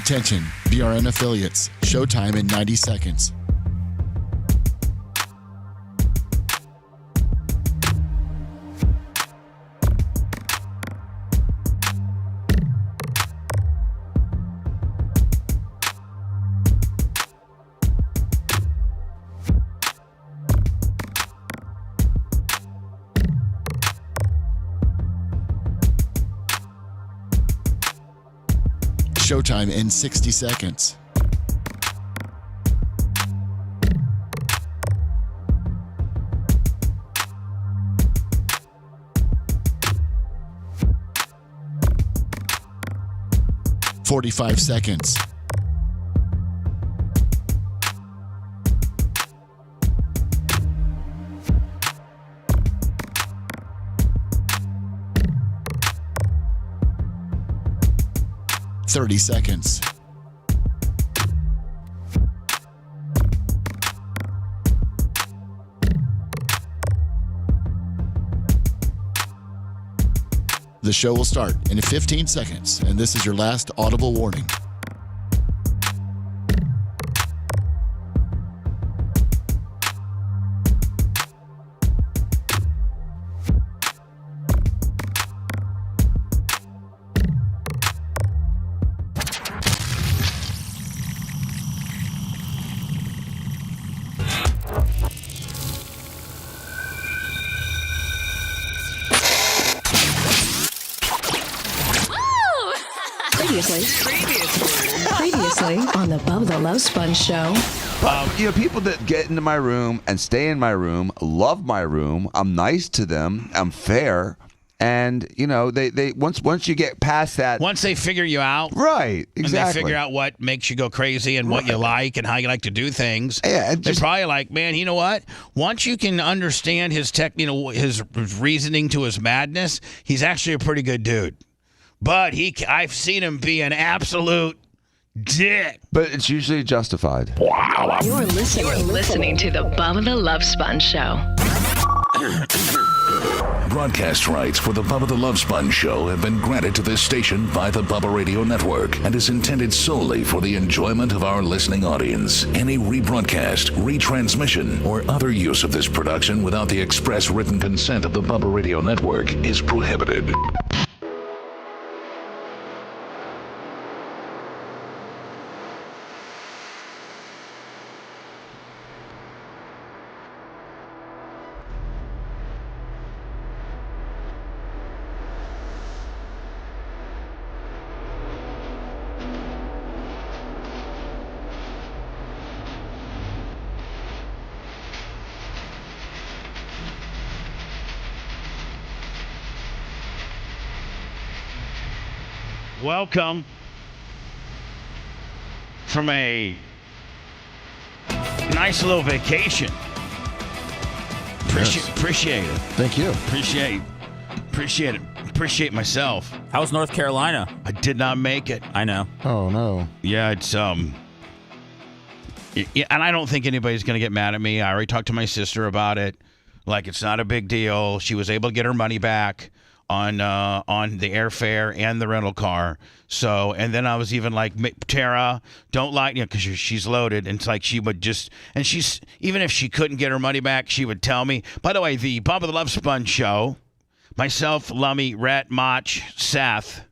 Attention, BRN affiliates. Showtime in 90 seconds. Showtime in 60 seconds. "45 seconds. "30 seconds. The show will start in 15 seconds, and this is your last audible warning. Previously on the Bubba the Love Sponge show. People that get into my room and stay in my room love my room. I'm nice to them. I'm fair. And, they once you get past that. Once they figure you out. Right, exactly. And they figure out what makes you go crazy and what you like and how you like to do things. Yeah, they're probably like, man, you know what? Once you can understand his his reasoning to his madness, he's actually a pretty good dude. But I've seen him be an absolute dick. But it's usually justified. Wow. You're listening to the Bubba the Love Sponge show. Broadcast rights for the Bubba the Love Sponge show have been granted to this station by the Bubba Radio Network and is intended solely for the enjoyment of our listening audience. Any rebroadcast, retransmission, or other use of this production without the express written consent of the Bubba Radio Network is prohibited. Welcome from a nice little vacation. Appreciate it. Thank you. Appreciate it. Appreciate myself. How's North Carolina? I did not make it. I know. Oh, no. Yeah, it's and I don't think anybody's going to get mad at me. I already talked to my sister about it. Like, it's not a big deal. She was able to get her money back on the airfare and the rental car. So, and then I was even like, Tara, don't lie, because she's loaded. And it's like she would just, and she's, even if she couldn't get her money back, she would tell me. By the way, the Bubba the Love Sponge show, myself, Lummy, Rhett, Mach, Seth,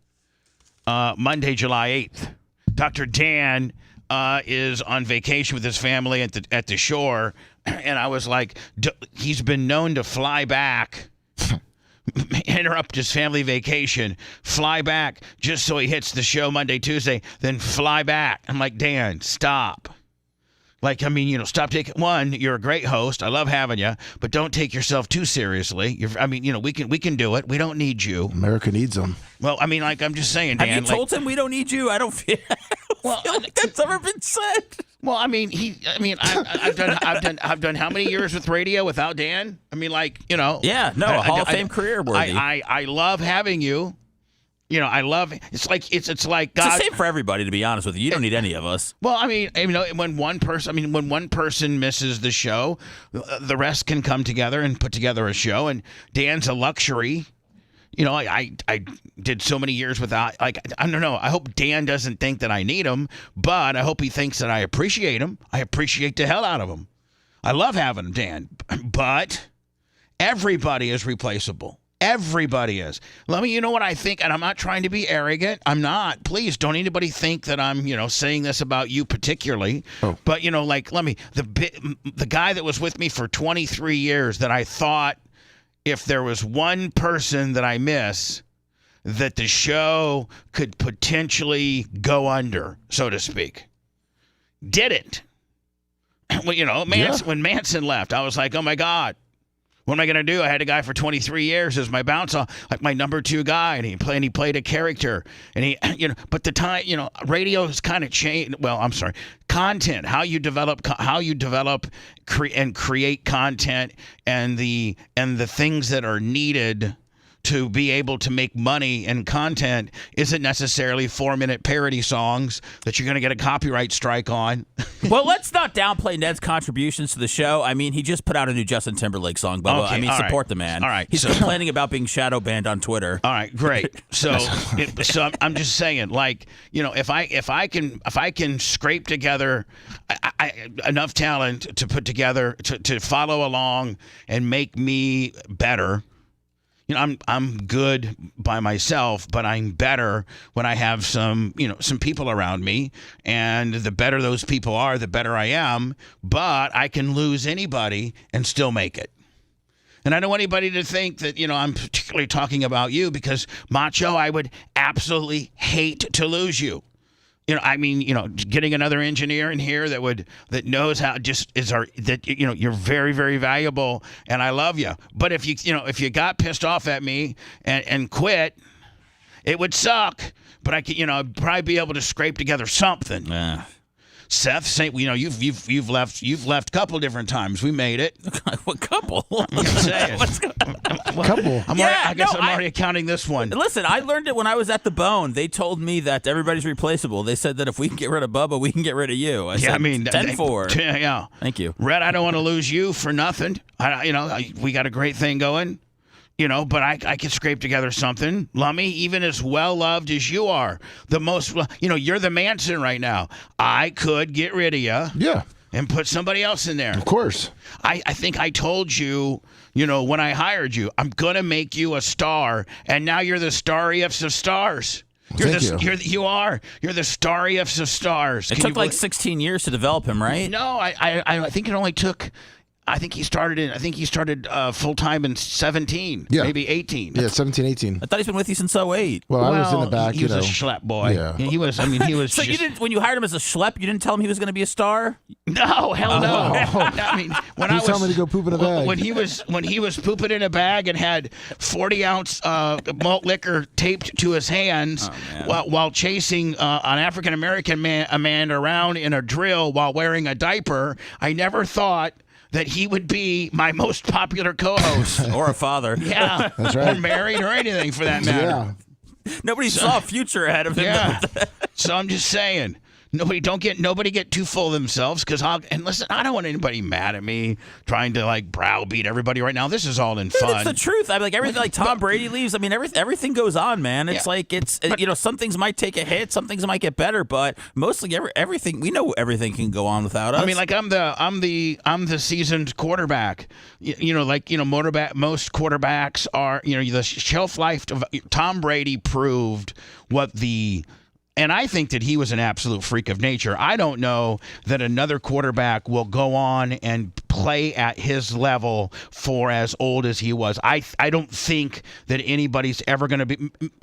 Monday, July 8th. Dr. Dan is on vacation with his family at the shore. And I was like, he's been known to fly back, interrupt his family vacation, fly back just so he hits the show Monday, Tuesday, then fly back. I'm like, Dan, stop. Like, I mean, stop taking one. You're a great host. I love having you, but don't take yourself too seriously. We can do it. We don't need you. America needs them. Well, I mean, like, I'm just saying, Dan. Have you told him we don't need you? I don't feel like that's ever been said. Well, I mean, I've done how many years with radio without Dan? I mean, like, Yeah, no, a Hall of Fame career worthy. I love having you. I love it's like God. It's the same for everybody, to be honest with you. You don't need any of us. Well, I mean, when one person misses the show, the rest can come together and put together a show. And Dan's a luxury. I did so many years without, I don't know. I hope Dan doesn't think that I need him, but I hope he thinks that I appreciate him. I appreciate the hell out of him. I love having Dan, but everybody is replaceable. Everybody is. You know what I think, and I'm not trying to be arrogant. I'm not. Please don't anybody think that I'm, saying this about you particularly. Oh. But, the guy that was with me for 23 years that I thought if there was one person that I miss, that the show could potentially go under, so to speak, didn't. Well, when Manson left, I was like, oh my God, what am I going to do? I had a guy for 23 years as my bounce off, like my number 2 guy, and he played a character, and but the time, radio has kind of changed. Well, I'm sorry, content, how you develop and create content, and the things that are needed to be able to make money in content isn't necessarily 4-minute parody songs that you're going to get a copyright strike on. Well, let's not downplay Ned's contributions to the show. I mean, he just put out a new Justin Timberlake song, Bubba. Okay, support the man. All right. He's complaining about being shadow banned on Twitter. All right, great. So I'm just saying, if I can scrape together enough talent to put together to follow along and make me better. I'm good by myself, but I'm better when I have some people around me. And the better those people are, the better I am. But I can lose anybody and still make it. And I don't want anybody to think that, I'm particularly talking about you because, Macho, I would absolutely hate to lose you. Getting another engineer in here that knows how you're very, very valuable and I love you. But if you got pissed off at me and quit, it would suck. But I'd probably be able to scrape together something. Seth, you've left a couple different times. We made it. What couple? I'm saying. Couple. I guess I'm already counting this one. Listen, I learned it when I was at the Bone. They told me that everybody's replaceable. They said that if we can get rid of Bubba, we can get rid of you. I said 10-4. Yeah. Thank you. Red, I don't want to lose you for nothing. We got a great thing going. But I could scrape together something. Lummy, even as well-loved as you are, you're the Manson right now. I could get rid of you. Yeah. And put somebody else in there. Of course. I think I told you, when I hired you, I'm going to make you a star, and now you're the starriest of stars. You're the starriest of stars. It took like 16 years to develop him, right? No, I think it only took... I think he started full time in 17, maybe 18. Yeah, 17, 18. I thought he's been with you since 08. Well, I was in the back. He was a schlep boy. Yeah. He was. He was. So you didn't, when you hired him as a schlep, you didn't tell him he was going to be a star? No, hell no. When He's telling me to go poop in a bag. When he was pooping in a bag and had 40-ounce malt liquor taped to his hands while chasing an African American man around in a drill while wearing a diaper, I never thought that he would be my most popular co-host. Or a father. Yeah. That's right. Or married or anything for that matter. Yeah. Nobody saw a future ahead of him. Yeah. So I'm just saying, nobody get too full of themselves and listen, I don't want anybody mad at me trying to browbeat everybody right now. This is all in fun. It's the truth. I mean, everything Tom Brady leaves. I mean, everything goes on, man. It's some things might take a hit, some things might get better, but mostly everything, we know everything can go on without us. I mean, I'm the seasoned quarterback. Most quarterbacks are, the shelf life of Tom Brady proved what and I think that he was an absolute freak of nature. I don't know that another quarterback will go on and play at his level for as old as he was. I don't think that anybody's ever going to be.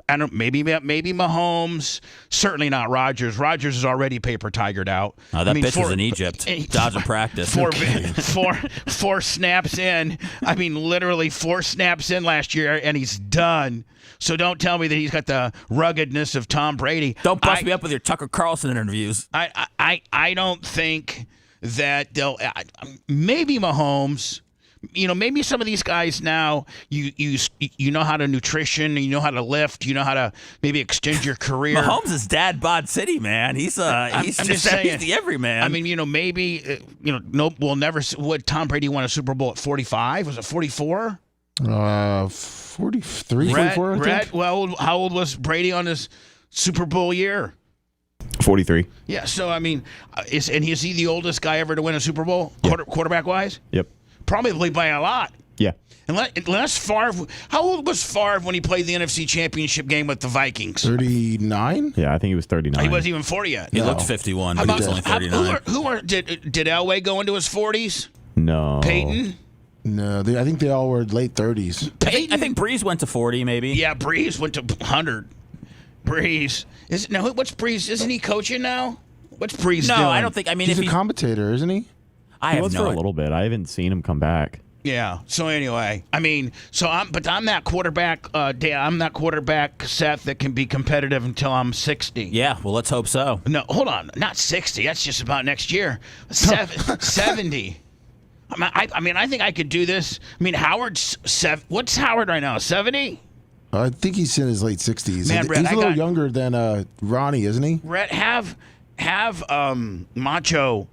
Maybe Mahomes. Certainly not Rodgers. Rodgers is already paper tigered out. Oh, that bitch was in Egypt, dodging practice. Four snaps in. I mean, literally 4 snaps in last year, and he's done. So don't tell me that he's got the ruggedness of Tom Brady. Don't bust me up with your Tucker Carlson interviews. I don't think that they'll. Maybe Mahomes. Maybe some of these guys now. You know how to nutrition. You know how to lift. You know how to maybe extend your career. Mahomes is dad bod city, man. He's just saying, he's the everyman. I mean, maybe we'll never. Would Tom Brady won a Super Bowl at 45? Was it 44? 43, Rhett, 44, I Rhett, think. well, how old was Brady on his Super Bowl year? 43. Yeah, so I mean, is he the oldest guy ever to win a Super Bowl, quarterback wise? Yep. Probably by a lot. Yeah. Unless Favre, how old was Favre when he played the NFC Championship game with the Vikings? 39? Yeah, I think he was 39. He wasn't even 40 yet. He looked 51, but he was only 39. Did Elway go into his 40s? No. Peyton? No, I think they all were late 30s. I think Breeze went to 40, maybe. Yeah, Breeze went to 100. Breeze what's Breeze? Isn't he coaching now? What's Breeze doing? No, I don't think. I mean, He's if a commentator, isn't he? I He have was no for a idea. little bit. I haven't seen him come back. Yeah. So anyway, I mean, I'm that quarterback. I'm that quarterback, Seth, that can be competitive until I'm 60. Yeah, well, let's hope so. No, hold on, not 60. That's just about next year. 70. I mean, I think I could do this. I mean, Howard's what's Howard right now? 70. I think he's in his late 60s. Man, Brett, he's a little got- younger than Ronnie, isn't he? Rhett, have Macho.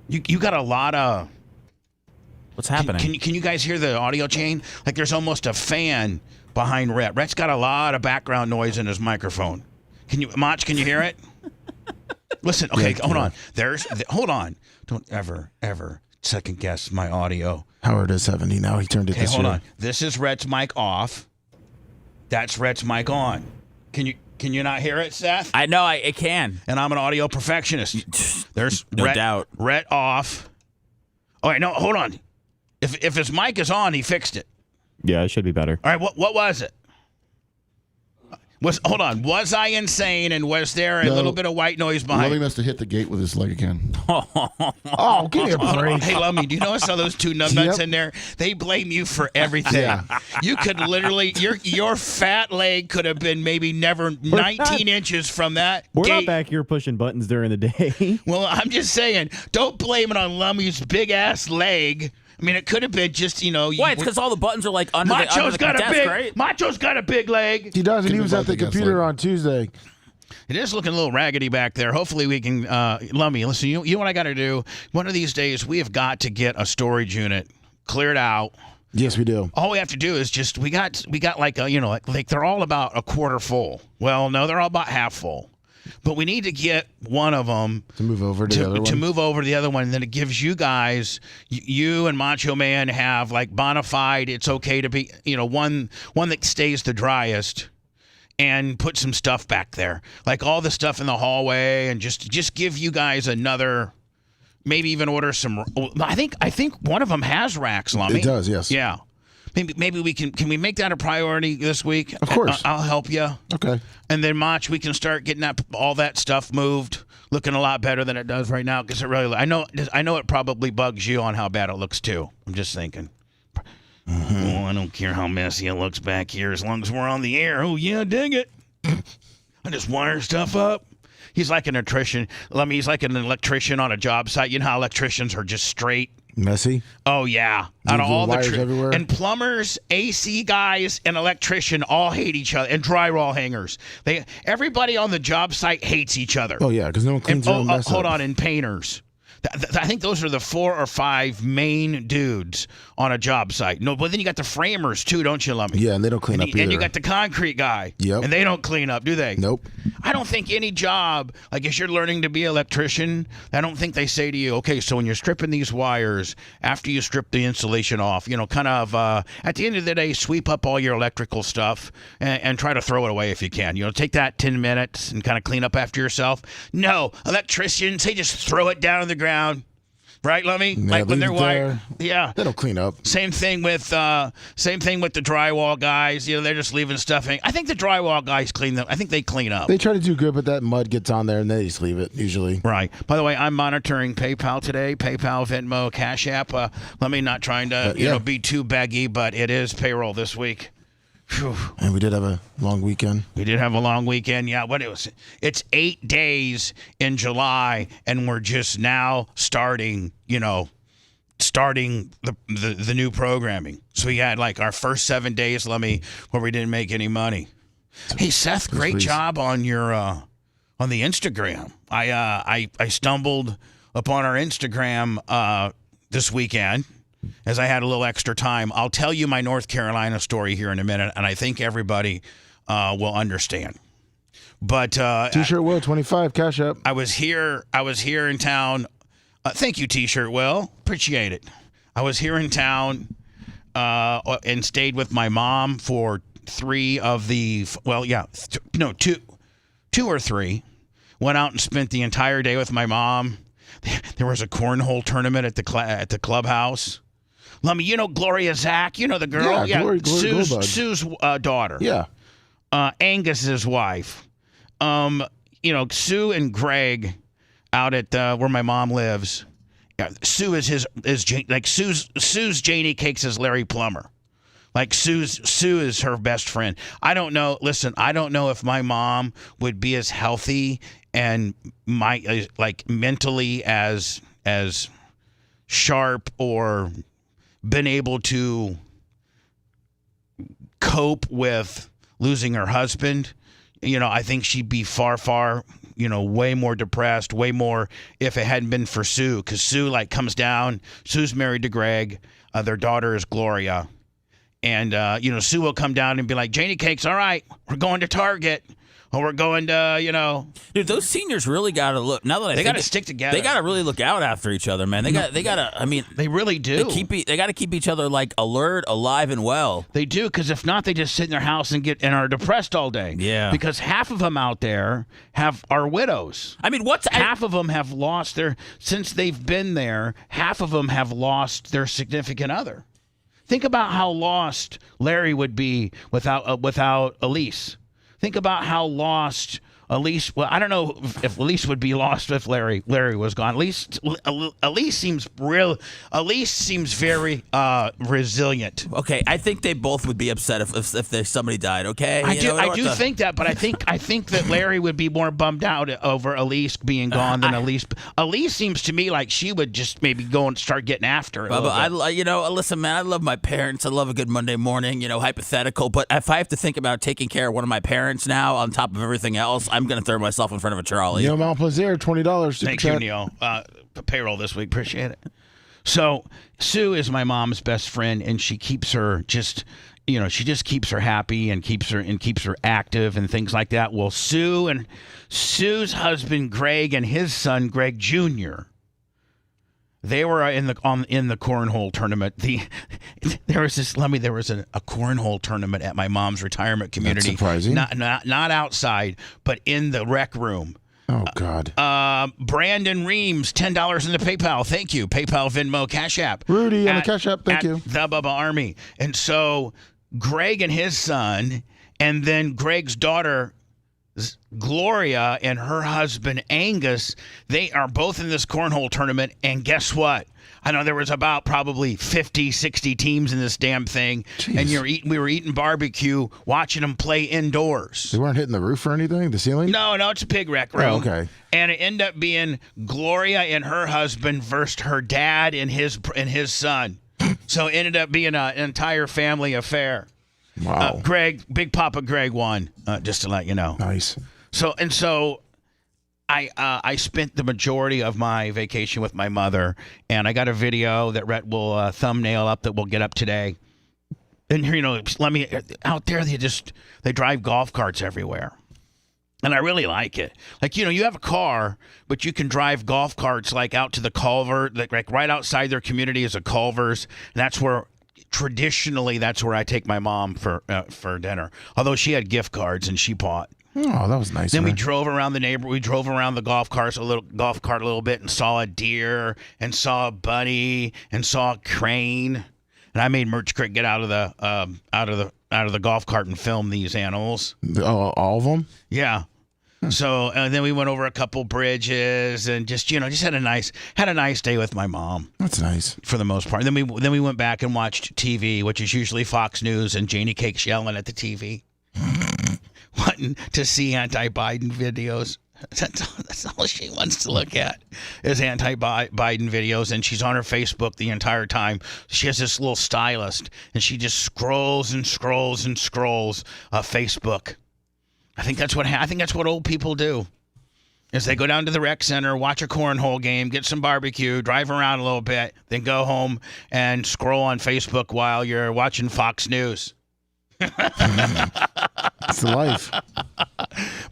You got a lot of. What's happening? Can you guys hear the audio chain? Like there's almost a fan behind Rhett. Rhett's got a lot of background noise in his microphone. Can you hear it? Listen, okay, hold on. Hold on. Don't ever second guess my audio. Howard is 70 now. He turned it Okay, this hold year. on. This is Rhett's mic off. That's Rhett's mic on. Can you not hear it, Seth? I know I can. And I'm an audio perfectionist. There's No doubt. Rhett off. All right, no, hold on. If his mic is on, he fixed it. Yeah, it should be better. All right, what was it? Hold on. Was I insane, and was there a No. little bit of white noise Lummy behind? must have hit the gate with his leg again. Oh, give me a break. Hey, Lummy, do you notice how those two numbnuts Yep. in there? They blame you for everything. You could literally, your fat leg could have been maybe never 19 inches from that We're gate. not back here pushing buttons during the day. Well, I'm just saying, don't blame it on Lummy's big ass leg. I mean, it could have been just, Why? It's because all the buttons are like under the desk, right? Macho's got a big leg. He does, and he Couldn't was have at the guessed, computer like- on Tuesday. It is looking a little raggedy back there. Hopefully we can, Lummy, listen, you know what I got to do? One of these days, we have got to get a storage unit cleared out. Yes, we do. All we have to do is just, we got like, like they're all about a quarter full. Well, no, they're all about half full. But we need to get one of them To move over to the other one. to move over to the other one, and then it gives you guys, you and Macho Man have like bona fide. It's okay to be, one that stays the driest, and put some stuff back there, like all the stuff in the hallway, and just give you guys another. Maybe even order some. I think one of them has racks, Lummy. It does, yes. Yeah. Maybe we can we make that a priority this week? Of course. I'll help you. Okay. And then Mach, we can start getting all that stuff moved, looking a lot better than it does right now. Because it really, I know it probably bugs you on how bad it looks too. I'm just thinking. Oh, I don't care how messy it looks back here, as long as we're on the air. Oh yeah, dig it. I just wire stuff up. He's like an electrician. He's like an electrician on a job site. You know how electricians are just straight. Messy. Oh yeah, Leave out of the all the wires everywhere. and plumbers, AC guys, and electrician all hate each other, and drywall hangers. Everybody on the job site hates each other. Oh, yeah, because no one cleans their own mess Hold up. on, and painters. I think those are the 4 or 5 main dudes on a job site. No, but then you got the framers too, don't you, Lummy? Yeah, and they don't clean up either. And you got the concrete guy. Yep. And they don't clean up, do they? Nope. I don't think any job, like if you're learning to be an electrician, I don't think they say to you, okay, so when you're stripping these wires, after you strip the insulation off, kind of at the end of the day, sweep up all your electrical stuff and try to throw it away if you can. Take that 10 minutes and kind of clean up after yourself. No, electricians, they just throw it down on the ground. Right, Lummy? Yeah, Like when leave they're it wired. there. Yeah. They don't clean up. Same thing with the drywall guys. They're just leaving stuff in. I think the drywall guys clean them. I think they clean up. They try to do good, but that mud gets on there, and they just leave it, usually. Right. By the way, I'm monitoring PayPal today. PayPal, Venmo, Cash App. Let me not trying to yeah. be too baggy, but it is payroll this week. Phew. And we did have a long weekend. We did have a long weekend. Yeah, it's 8 days in July, and we're just now starting the new programming. So we had like our first 7 days, where we didn't make any money. Hey, Seth, great job on your on the Instagram. I stumbled upon our Instagram this weekend, as I had a little extra time. I'll tell you my North Carolina story here in a minute, and I think everybody will understand. But T-shirt Will 25 Cash App. I was here in town. Thank you, T-shirt Will. Appreciate it. I was here in town and stayed with my mom for 3 of the two or three. Went out and spent the entire day with my mom. There was a cornhole tournament at the clubhouse. Lummy, you know Gloria Zach, you know the girl, Gloria Sue's daughter. Yeah. Angus's wife. Sue and Greg out at where my mom lives. Yeah, Sue is Sue's Janie Cakes is Larry Plummer. Like Sue is her best friend. I don't know. Listen, I don't know if my mom would be as healthy and mentally as sharp or been able to cope with losing her husband. I think she'd be far, way more depressed, way more if it hadn't been for Sue. Because Sue, comes down. Sue's married to Greg. Their daughter is Gloria. And, Sue will come down and be like, Janie Cakes, all right, we're going to Target. Or we're going to, Dude, those seniors really got to look. Now that they got to stick together. They got to really look out after each other, man. They got to. I mean, they really do. They got to keep each other alert, alive, and well. They do, because if not, they just sit in their house and are depressed all day. Yeah. Because half of them out there are widows. I mean, half of them have lost since they've been there. Half of them have lost their significant other. Think about how lost Larry would be without Elise. Think about how lost Elise. Well, I don't know if Elise would be lost if Larry was gone. Elise seems real. Elise seems very resilient. Okay, I think they both would be upset if somebody died. Okay, I do think that, but I think that Larry would be more bummed out over Elise being gone than Elise. Elise seems to me like she would just maybe go and start getting after it. Bubba, listen, man, I love my parents. I love a good Monday morning. Hypothetical, but if I have to think about taking care of one of my parents now on top of everything else, I'm going to throw myself in front of a trolley. Neil Mount Plaisir, $20. Thank you, Neil. Payroll this week. Appreciate it. So Sue is my mom's best friend, and she keeps her she just keeps her happy and keeps her active and things like that. Well, Sue's husband Greg and his son Greg Jr. They were in the cornhole tournament. There was a cornhole tournament at my mom's retirement community. That's surprising. Not outside, but in the rec room. Oh God. Brandon Reams, $10 in the PayPal. Thank you. PayPal, Venmo, Cash App. Rudy on the Cash App. Thank you. The Bubba Army. And so Greg and his son, and then Greg's daughter Gloria and her husband Angus, they are both in this cornhole tournament, and guess what? I know there was about probably 50, 60 teams in this damn thing. Jeez. And we were eating barbecue, watching them play indoors. They weren't hitting the roof or anything, the ceiling? No, it's a big rec room. Oh, okay. And it ended up being Gloria and her husband versus her dad and his son. So it ended up being an entire family affair. Wow. Greg, Big Papa Greg won, just to let you know. Nice. So I spent the majority of my vacation with my mother, and I got a video that Rhett will thumbnail up that we'll get up today. And out there they drive golf carts everywhere. And I really like it. You have a car, but you can drive golf carts out to the culvert. Right outside their community is a Culver's, and that's where traditionally I take my mom for dinner. Although she had gift cards and she bought. Oh, that was nice. Then we drove around we drove around the golf cart a little bit and saw a deer and saw a bunny and saw a crane. And I made Merch Crick get out of the golf cart and film these animals. All of them? Yeah. So and then we went over a couple bridges and just had a nice day with my mom. That's nice for the most part. Then we went back and watched TV, which is usually Fox News and Janie Cakes yelling at the TV, wanting to see anti-Biden videos. That's all she wants to look at is anti-Biden videos, and she's on her Facebook the entire time. She has this little stylist, and she just scrolls and scrolls and scrolls Facebook. I think that's what old people do. is they go down to the rec center, watch a cornhole game, get some barbecue, drive around a little bit, then go home and scroll on Facebook while you're watching Fox News. It's the life.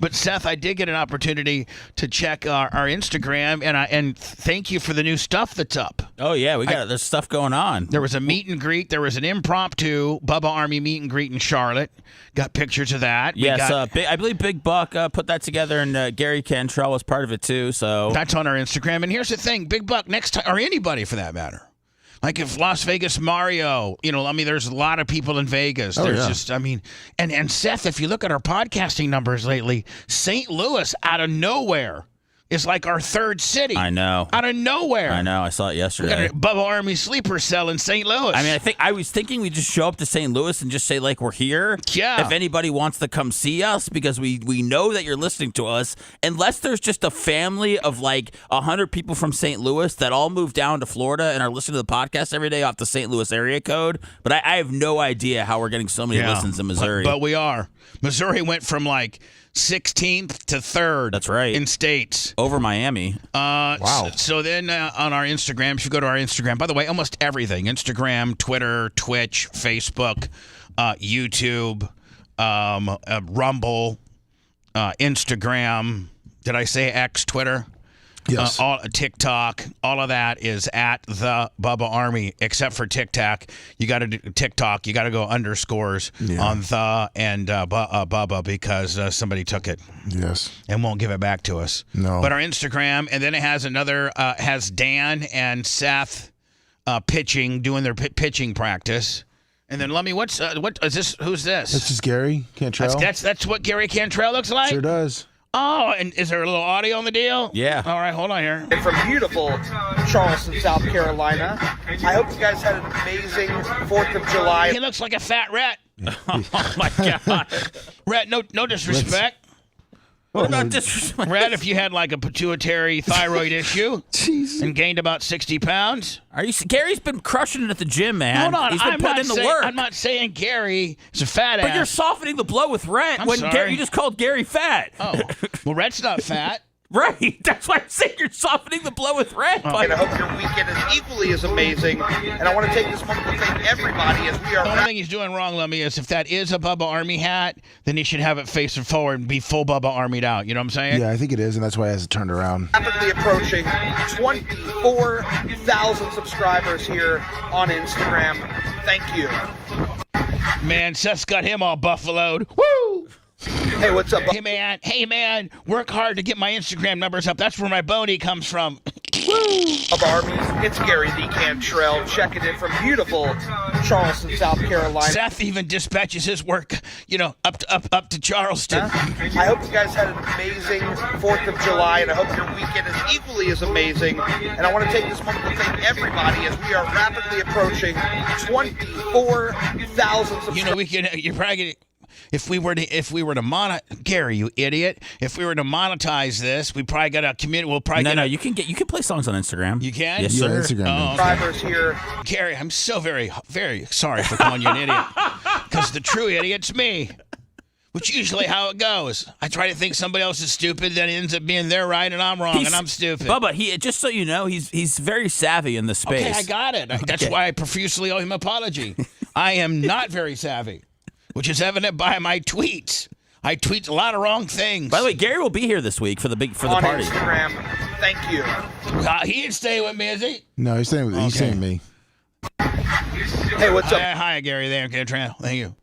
But Seth, I did get an opportunity to check our Instagram, and thank you for the new stuff that's up. Oh yeah, there's stuff going on. There was a meet and greet. There was an impromptu Bubba Army meet and greet in Charlotte. Got pictures of that. Yes, I believe Big Buck put that together, and Gary Cantrell was part of it too. So that's on our Instagram. And here's the thing, Big Buck, next time, or anybody for that matter. Like if Las Vegas Mario, there's a lot of people in Vegas. And Seth, if you look at our podcasting numbers lately, St. Louis out of nowhere is like our third city. I know. Out of nowhere. I know. I saw it yesterday. We got a Bubba Army sleeper cell in St. Louis. I mean, I was thinking we just show up to St. Louis and just say, like, we're here. Yeah. If anybody wants to come see us, because we know that you're listening to us, unless there's just a family of, like, 100 people from St. Louis that all moved down to Florida and are listening to the podcast every day off the St. Louis area code. But I have no idea how we're getting so many listens in Missouri. But we are. Missouri went from, like, 16th to 3rd. That's right. In states. Over Miami. Wow. So then on our Instagram, if you go to our Instagram, by the way, almost everything, Instagram, Twitter, Twitch, Facebook, YouTube, Rumble, Instagram, did I say X, Twitter? Yes. TikTok, all of that is at the Bubba Army, except for TikTok. You got to do TikTok. You got to go underscores on the and Bubba because somebody took it. Yes. And won't give it back to us. No. But our Instagram, and then it has another, has Dan and Seth pitching, doing their pitching practice. And then, Lummy, what is this? Who's this? This is Gary Cantrell. That's what Gary Cantrell looks like? Sure does. Oh, and is there a little audio on the deal? Yeah. All right, hold on here. And from beautiful Charleston, South Carolina, I hope you guys had an amazing 4th of July. He looks like a fat rat. Oh, my God. Rat, no disrespect. What about disrespect? Rat, if you had like a pituitary thyroid issue and gained about 60 pounds. Gary's been crushing it at the gym, man. Hold on. He's been putting in the work. I'm not saying Gary is a fat ass. But you're softening the blow with Rhett when sorry. you just called Gary fat. Oh. Well, Rhett's not fat. Right. That's why I'm saying you're softening the blow with Rhett. And I hope your weekend is equally as amazing. And I want to take this moment to thank everybody as we are... The only thing he's doing wrong, Lummy, is if that is a Bubba Army hat, then he should have it facing forward and be full Bubba Armied out. You know what I'm saying? Yeah, I think it is, and that's why it has it turned around. Rapidly approaching 24,000 subscribers here on Instagram. Thank you. Man, Seth's got him all buffaloed. Woo! Hey, what's up? Hey, man, work hard to get my Instagram numbers up. That's where my bony comes from. Of Armies, it's Gary the Cantrell checking in from beautiful Charleston, South Carolina. Seth even dispatches his work, up to Charleston. I hope you guys had an amazing 4th of July, and I hope your weekend is equally as amazing. And I want to take this moment to thank everybody as we are rapidly approaching 24,000 subscribers. You're probably gonna. If we were to monetize, Gary, you idiot. If we were to monetize this, we probably got a community. We'll probably you can play songs on Instagram. You can? Yes, Yeah, sir. Instagram. Subscribers here. Gary, I'm so very, very sorry for calling you an idiot. Because the true idiot's me. Which usually how it goes. I try to think somebody else is stupid, then it ends up being they're right and I'm wrong and I'm stupid. Bubba, just so you know, he's very savvy in this space. Okay, I got it. That's why I profusely owe him an apology. I am not very savvy, which is evident by my tweets. I tweet a lot of wrong things. By the way, Gary will be here this week for the on party. Instagram. Thank you. He ain't staying with me, is he? No, he's saying he's saying me. Hey, what's up? Hi, Gary. There, Cantrell. Thank you.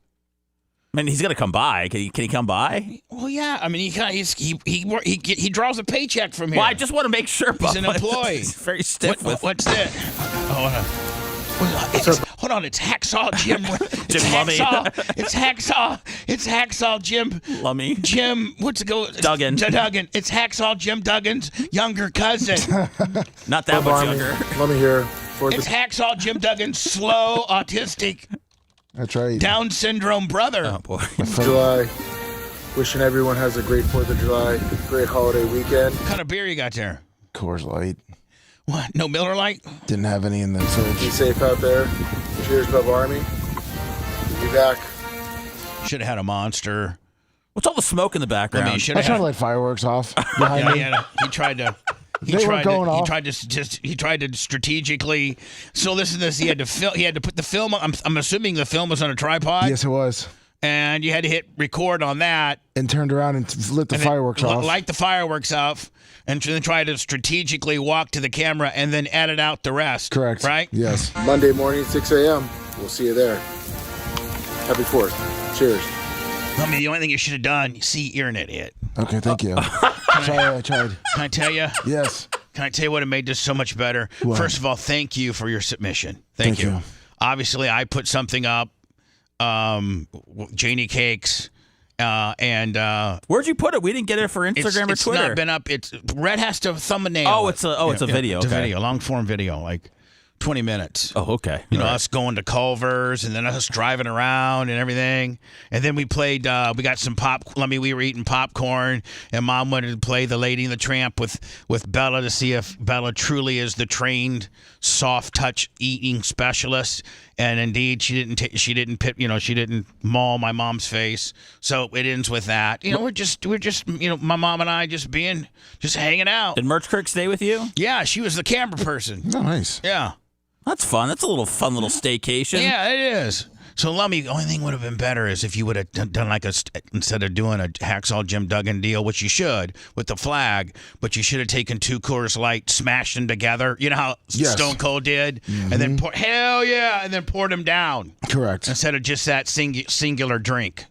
I mean, he's gonna come by. Can he come by? Well, yeah. I mean, he draws a paycheck from here. Well, I just want to make sure. He's an employee. He's very stiff. What's this? Hold on, it's Hacksaw Jim. Jim Lummy. It's Hacksaw Jim. Lummy. Jim, what's it go? Duggan. Duggan. It's Hacksaw Jim Duggan's younger cousin. Not that much younger. Let me hear. It's Hacksaw Jim Duggan's slow, autistic, That's right. Down syndrome brother. Oh boy. July. Wishing everyone has a great 4th of July, great holiday weekend. What kind of beer you got there? Coors Light. What? No Miller Lite? Didn't have any in the Be fridge. safe out there. Cheers, Bubba Army. We'll be back. Should have had a Monster What's all the smoke in the background? I mean, I tried to light fireworks off behind me. he tried to. He They tried weren't going to, off. He tried to strategically. So listen to this. He had to put the film. I'm assuming the film was on a tripod. Yes, it was. And you had to hit record on that. And turned around and lit the fireworks off. Light the fireworks off, and then try to strategically walk to the camera and then edit out the rest. Correct. Right? Yes. Monday morning, 6 a.m. We'll see you there. Happy 4th. Cheers. I mean, the only thing you should have done, see, you're an idiot. Okay, thank you. Sorry, I tried. Can I tell you? Yes. Can I tell you what made this so much better? What? First of all, thank you for your submission. Thank you. Obviously, I put something up, Janie Cakes, and where'd you put it? We didn't get it for Instagram or it's Twitter. not been up. Red has to thumbnail. Oh, it's a video. It's a Okay. video, long form video, like 20 minutes. Oh, okay. You know, us going to Culver's and then us driving around and everything. And then we played, we got some we were eating popcorn, and Mom wanted to play The Lady and the Tramp with Bella to see if Bella truly is the trained soft touch eating specialist. And indeed, she didn't maul my mom's face. So it ends with that. You know, we're just, my mom and I just hanging out. Did Merch Kirk stay with you? Yeah, she was the camera person. Oh, nice. Yeah. That's fun. That's a fun little staycation. Yeah, it is. So, Lummy, the only thing would have been better is if you would have done instead of doing a Hacksaw Jim Duggan deal, which you should with the flag, but you should have taken 2 Coors Light, smashed them together. You know how Stone Cold did, and then poured them down. Correct. Instead of just that singular drink.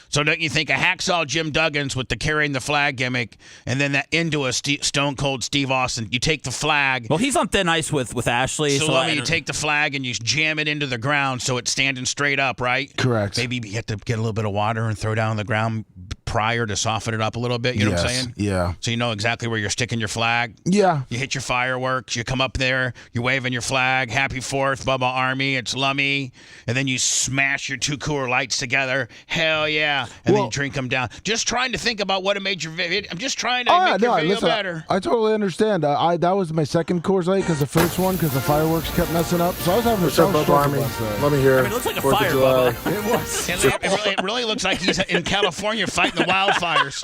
So don't you think a Hacksaw Jim Duggins with the carrying the flag gimmick, and then that into a Stone Cold Steve Austin? You take the flag. Well, he's on thin ice with Ashley. So you take the flag and you jam it into the ground so it's standing straight up, right? Correct. Maybe you have to get a little bit of water and throw down on the ground prior to soften it up a little bit. You know what I'm saying? Yeah. So you know exactly where you're sticking your flag. Yeah. You hit your fireworks. You come up there. You're waving your flag. Happy 4th, Bubba Army. It's Lummy. And then you smash your 2 Coors Lights together. Hell yeah. And then you drink them down. Just trying to think about what made your video. I'm just trying to make your video better. I totally understand. That was my second Coors Light because the first one, because the fireworks kept messing up. So I was having What's up, Bubba Army? Let me hear. I mean, it looks like a 4th fire, of July. Bubba. It was. It really looks like he's in California fighting the wildfires.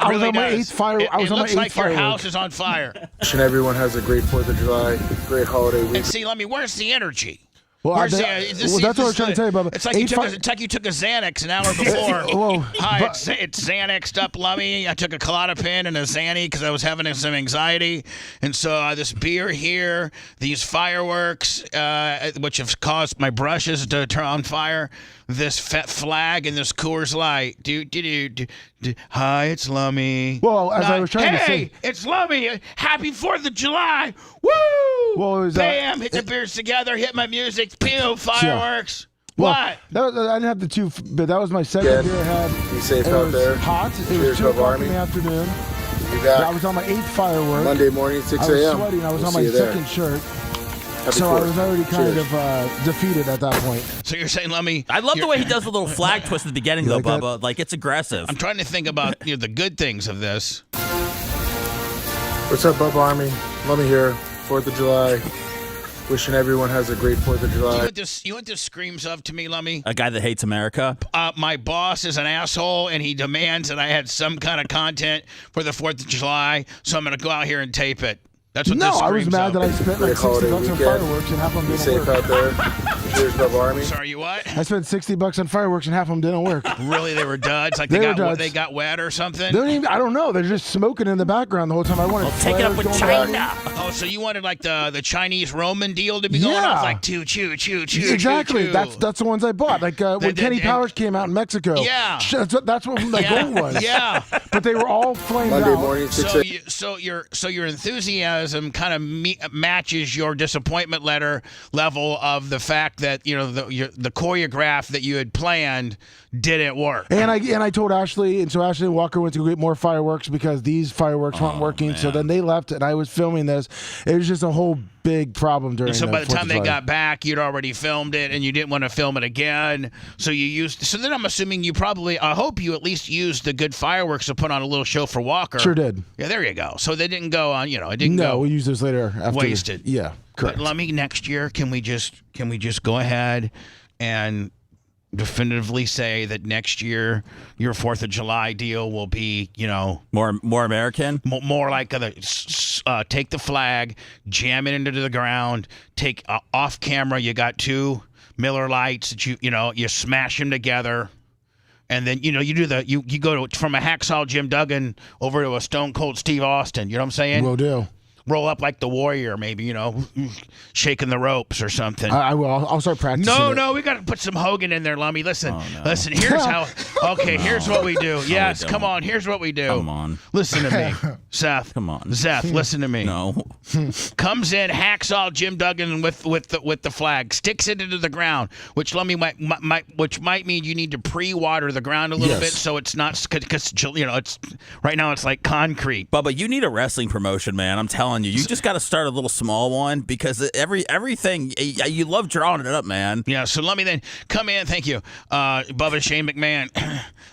I was really on my does. 8th fire. I was it on my looks 8th like your firework. house is on fire. Wishing everyone has a great 4th of July, great holiday week. And see, let me. Where's the energy? Well, Where's that's what I was trying to tell you, Bubba. It's like you took a Xanax an hour before. Whoa, Hi, it's Xanaxed up, Lummy. I took a Klonopin and a Xanny because I was having some anxiety, and so this beer here, these fireworks, which have caused my brushes to turn on fire. This flag and this Coors Light. Hi, it's Lummy. Well, as I was trying to say, hey, it's Lummy. Happy 4th of July. Woo! Well, it was, Bam! Hit the beers together. Hit my music. Pew! Fireworks. What? I didn't have the 2, but that was my second beer I had. Be safe It out was there. hot. It Cheers, was 2 Bubba o'clock in Army. the afternoon. Be back. I was on my 8th firework. Monday morning, 6 I was a.m. sweating. I was We'll on see my you there. second shirt. Happy So 4th. I was already kind Cheers. of defeated at that point. So you're saying, Lummy? I love the way he does the little flag twist at the beginning, though, like that? Bubba. Like, it's aggressive. I'm trying to think about the good things of this. What's up, Bubba Army? Let me hear. 4th of July. Wishing everyone has a great 4th of You know July. what this screams of to me, Lummy? A guy that hates America. My boss is an asshole, and he demands that I had some kind of content for the 4th of July, so I'm going to go out here and tape it. That's what this No, I was screams mad of. that I spent like Great holiday $60 on weekend. fireworks and half of them Be didn't safe work. out there. Cheers, Bubba Army. Sorry, you what? I spent $60 on fireworks and half of them didn't work. Really, they were duds? Like They were got duds. they got wet or something? I don't know. They're just smoking in the background the whole time. I wanted Take it up flares with going by. China. Oh, so you wanted like the Chinese Roman deal to be going Yeah. off, like chew. Exactly. That's the ones I bought. Like when Kenny Powers came out in Mexico. Yeah. That's what my goal was. Yeah. But they were all flamed Monday out. morning, 6 So your enthusiasm kind of matches your disappointment level of the fact that the choreograph that you had planned didn't work. And I told Ashley, and so Ashley and Walker went to go get more fireworks because these fireworks weren't working. man. So then they left, and I was filming this. It was just a whole big problem during. And so by the 4th time of they July. got back, you'd already filmed it, and you didn't want to film it again. So So then I'm assuming I hope you at least used the good fireworks to put on a little show for Walker. Sure did. Yeah, there you go. So they didn't go on. It didn't No, go we use those later after. wasted. Yeah, correct. But let me next year. Can we just go ahead and definitively say that next year your 4th of July deal will be, more American, more like take the flag, jam it into the ground, take off camera. You got 2 Miller Lights that you smash them together. And then, you do you go from a Hacksaw Jim Duggan over to a Stone Cold Steve Austin. You know what I'm saying? Will do. Roll up like the Warrior, maybe, shaking the ropes or something. I will. I'll start practicing. No, we got to put some Hogan in there, Lummy. Listen, here's how. Okay, here's what we do. Yes, come on, here's what we do. Come on. Listen to me, Seth. Come on. Seth, listen to me. No. Comes in, Hacksaw Jim Duggan with the flag, sticks it into the ground, which Lummy might mean you need to pre-water the ground a little bit so it's not, because it's right now it's like concrete. Bubba, you need a wrestling promotion, man. I'm telling you, just got to start a little small one, because everything you love drawing it up, man. Yeah, so let me then come in. Thank you, Bubba Shane McMahon.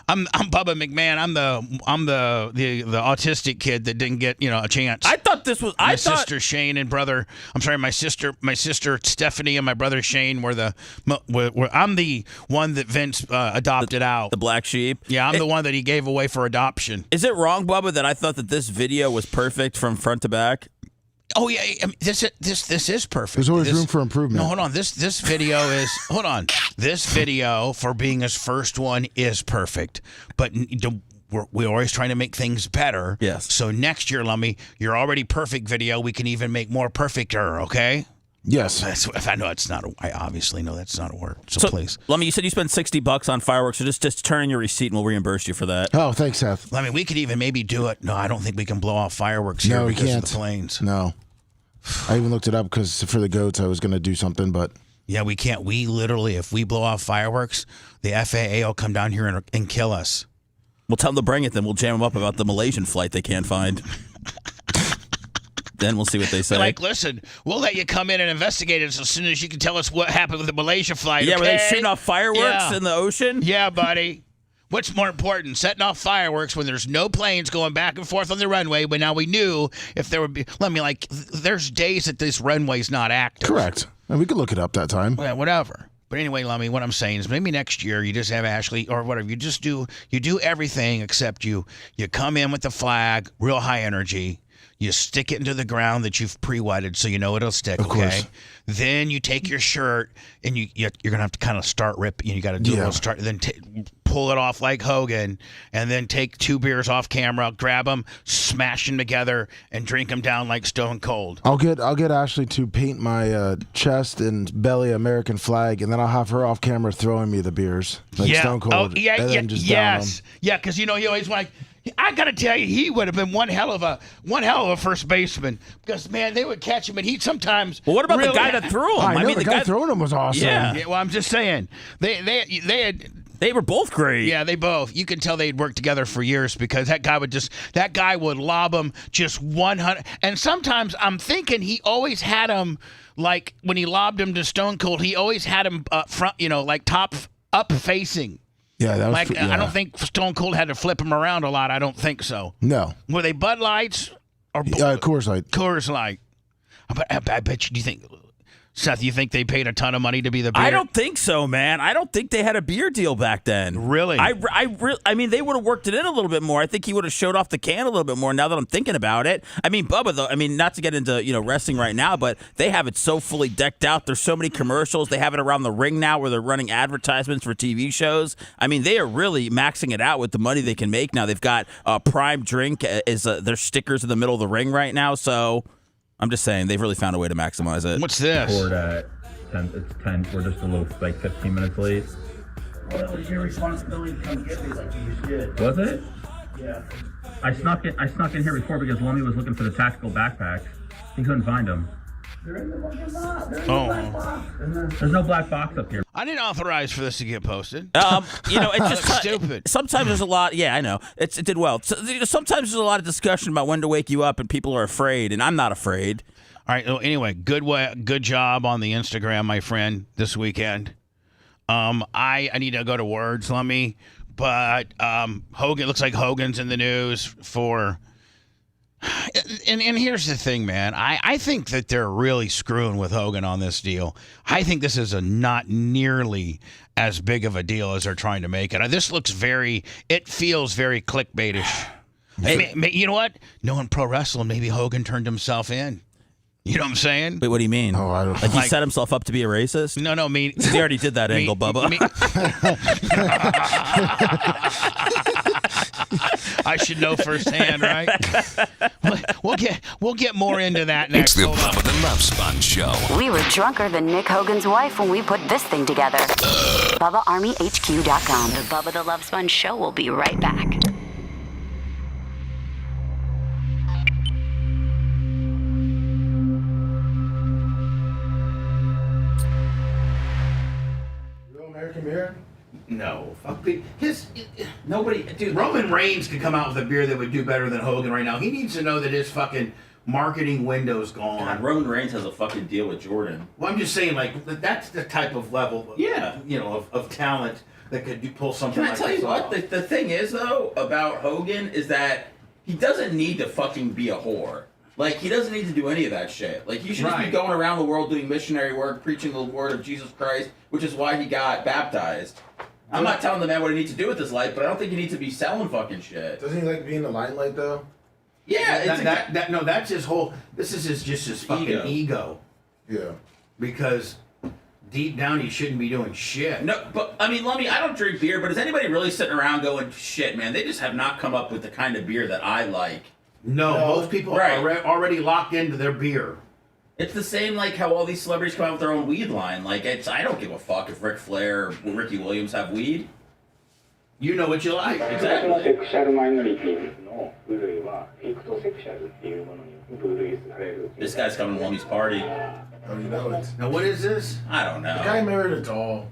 I'm Bubba McMahon. I'm the autistic kid that didn't get a chance. I thought this was my sister Shane and brother. I'm sorry, my sister Stephanie and my brother Shane were I'm the one that Vince adopted out. The black sheep. Yeah, I'm the one that he gave away for adoption. Is it wrong, Bubba, that I thought that this video was perfect from front to back? Oh yeah, I mean, this is perfect. There's always room for improvement. No, hold on. This video is This video for being his first one is perfect, but we're always trying to make things better. Yes. So next year, Lummy, you're already perfect video. We can even make more perfecter. Okay. Yes. I know it's not. I obviously know that's not a word. So please, Lummy, you said you spent $60 on fireworks, so just turn in your receipt and we'll reimburse you for that. Oh, thanks, Seth. I mean, we could even maybe do it. No, I don't think we can blow off fireworks here because of the planes. No. I even looked it up because for the goats I was going to do something, but yeah, we can't. We literally, if we blow off fireworks, the FAA will come down here and kill us. We'll tell them to bring it, then we'll jam them up about the Malaysian flight they can't find. Then we'll see what they say. Like, listen, we'll let you come in and investigate it as soon as you can tell us what happened with the Malaysia flight. Yeah, okay? were they shooting off fireworks in the ocean? Yeah, buddy. What's more important, setting off fireworks when there's no planes going back and forth on the runway, but now we knew if there would be, there's days that this runway's not active. Correct. And we could look it up that time. Yeah, whatever. But anyway, Lummy, what I'm saying is maybe next year you just have Ashley or whatever. You do everything except you come in with the flag, real high energy. You stick it into the ground that you've pre-wetted so you know it'll stick, of course. Then you take your shirt and you're going to have to kind of start ripping. You got to do a little start, then pull it off like Hogan, and then take 2 beers off camera, grab them, smash them together, and drink them down like Stone Cold. I'll get Ashley to paint my chest and belly American flag, and then I'll have her off camber throwing me the beers like Stone Cold. Oh, yeah, and then just down them. Yeah, because he always like. I gotta tell you, he would have been one hell of a first baseman because man, they would catch him and he'd sometimes. Well, what about the guy that threw him? I mean, the guy throwing him was awesome. Yeah. Well, I'm just saying they were both great. Yeah, they both. You can tell they'd worked together for years because that guy would lob him just 100. And sometimes I'm thinking he always had him like when he lobbed him to Stone Cold, he always had him front, like top up facing. Yeah, that was I don't think Stone Cold had to flip him around a lot. I don't think so. No. Were they Bud Lights or Coors Light? Coors Light. I bet you. Do you think, Seth? You think they paid a ton of money to be the beer? I don't think so, man. I don't think they had a beer deal back then. Really? I mean, they would have worked it in a little bit more. I think he would have showed off the can a little bit more. Now that I'm thinking about it, I mean, Bubba, though. I mean, not to get into wrestling right now, but they have it so fully decked out. There's so many commercials. They have it around the ring now, where they're running advertisements for TV shows. I mean, they are really maxing it out with the money they can make now. They've got Prime Drink as their stickers in the middle of the ring right now. So I'm just saying they've really found a way to maximize it. What's this? It's 10. We're just a little 15 minutes late. Well, it was your responsibility to come get me like you just did. Was it? Yeah. I snuck in here before because Lummy was looking for the tactical backpacks. He couldn't find them. They're in the fucking box. They're in the black box. There's no black box up here. I didn't authorize for this to get posted. It's just stupid. Sometimes there's a lot. Yeah, I know. It did well. So, sometimes there's a lot of discussion about when to wake you up, and people are afraid, and I'm not afraid. All right. Well, anyway, good job on the Instagram, my friend, this weekend. I need to go to words, Lummy, but Hogan looks like Hogan's in the news for. And here's the thing, man. I think that they're really screwing with Hogan on this deal. I think this is not nearly as big of a deal as they're trying to make it. This looks it feels very clickbaitish. You know what? Knowing pro wrestling, maybe Hogan turned himself in. You know what I'm saying? Wait, what do you mean? Oh, I don't. Like he set himself up to be a racist? No, he already did that angle, Bubba. I should know firsthand, right? We'll get more into that next. It's the Bubba the Love Sponge Show. We were drunker than Nick Hogan's wife when we put this thing together. BubbaArmyHQ.com. The Bubba the Love Sponge Show will be right back. American beer? No, fuck nobody, dude. Roman Reigns could come out with a beer that would do better than Hogan right now. He needs to know that his fucking marketing window's gone. God, Roman Reigns has a fucking deal with Jordan. Well, I'm just saying, like, that's the type of level, of talent that could pull something. Can I tell you what? The thing is, though, about Hogan is that he doesn't need to fucking be a whore. Like, he doesn't need to do any of that shit. Like, he should just be going around the world doing missionary work, preaching the word of Jesus Christ, which is why he got baptized. I'm not telling the man what he needs to do with his life, but I don't think he needs to be selling fucking shit. Doesn't he like being in the limelight, though? Yeah, that's his whole. This is just his fucking ego. Yeah. Because deep down, he shouldn't be doing shit. No, but I mean, I don't drink beer, but is anybody really sitting around going, shit, man, they just have not come up with the kind of beer that I like? No, most people are already locked into their beer. It's the same like how all these celebrities come out with their own weed line. Like, I don't give a fuck if Ric Flair or Ricky Williams have weed. You know what you like. Exactly. This guy's coming to Lummy's party. Oh, you know it. Now, what is this? I don't know. The guy married a doll.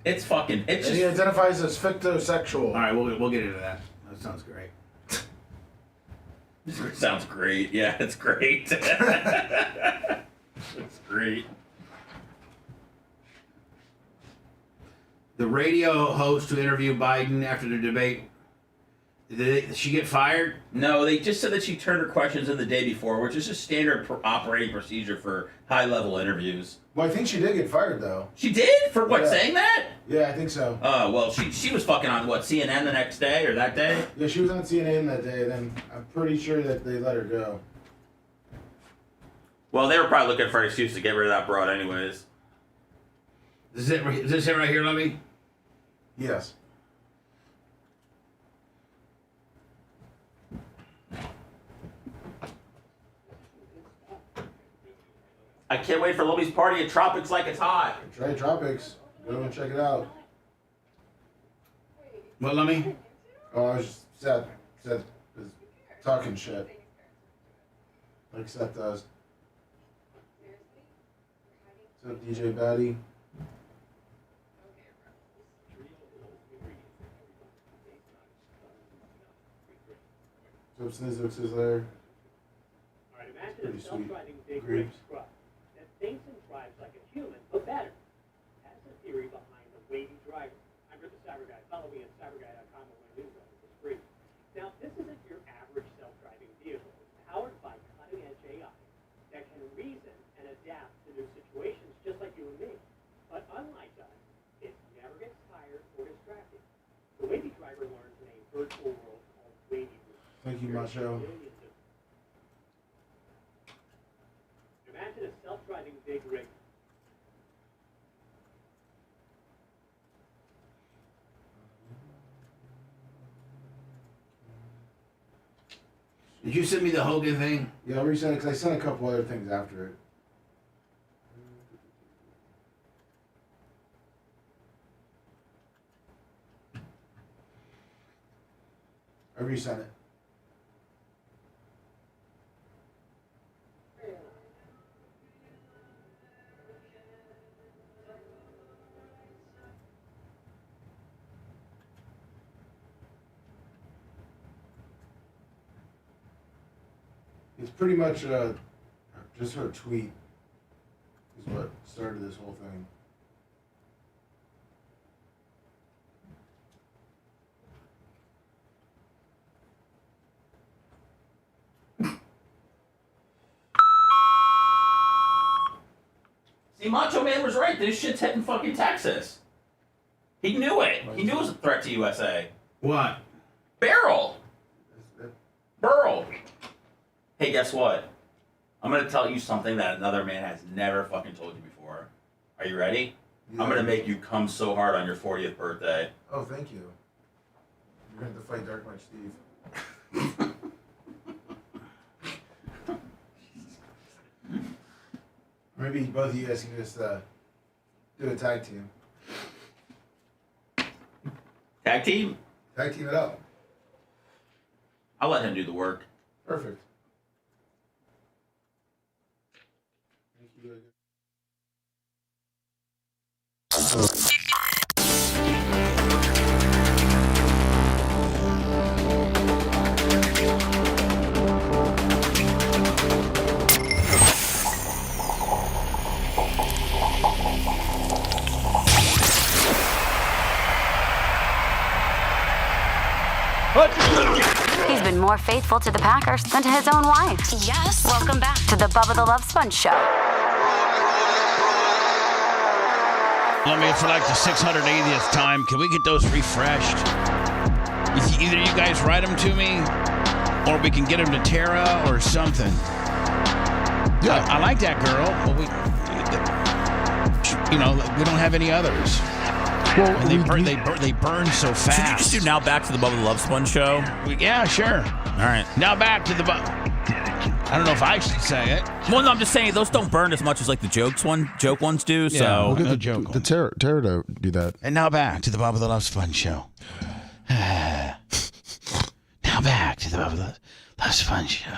It's fucking. It's and he identifies as fictosexual. All right, we'll get into that. That sounds great. Sounds great. Yeah, it's great. It's great. The radio host who interviewed Biden after the debate, did she get fired? No, they just said that she turned her questions in the day before, which is a standard operating procedure for high-level interviews. Well, I think she did get fired, though. She did? For what, saying that? Yeah, I think so. Oh, well, she was fucking on, what, CNN the next day or that day? Yeah, she was on CNN that day, and then I'm pretty sure that they let her go. Well, they were probably looking for an excuse to get rid of that broad anyways. Is this it right here, Lummy? Yes. I can't wait for Lummy's party at Tropics Like It's Hot. Try Tropics. Go and check it out. What, Lummy? Oh, I was just Seth is talking shit. Like Seth does. What's up, DJ Batty? What's up, Snizzux is there? Pretty sweet. Grapes. That thinks and drives like a human, but better. That's the theory behind the wavy driver. I'm Rip the Cyber Guy. Follow me at cyberguy.com or my newsletter. It's free. Now, this isn't your average self-driving vehicle. It's powered by cutting-edge AI that can reason and adapt to new situations just like you and me. But unlike us, it never gets tired or distracted. The wavy driver learns in a virtual world called Wavy Room. Thank you, Macho. Imagine a self-driving big rig. Did you send me the Hogan thing? Yeah, I'll resend it because I sent a couple other things after it. I resent it. It's pretty much just her tweet is what started this whole thing. Hey, Macho Man was right. This shit's hitting fucking Texas. He knew it. He knew it was a threat to USA. What? Burl. Hey, guess what? I'm going to tell you something that another man has never fucking told you before. Are you ready? Yeah. I'm going to make you come so hard on your 40th birthday. Oh, thank you. You're going to have to fight Dark Mike Steve. Maybe both of you guys can just do a tag team. Tag team? Tag team it up. I'll let him do the work. Perfect. He's been more faithful to the Packers than to his own wife. Yes. Welcome back to the Bubba the Love Sponge Show. Let me, for like the 680th time, can we get those refreshed? Either you guys write them to me, or we can get them to Tara or something. Yeah. I like that girl, but we don't have any others. Well, and they burn so fast. Should you just do now back to the Bubba the Love Sponge show? Yeah, sure. All right. Now back to the I don't know if I should say it. Well, no, I'm just saying those don't burn as much as like the joke ones do. Yeah, so we'll get the Terror to do that. And now back to the Bubba the Love Sponge show. Now back to the Bubba the Love Sponge show.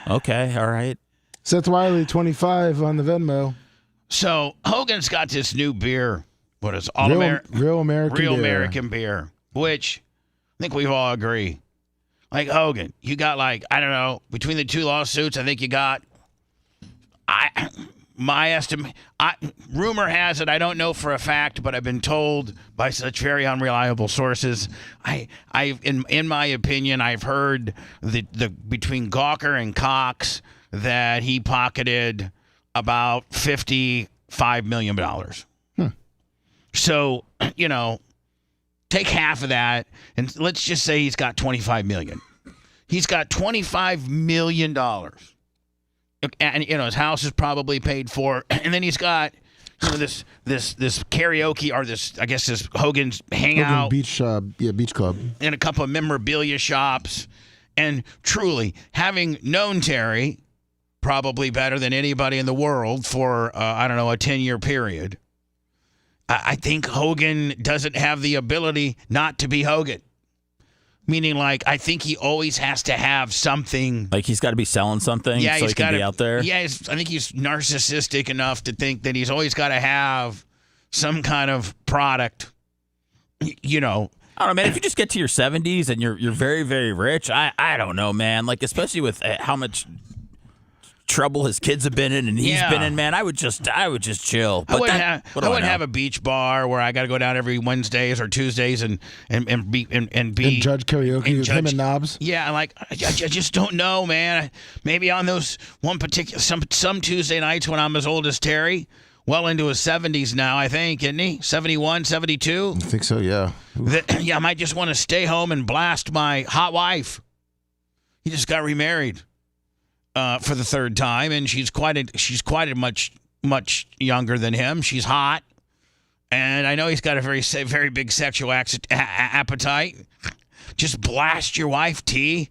Okay, all right. Seth Wiley, 25 on the Venmo. So Hogan's got this new beer. What is it? Real American beer, which I think we all agree. Like Hogan, you got like, I don't know, between the two lawsuits, I think you got, my estimate, rumor has it, I don't know for a fact, but I've been told by such very unreliable sources. In my opinion, I've heard the between Gawker and Cox that he pocketed about $55 million. So, take half of that, and let's just say he's got $25 million. He's got $25 million. And, his house is probably paid for. And then he's got, this karaoke, or this Hogan's hangout. Hogan Beach Club. And a couple of memorabilia shops. And truly, having known Terry probably better than anybody in the world for, a 10-year period, I think Hogan doesn't have the ability not to be Hogan. Meaning, like, I think he always has to have something. Like, he's got to be selling something so he can be out there? Yeah, I think he's narcissistic enough to think that he's always got to have some kind of product, I don't know, man. If you just get to your 70s and you're very, very rich, I don't know, man. Like, especially with how much trouble his kids have been in and he's been in, man, I would just chill. But I wouldn't have a beach bar where I got to go down every Wednesdays or Tuesdays and be judge karaoke with him and Knobs. Yeah, like I just don't know, man. Maybe on those one particular some Tuesday nights when I'm as old as Terry, well into his 70s now, I think, isn't he? 71, 72? I think so, yeah. I might just want to stay home and blast my hot wife. He just got remarried. For the third time, and she's quite a much younger than him. She's hot, and I know he's got a very big sexual appetite. Just blast your wife, T.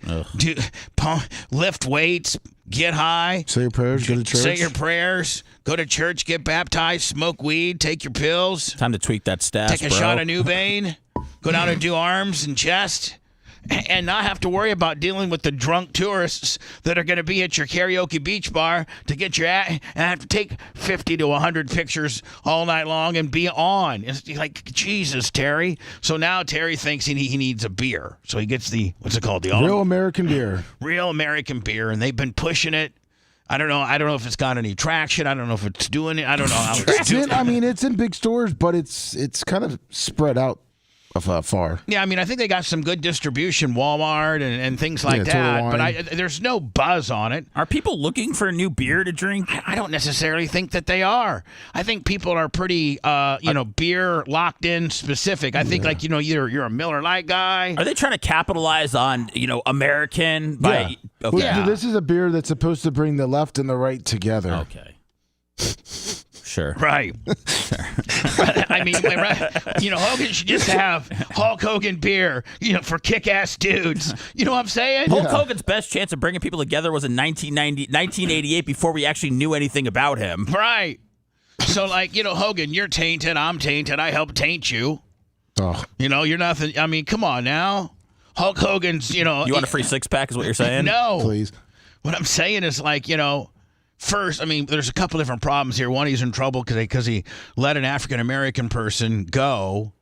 Lift weights, get high. Say your prayers, go to church. Say your prayers, go to church, get baptized, smoke weed, take your pills. Time to tweak that stash, Take a shot of Nubane, go down and do arms and chest. And not have to worry about dealing with the drunk tourists that are going to be at your karaoke beach bar to get your and have to take 50 to 100 pictures all night long and be on. It's like, Jesus, Terry. So now Terry thinks he needs a beer. So he gets what's it called? The Real American beer. Real American beer. And they've been pushing it. I don't know if it's got any traction. I don't know if it's doing it. I don't know how it's doing it. I mean, it's in big stores, but it's kind of spread out. afar. Yeah, I mean, I think they got some good distribution, Walmart and things like Total that. Wine. But there's no buzz on it. Are people looking for a new beer to drink? I don't necessarily think that they are. I think people are pretty, beer locked in specific. I think you're a Miller Lite guy. Are they trying to capitalize on American? By Yeah. okay. Well, this is a beer that's supposed to bring the left and the right together. Okay. Sure. Right. I mean, Hogan should just have Hulk Hogan beer, for kick-ass dudes. You know what I'm saying? Hulk Hogan's best chance of bringing people together was in 1988 before we actually knew anything about him. Right. So, Hogan, you're tainted. I'm tainted. I helped taint you. Oh. You're nothing. I mean, come on now. Hulk Hogan's, You want a free six-pack is what you're saying? No. Please. What I'm saying is first, I mean, there's a couple different problems here. One, he's in trouble because he let an African American person go.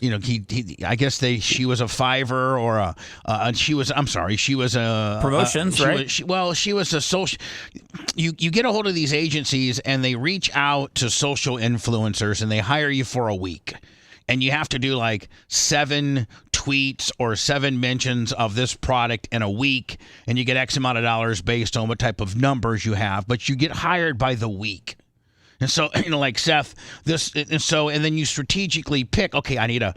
I guess she was a fiver or she was a promotions, right? She was a social. You get a hold of these agencies and they reach out to social influencers and they hire you for a week. And you have to do 7 tweets or 7 mentions of this product in a week, and you get X amount of dollars based on what type of numbers you have, but you get hired by the week. And so, Seth, and then you strategically pick, okay, I need a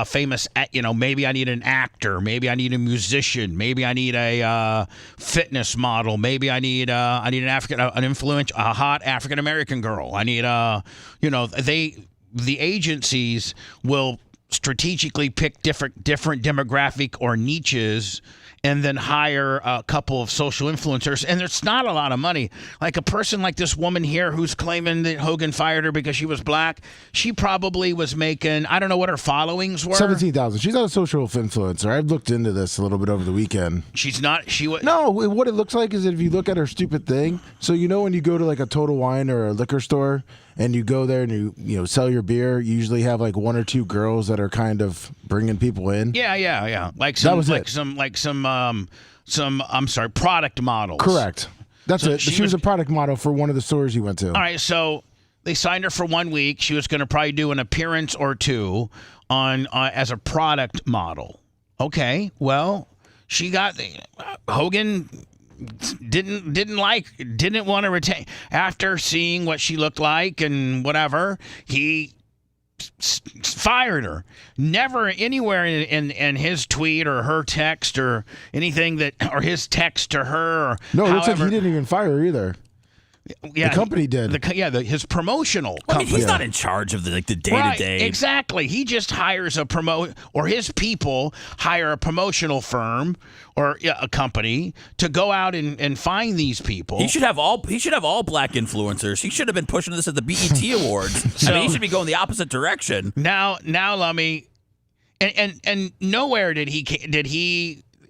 famous, maybe I need an actor, maybe I need a musician, maybe I need a fitness model, maybe I need a hot African American girl. I need the agencies will strategically pick different demographic or niches and then hire a couple of social influencers. And there's not a lot of money. Like a person like this woman here who's claiming that Hogan fired her because she was black, she probably was making, I don't know what her followings were. 17,000. She's not a social influencer. I've looked into this a little bit over the weekend. She's not. No, what it looks like is that if you look at her stupid thing, so when you go to a Total Wine or a liquor store and you go there and you sell your beer, you usually have 1 or 2 girls that are kind of bringing people in. Yeah. Some product models. Correct. That's it. She was a product model for one of the stores you went to. All right, so they signed her for 1 week. She was going to probably do an appearance or 2 on as a product model. Okay, well, she got Hogan didn't want to retain after seeing what she looked like and whatever. He fired her. Never anywhere in his tweet or her text or anything or his text to her. No, it looks like he didn't even fire her either. Yeah, the company did. His promotional company. I mean, he's not in charge of the day-to-day. Right, exactly. He just hires or his people hire a promotional firm or a company to go out and find these people. He should have all black influencers. He should have been pushing this at the BET Awards. I mean, he should be going the opposite direction. Now, Lummy, and nowhere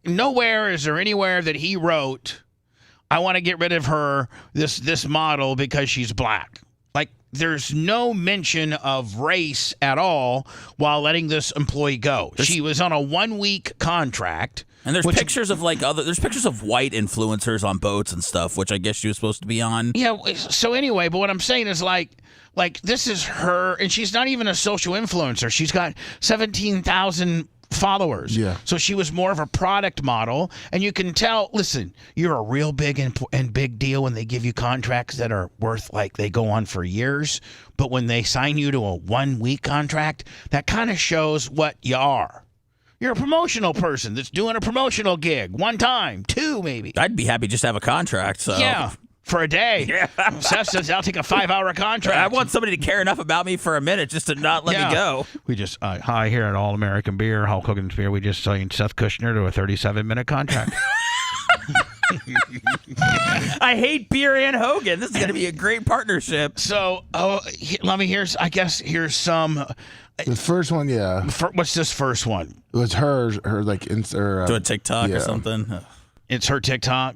nowhere is there anywhere that he wrote, I want to get rid of her, this model, because she's black. There's no mention of race at all while letting this employee go. She was on a 1-week contract. And there's pictures of there's pictures of white influencers on boats and stuff, which I guess she was supposed to be on. Yeah. So anyway, but what I'm saying is this is her, and she's not even a social influencer. She's got 17,000 followers. Yeah. So she was more of a product model, and you can tell. Listen, you're a real big and big deal when they give you contracts that are worth they go on for years. But when they sign you to a 1-week contract, that kind of shows what you are. You're a promotional person that's doing a promotional gig 1 time, 2 maybe. I'd be happy just to have a contract. So yeah. For a day. Yeah. Seth says, I'll take a 5-hour contract. I want somebody to care enough about me for a minute just to not let me go. We just, hi, here at All American Beer, Hulk Hogan's Beer, we just signed Seth Kushner to a 37-minute contract. I hate beer and Hogan. This is going to be a great partnership. So, here's some. The first one, yeah. What's this first one? It was her doing TikTok or something. It's her TikTok.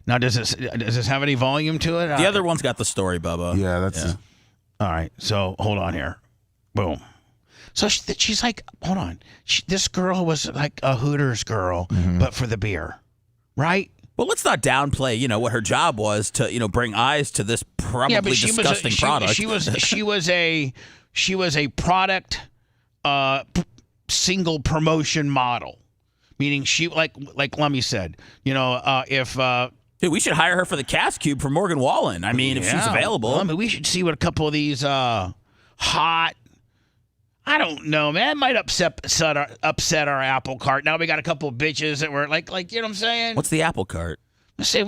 Now, does this have any volume to it? The other one's got the story, Bubba. Yeah, that's... Yeah. All right, so hold on here. Boom. So she's like, hold on. This girl was like a Hooters girl, but for the beer, right? Well, let's not downplay, what her job was to, bring eyes to this probably disgusting product. She was she was a product single promotion model, meaning she like Lummy said, if dude, we should hire her for the Cast Cube for Morgan Wallen. I mean, if she's available. I mean, we should see what a couple of these hot. I don't know, man. It might upset our apple cart. Now we got a couple of bitches that were like, you know what I'm saying? What's the apple cart? Let's say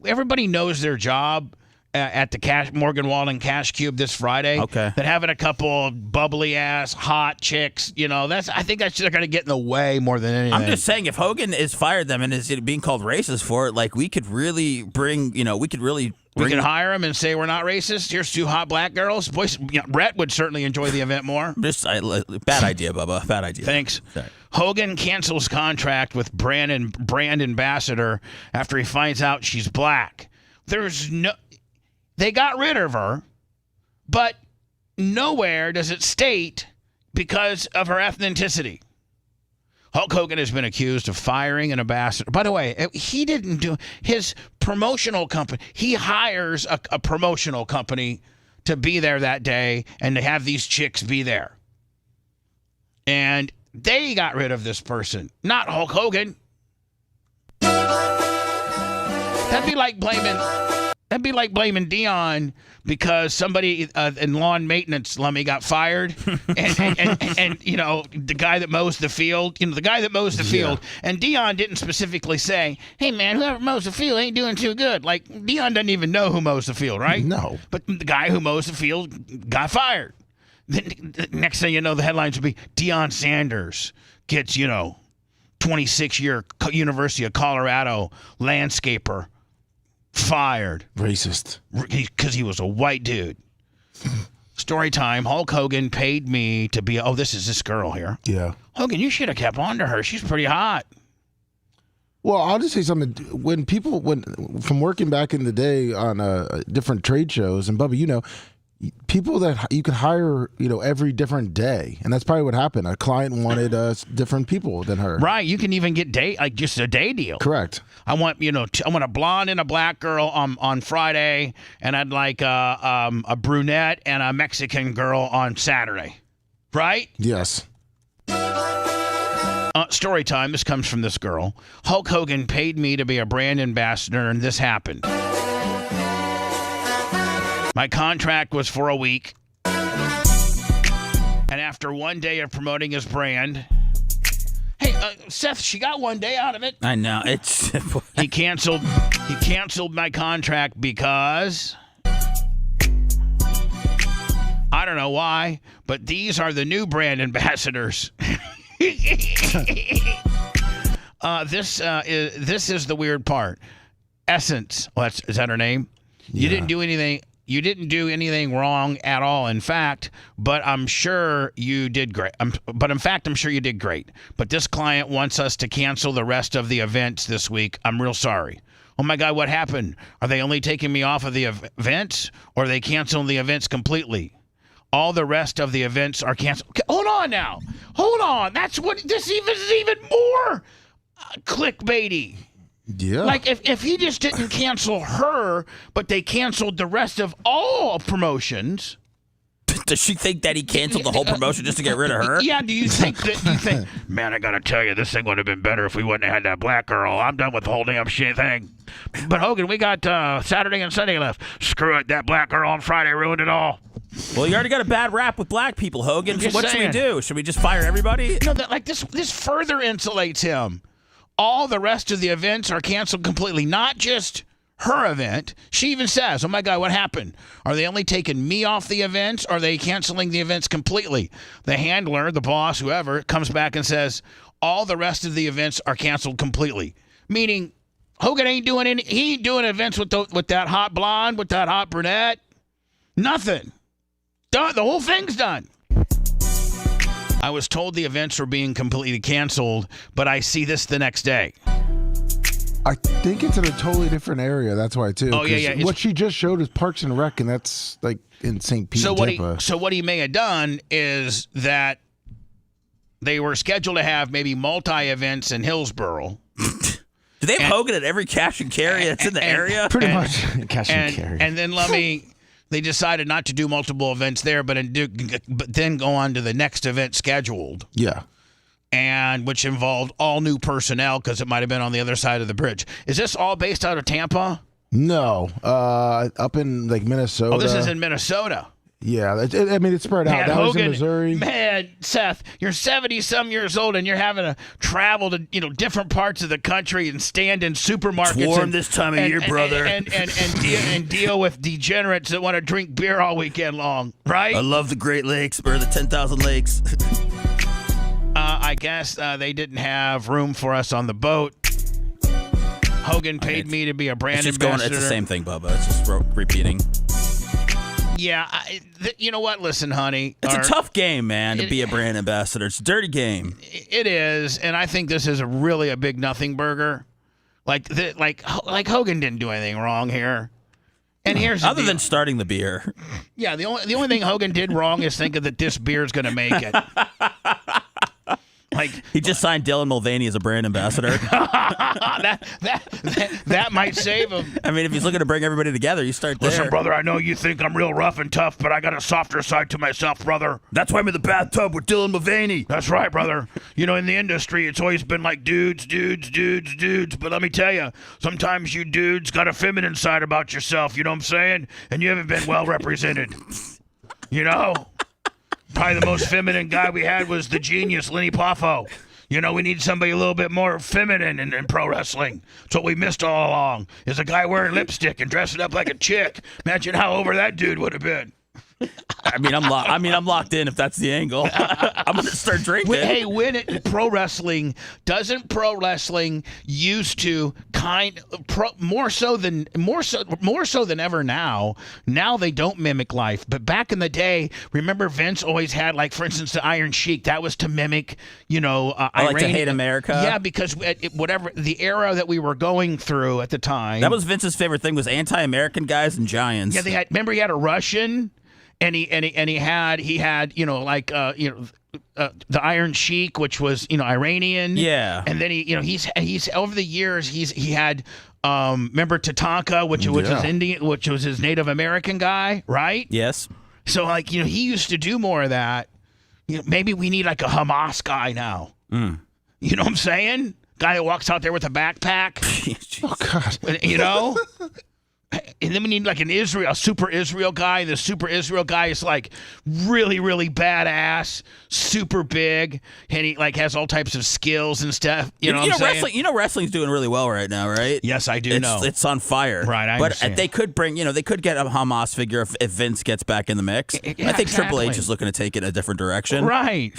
everybody knows their job at the Morgan Wallen Cash Cube this Friday. Okay. That having a couple of bubbly ass hot chicks, I think that's just going to get in the way more than anything. I'm just saying, if Hogan is fired them and is being called racist for it, like we could really bring, we could hire them and say we're not racist. Here's 2 hot black girls. Boy, Rhett would certainly enjoy the event more. Bad idea, Bubba. Bad idea. Thanks. Sorry. Hogan cancels contract with brand ambassador after he finds out she's black. They got rid of her, but nowhere does it state because of her ethnicity. Hulk Hogan has been accused of firing an ambassador. By the way, he didn't do his promotional company. He hires a promotional company to be there that day and to have these chicks be there. And they got rid of this person, not Hulk Hogan. That'd be like blaming Dion because somebody in lawn maintenance, Lummy, got fired, and the guy that mows the field, field, and Dion didn't specifically say, "Hey man, whoever mows the field ain't doing too good." Like Dion doesn't even know who mows the field, right? No. But the guy who mows the field got fired. Then the next thing you know, the headlines would be Deion Sanders gets 26-year University of Colorado landscaper fired. Racist. Because he was a white dude. Story time. Hulk Hogan paid me to be... Oh, this is this girl here. Yeah. Hogan, you should have kept on to her. She's pretty hot. Well, I'll just say something. When from working back in the day on different trade shows, and Bubba, people that you could hire, every different day, and that's probably what happened. A client wanted different people than her. Right. You can even get just a day deal. Correct. I want I want a blonde and a black girl on Friday, and I'd like a brunette and a Mexican girl on Saturday. Right? Yes. Story time. This comes from this girl. Hulk Hogan paid me to be a brand ambassador, and this happened. My contract was for a week. And after one day of promoting his brand... Hey, Seth, she got one day out of it. I know. He canceled my contract because... I don't know why, but these are the new brand ambassadors. This is the weird part. Essence. Well, is that her name? Yeah. You didn't do anything wrong at all, in fact, but I'm sure you did great. I'm sure you did great. But this client wants us to cancel the rest of the events this week. I'm real sorry. Oh my God, what happened? Are they only taking me off of the events, or are they canceling the events completely? All the rest of the events are canceled. Hold on now. Hold on. That's what this is even more clickbaity. Yeah. Like if he just didn't cancel her, but they canceled the rest of all promotions. Does she think that he canceled the whole promotion just to get rid of her? Yeah. Do you think, man, I gotta tell you, this thing would have been better if we wouldn't have had that black girl. I'm done with the whole damn shit thing. But Hogan, we got Saturday and Sunday left. Screw it. That black girl on Friday ruined it all. Well, you already got a bad rap with black people, Hogan. So what should we do? Should we just fire everybody? No, this further insulates him. All the rest of the events are canceled completely, not just her event. She even says, oh my God, what happened? Are they only taking me off the events, or are they canceling the events completely? The handler, the boss, whoever, comes back and says, all the rest of the events are canceled completely. Meaning, Hogan ain't doing he ain't doing events with that hot blonde, with that hot brunette. Nothing. Done. The whole thing's done. I was told the events were being completely canceled, but I see this the next day. I think it's in a totally different area. That's why, too. Oh, yeah. What she just showed is Parks and Rec, and that's like in St. Pete, Tampa. So what he may have done is that they were scheduled to have maybe multi-events in Hillsboro. Do they have Hogan at every cash and carry that's in the area? Pretty much. Cash and carry. And then let me... they decided not to do multiple events there, but then go on to the next event scheduled. Yeah. And which involved all new personnel because it might have been on the other side of the bridge. Is this all based out of Tampa? No, up in like Minnesota. Oh, this is in Minnesota. Yeah, it's spread out. Man, That was in Hogan, Missouri. Man, Seth, you're 70-some years old and you're having to travel to different parts of the country and stand in supermarkets. It's warm this time of year, brother. And deal with degenerates that want to drink beer all weekend long, right? I love the Great Lakes or the 10,000 Lakes. I guess they didn't have room for us on the boat. Hogan paid me to be a brand ambassador. It's the same thing, Bubba. It's just repeating. Yeah, you know what? Listen, honey. It's a tough game, man, to be a brand ambassador. It's a dirty game. It is, and I think this is really a big nothing burger. Like Hogan didn't do anything wrong here. And here's other than starting the beer. Yeah, the only thing Hogan did wrong is thinking that this beer is going to make it. Like he just signed Dylan Mulvaney as a brand ambassador. that might save him. I mean, if he's looking to bring everybody together, you start there. Listen, brother, I know you think I'm real rough and tough, but I got a softer side to myself, brother. That's why I'm in the bathtub with Dylan Mulvaney. That's right, brother. You know, in the industry, it's always been like dudes. But let me tell you, sometimes you dudes got a feminine side about yourself. You know what I'm saying? And you haven't been well represented. You know? Probably the most feminine guy we had was the genius, Lenny Poffo. You know, we need somebody a little bit more feminine in pro wrestling. That's what we missed all along, is a guy wearing lipstick and dressing up like a chick. Imagine how over that dude would have been. I'm locked in if that's the angle. I'm going to start drinking. Hey, pro wrestling, doesn't pro wrestling used to more so than ever now. Now they don't mimic life. But back in the day, remember Vince always had, like, for instance, the Iron Sheik. That was to mimic, I like to hate America. Yeah, because whatever the era that we were going through at the time. That was Vince's favorite thing, was anti-American guys and giants. Yeah, remember he had a Russian. And he had the Iron Sheik, which was Iranian. Yeah. And then he's over the years he had remember Tatanka, which was his Indian, which was his Native American guy, right? Yes. So he used to do more of that. Maybe we need like a Hamas guy now. Mm. You know what I'm saying? Guy that walks out there with a backpack. Oh God. And then we need like a super Israel guy. The super Israel guy is like really, really badass, super big, and he like has all types of skills and stuff. You know what I'm saying? Wrestling's doing really well right now, right? Yes, I do know. It's on fire. Right, I understand. But they could get a Hamas figure if Vince gets back in the mix. I think exactly. Triple H is looking to take it a different direction. Right.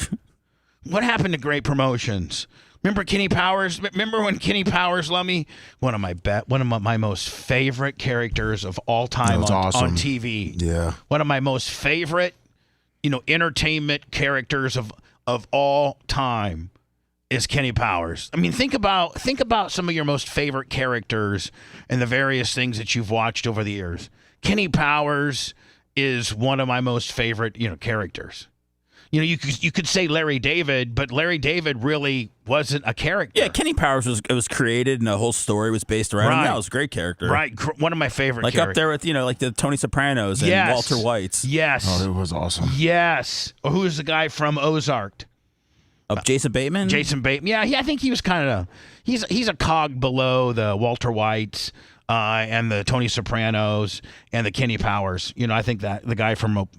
What happened to great promotions? Remember Kenny Powers? Remember when Kenny Powers, Lummy? One of my most favorite characters of all time on TV. Yeah. One of my most favorite, entertainment characters of all time is Kenny Powers. I mean, think about some of your most favorite characters and the various things that you've watched over the years. Kenny Powers is one of my most favorite, characters. You could say Larry David, but Larry David really wasn't a character. Yeah, Kenny Powers was created, and the whole story was based around him. That was a great character. Right, one of my favorite characters. Up there with, like the Tony Sopranos and Walter Whites. Yes. Oh, it was awesome. Yes. Who's the guy from Ozark? Jason Bateman? Jason Bateman. Yeah, I think he was kind of he's a cog below the Walter Whites and the Tony Sopranos and the Kenny Powers. I think that the guy from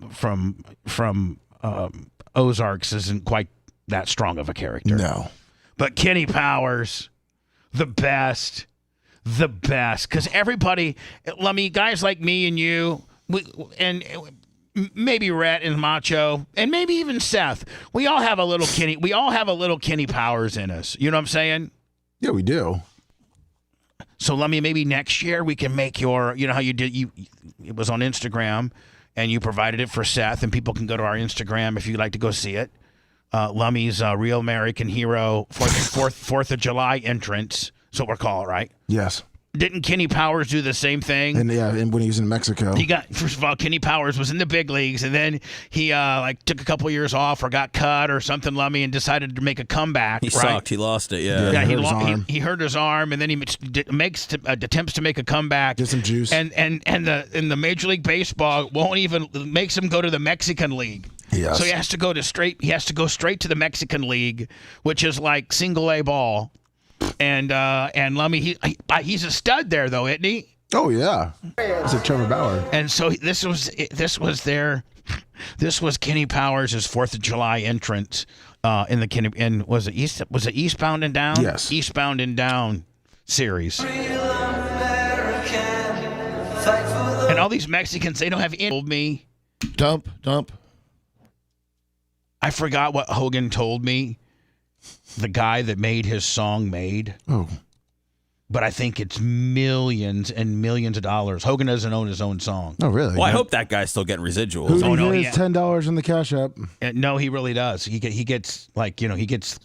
Ozarks isn't quite that strong of a character. No. But Kenny Powers, the best. Because everybody, guys like me and you, and maybe Rhett and Macho, and maybe even Seth, we all have a little Kenny Powers in us. You know what I'm saying? Yeah, we do. So maybe next year we can make how you did, it was on Instagram, and you provided it for Seth, and people can go to our Instagram if you'd like to go see it. Lummy's Real American Hero 4th of July entrance. That's what we're calling it, right? Yes. Didn't Kenny Powers do the same thing? And when he was in Mexico. First of all, Kenny Powers was in the big leagues, and then he took a couple years off or got cut or something, Lummy, and decided to make a comeback. He sucked. He lost it. Yeah, he hurt his arm, and then he attempts to make a comeback. Get some juice. And the Major League Baseball won't even makes him go to the Mexican League. Yes. So he has to go straight to the Mexican League, which is like single A ball. And Lummy, he's a stud there though, isn't he? Oh yeah, it's like Trevor Bauer. And so this was Kenny Powers' 4th of July entrance was it Eastbound and Down? Yes, Eastbound and Down series. And all these Mexicans, they don't have told me. Dump. I forgot what Hogan told me. The guy that made his song made. Oh. But I think it's millions and millions of dollars. Hogan doesn't own his own song. Oh, really? Well, I hope that guy's still getting residuals. Who gets $10 in the Cash App? No, he really does. He gets he gets.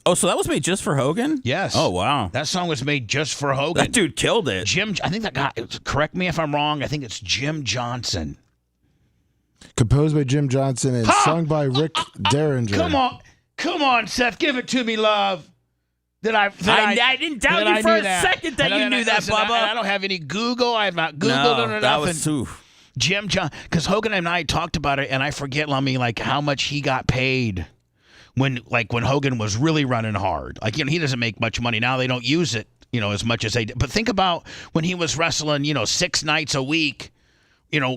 Oh, so that was made just for Hogan? Yes. Oh, wow. That song was made just for Hogan. That dude killed it. I think that guy. Correct me if I'm wrong. I think it's Jim Johnson. Composed by Jim Johnson and sung by Rick Derringer. Come on, Seth, give it to me, love. I didn't doubt you for a second that you knew that, Bubba. I don't have any Google. I have not Googled or nothing. That was too. Jim John, because Hogan and I talked about it, and I forget, Lummy, like how much he got paid when Hogan was really running hard. Like, he doesn't make much money now. They don't use it, as much as they did. But think about when he was wrestling, 6 nights a week.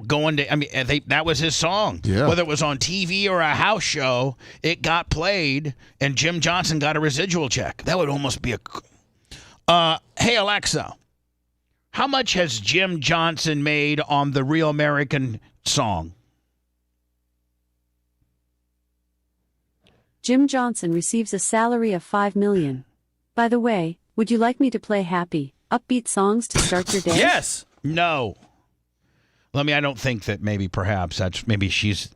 Going to, that was his song. Yeah. Whether it was on TV or a house show, it got played, and Jim Johnson got a residual check. That would almost be hey, Alexa, how much has Jim Johnson made on the Real American song? Jim Johnson receives a salary of $5 million. By the way, would you like me to play happy, upbeat songs to start your day? Yes. No. I don't think that maybe she's.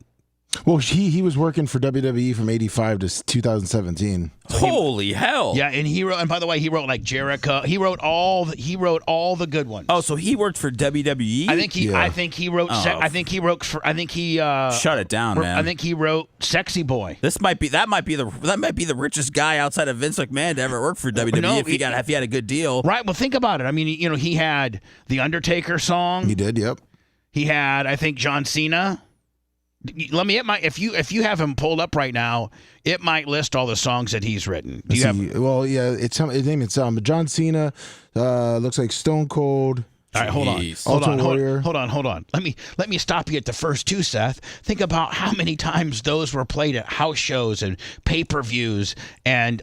Well, he was working for WWE from '85 to 2017. Holy hell! Yeah, and by the way, he wrote like Jericho. He wrote all the good ones. Oh, so he worked for WWE. I think he wrote. Oh. I think he shut it down, man. I think he wrote Sexy Boy. That might be the richest guy outside of Vince McMahon to ever work for WWE. No, if he had a good deal, right? Well, think about it. I mean, he had the Undertaker song. He did. Yep. He had, I think, John Cena. If you have him pulled up right now, it might list all the songs that he's written. Well, yeah, his name is John Cena. Looks like Stone Cold. All right, hold on. Let me stop you at the first two, Seth. Think about how many times those were played at house shows and pay-per-views and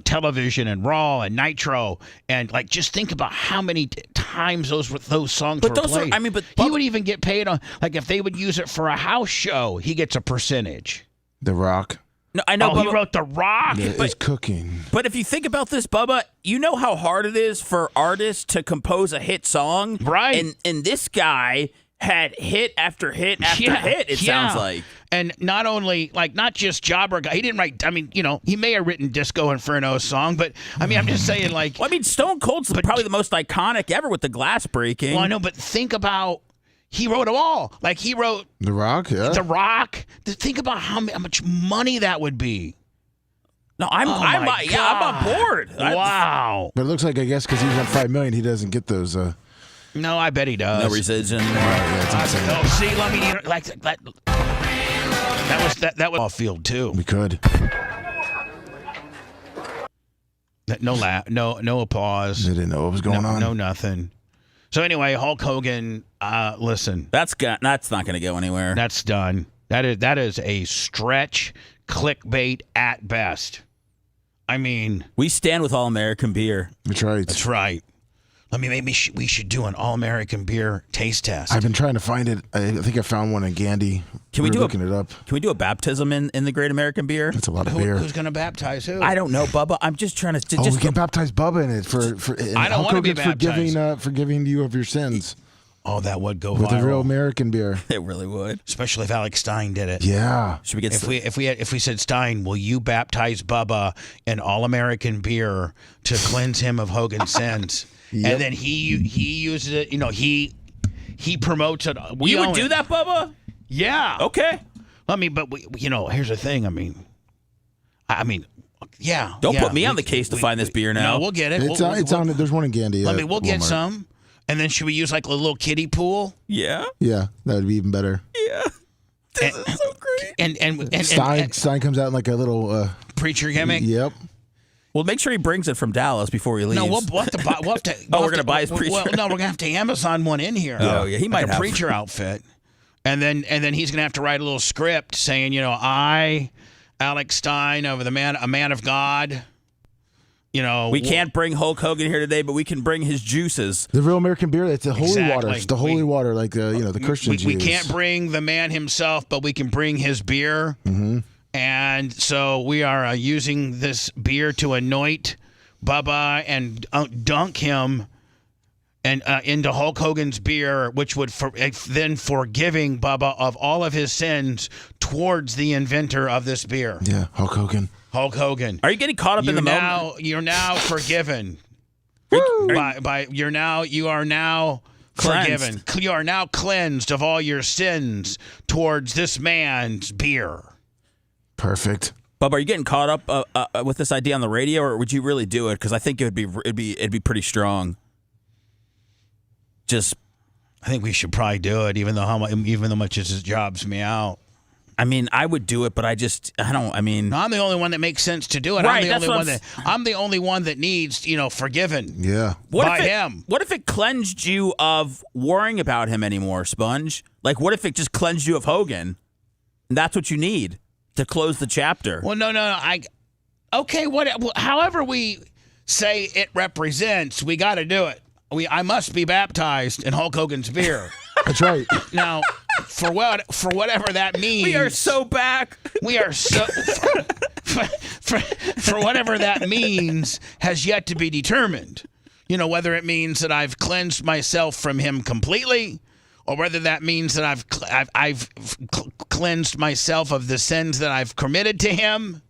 television and Raw and Nitro, and just think about how many times those songs were played. He would even get paid on if they would use it for a house show, he gets a percentage. The Rock. No, I know. He wrote The Rock. It's cooking. But if you think about this, Bubba, you know how hard it is for artists to compose a hit song, right? And this guy had hit after hit after hit. It sounds like, and not only not just jobber guy. He didn't write. He may have written Disco Inferno's song, but I'm just saying Stone Cold's probably the most iconic ever with the glass breaking. Well, I know, but think about. He wrote them all. He wrote The Rock, yeah. The Rock. Think about how much money that would be. No, I'm on board. Wow. But it looks like, I guess, because he's on $5 million, he doesn't get those. No, I bet he does. No residual. See, let me that. That was off field too. We could. No applause. They didn't know what was going on. No nothing. So anyway, Hulk Hogan, listen. That's not going to go anywhere. That's done. That is a stretch clickbait at best. I mean, we stand with All American beer. That's right. That's right. Maybe we should do an All American beer taste test. I've been trying to find it. I think I found one in Gandy. Looking it up. Can we do a baptism in the Great American Beer? That's a lot of beer. Who's going to baptize who? I don't know, Bubba. I'm just trying to. We can baptize Bubba in it I don't want to be baptized. Forgiving you of your sins. Oh, that would go with viral. a real American beer. It really would, especially if Alex Stein did it. Yeah. Should we get if we said, Stein, will you baptize Bubba in All American Beer to cleanse him of Hogan's sins? and then he uses it. He promotes it. You would do that, Bubba? Yeah. Okay. But here's the thing. Yeah. Don't put me on the case to find this beer now. No, we'll get it. It's on. There's one in Gandy. We'll get some. And then should we use like a little kiddie pool? Yeah. Yeah, that would be even better. Yeah. This is so great. And Stein comes out in like a little preacher gimmick. Yep. Well, make sure he brings it from Dallas before he leaves. No, we'll have to buy. We're going to buy his preacher. Well, no, we're gonna have to Amazon one in here. Oh yeah, he might like a have preacher outfit, and then he's gonna have to write a little script saying, I, Alex Stein, a man of God. We can't bring Hulk Hogan here today, but we can bring his juices. The real American beer. It's the holy water. It's the holy water, like the Christians we use. can't bring the man himself, but we can bring his beer. Mm-hmm. And so we are using this beer to anoint Bubba and dunk him and into Hulk Hogan's beer, which would then forgiving Bubba of all of his sins towards the inventor of this beer. Yeah, Hulk Hogan. Hulk Hogan. Are you getting caught up in the moment? You're now forgiven. Woo! You are now forgiven. You are now cleansed of all your sins towards this man's beer. Perfect. Bubba, are you getting caught up with this idea on the radio, or would you really do it? Because I think it'd be pretty strong. I think we should probably do it, even though much it jobs me out. I mean, I would do it, but no, I'm the only one that makes sense to do it. Right, I'm the only one that needs, forgiven. Yeah. By him. What if it cleansed you of worrying about him anymore, Sponge? Like, what if it just cleansed you of Hogan? And that's what you need to close the chapter. Well, no. However we say it represents, we got to do it. I must be baptized in Hulk Hogan's beer. That's right. Now, for whatever that means, we are so back. We are so for whatever that means has yet to be determined. Whether it means that I've cleansed myself from him completely, or whether that means that I've cleansed myself of the sins that I've committed to him.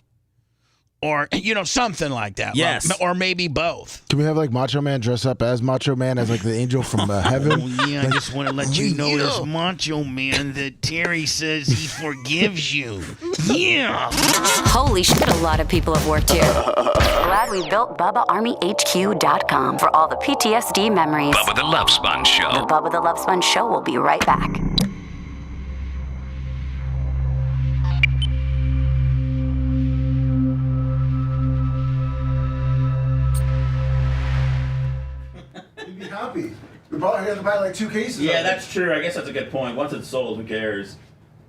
Or, something like that. Yes. Or maybe both. Can we have, like, Macho Man dress up as Macho Man as, like, the angel from heaven? Oh, yeah, I just want to let you know as Macho Man that Terry says he forgives you. Yeah. Holy shit, a lot of people have worked here. Glad we built BubbaArmyHQ.com for all the PTSD memories. Bubba the Love Sponge Show. The Bubba the Love Sponge Show will be right back. Happy. We probably have to buy like 2 cases. Yeah, that's true. I guess that's a good point. Once it's sold, who cares?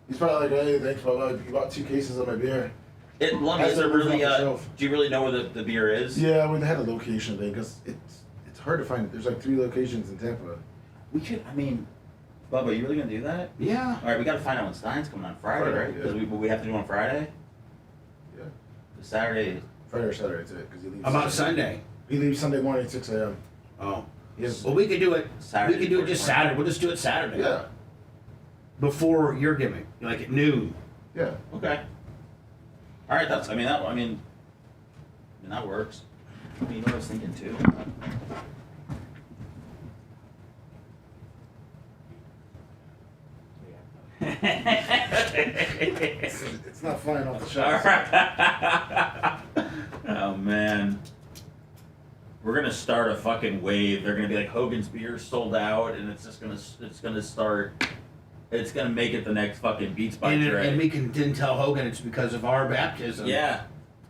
He's probably like, hey, thanks, Bubba. You bought 2 cases of my beer. Is there really? Do you really know where the beer is? Yeah, we had a location thing because it's hard to find it. There's like 3 locations in Tampa. We could. Bubba, are you really gonna do that? Yeah. All right, we got to find out when Stein's coming on Friday, right? Because we have to do it on Friday. Yeah. Saturday. Friday or Saturday, that's it. Because he leaves. How about Sunday? He leaves Sunday morning at 6 a.m. Oh. Yes. Well, we could do it. Saturday. We could do it just Saturday. We'll just do it Saturday. Yeah. Before your gimmick, like at noon. Yeah. Okay. All right. That works. You know what I was thinking too. It's not flying off the shelf. Oh man. We're gonna start a fucking wave. They're gonna be like Hogan's beer sold out, and it's gonna make it the next fucking Beats by Dre. And we can then tell Hogan it's because of our baptism. Yeah.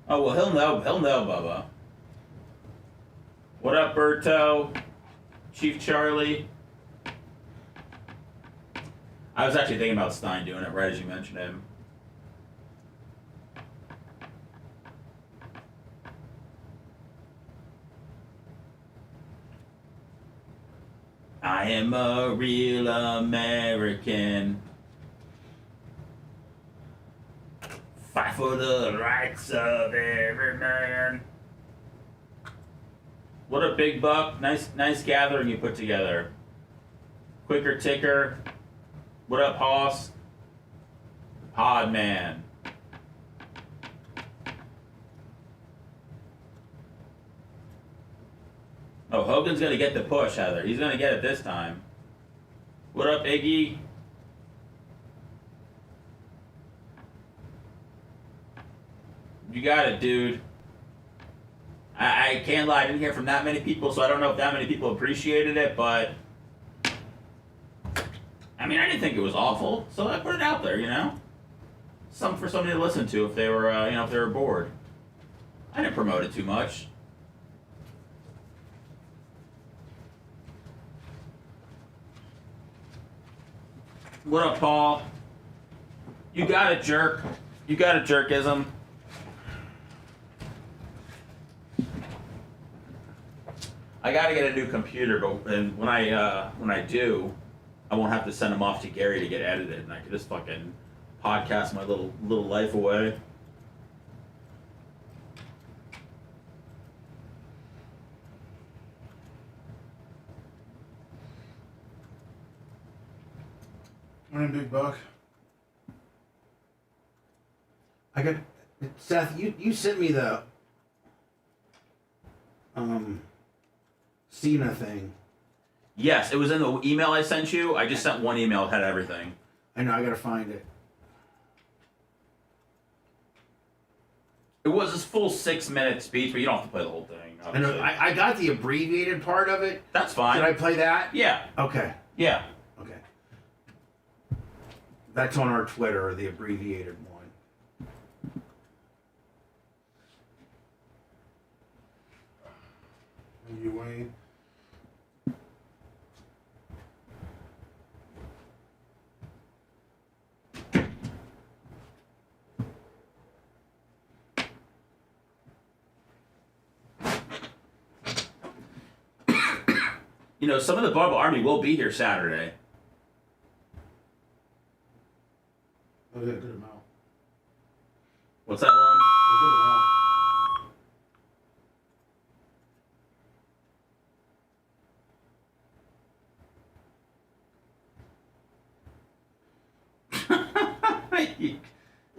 Oh well, he'll know, Bubba. What up, Berto? Chief Charlie. I was actually thinking about Stein doing it right as you mentioned him. I am a real American. Fight for the rights of every man. What a big buck. Nice gathering you put together. Quicker Ticker. What up, Hoss? Pod Man. Oh, Hogan's going to get the push, Heather. He's going to get it this time. What up, Iggy? You got it, dude. I can't lie. I didn't hear from that many people, so I don't know if that many people appreciated it, but... I mean, I didn't think it was awful, so I put it out there, you know? Something for somebody to listen to if they were, if they were bored. I didn't promote it too much. What up, Paul? You got it, jerk. You got it, jerkism. I gotta get a new computer, but when I do, I won't have to send them off to Gary to get edited, and I can just fucking podcast my little life away. Morning, Big Buck. I got Seth. You sent me the Cena thing. Yes, it was in the email I sent you. I just sent one email that had everything. I know. I gotta find it. It was his full 6-minute speech, but you don't have to play the whole thing. I know. I got the abbreviated part of it. That's fine. Did I play that? Yeah. Okay. Yeah. Okay. That's on our Twitter, the abbreviated one. You, Wayne? You know, some of the Bubba Army will be here Saturday. Oh, yeah, good amount. What's that, Lum? A good amount.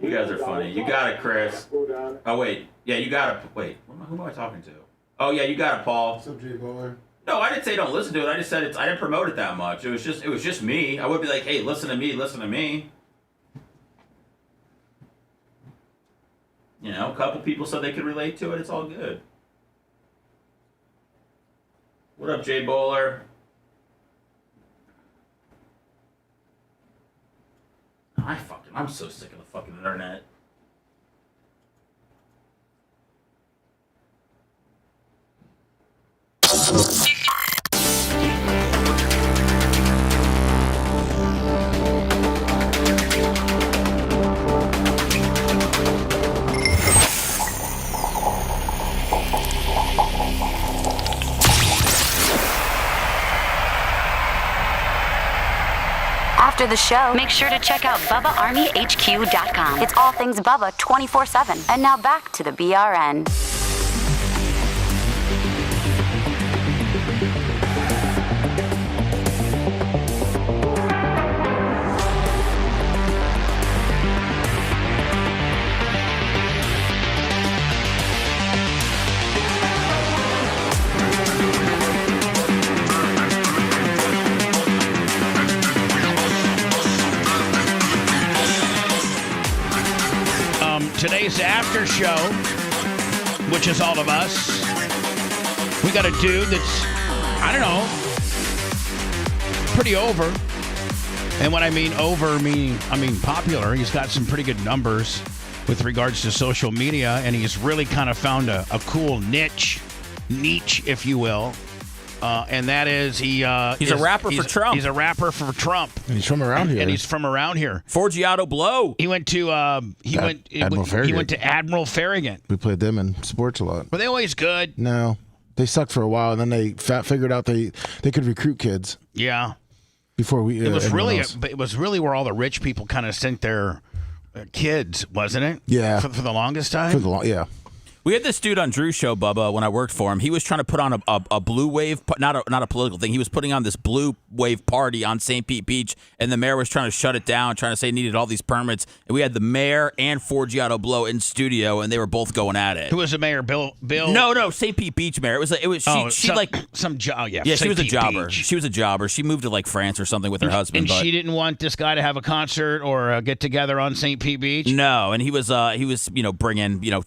You guys are funny. You got it, Chris. Oh, wait. Yeah, you got it. Wait, who am I talking to? Oh, yeah, you got it, Paul. What's up, J-Boy? No, I didn't say don't listen to it. I just said I didn't promote it that much. It was just me. I would be like, hey, listen to me, listen to me. You know, a couple people said they could relate to it. It's all good. What up, Jay Bowler? I'm so sick of the fucking internet. After the show, make sure to check out BubbaArmyHQ.com. It's all things Bubba 24/7. And now back to the BRN. Today's after show, which is all of us. We got a dude that's, I don't know, pretty over. And when I mean over, I mean popular. He's got some pretty good numbers with regards to social media, and he's really kind of found a cool niche, if you will. And that is he's a rapper for Trump. He's a rapper for Trump. And he's from around here. And he's from around here. Forgiato Blow. He went to Admiral Farragut. He went to Admiral Farragut. We played them in sports a lot. Were they always good? No, they sucked for a while, and then they figured out they could recruit kids. Yeah. Before we, it was really where all the rich people kind of sent their kids, wasn't it? Yeah. For the longest time. Yeah. We had this dude on Drew's show, Bubba, when I worked for him. He was trying to put on a blue wave, not a political thing. He was putting on this blue wave party on St. Pete Beach, and the mayor was trying to shut it down, trying to say he needed all these permits. And we had the mayor and Forgiato Blow in studio, and they were both going at it. Who was the mayor? Bill? No, St. Pete Beach mayor. It was some job. Yeah, she was a Pete jobber. Beach. She was a jobber. She moved to like France or something with her husband. And she didn't want this guy to have a concert or a get together on St. Pete Beach. No, and he was bringing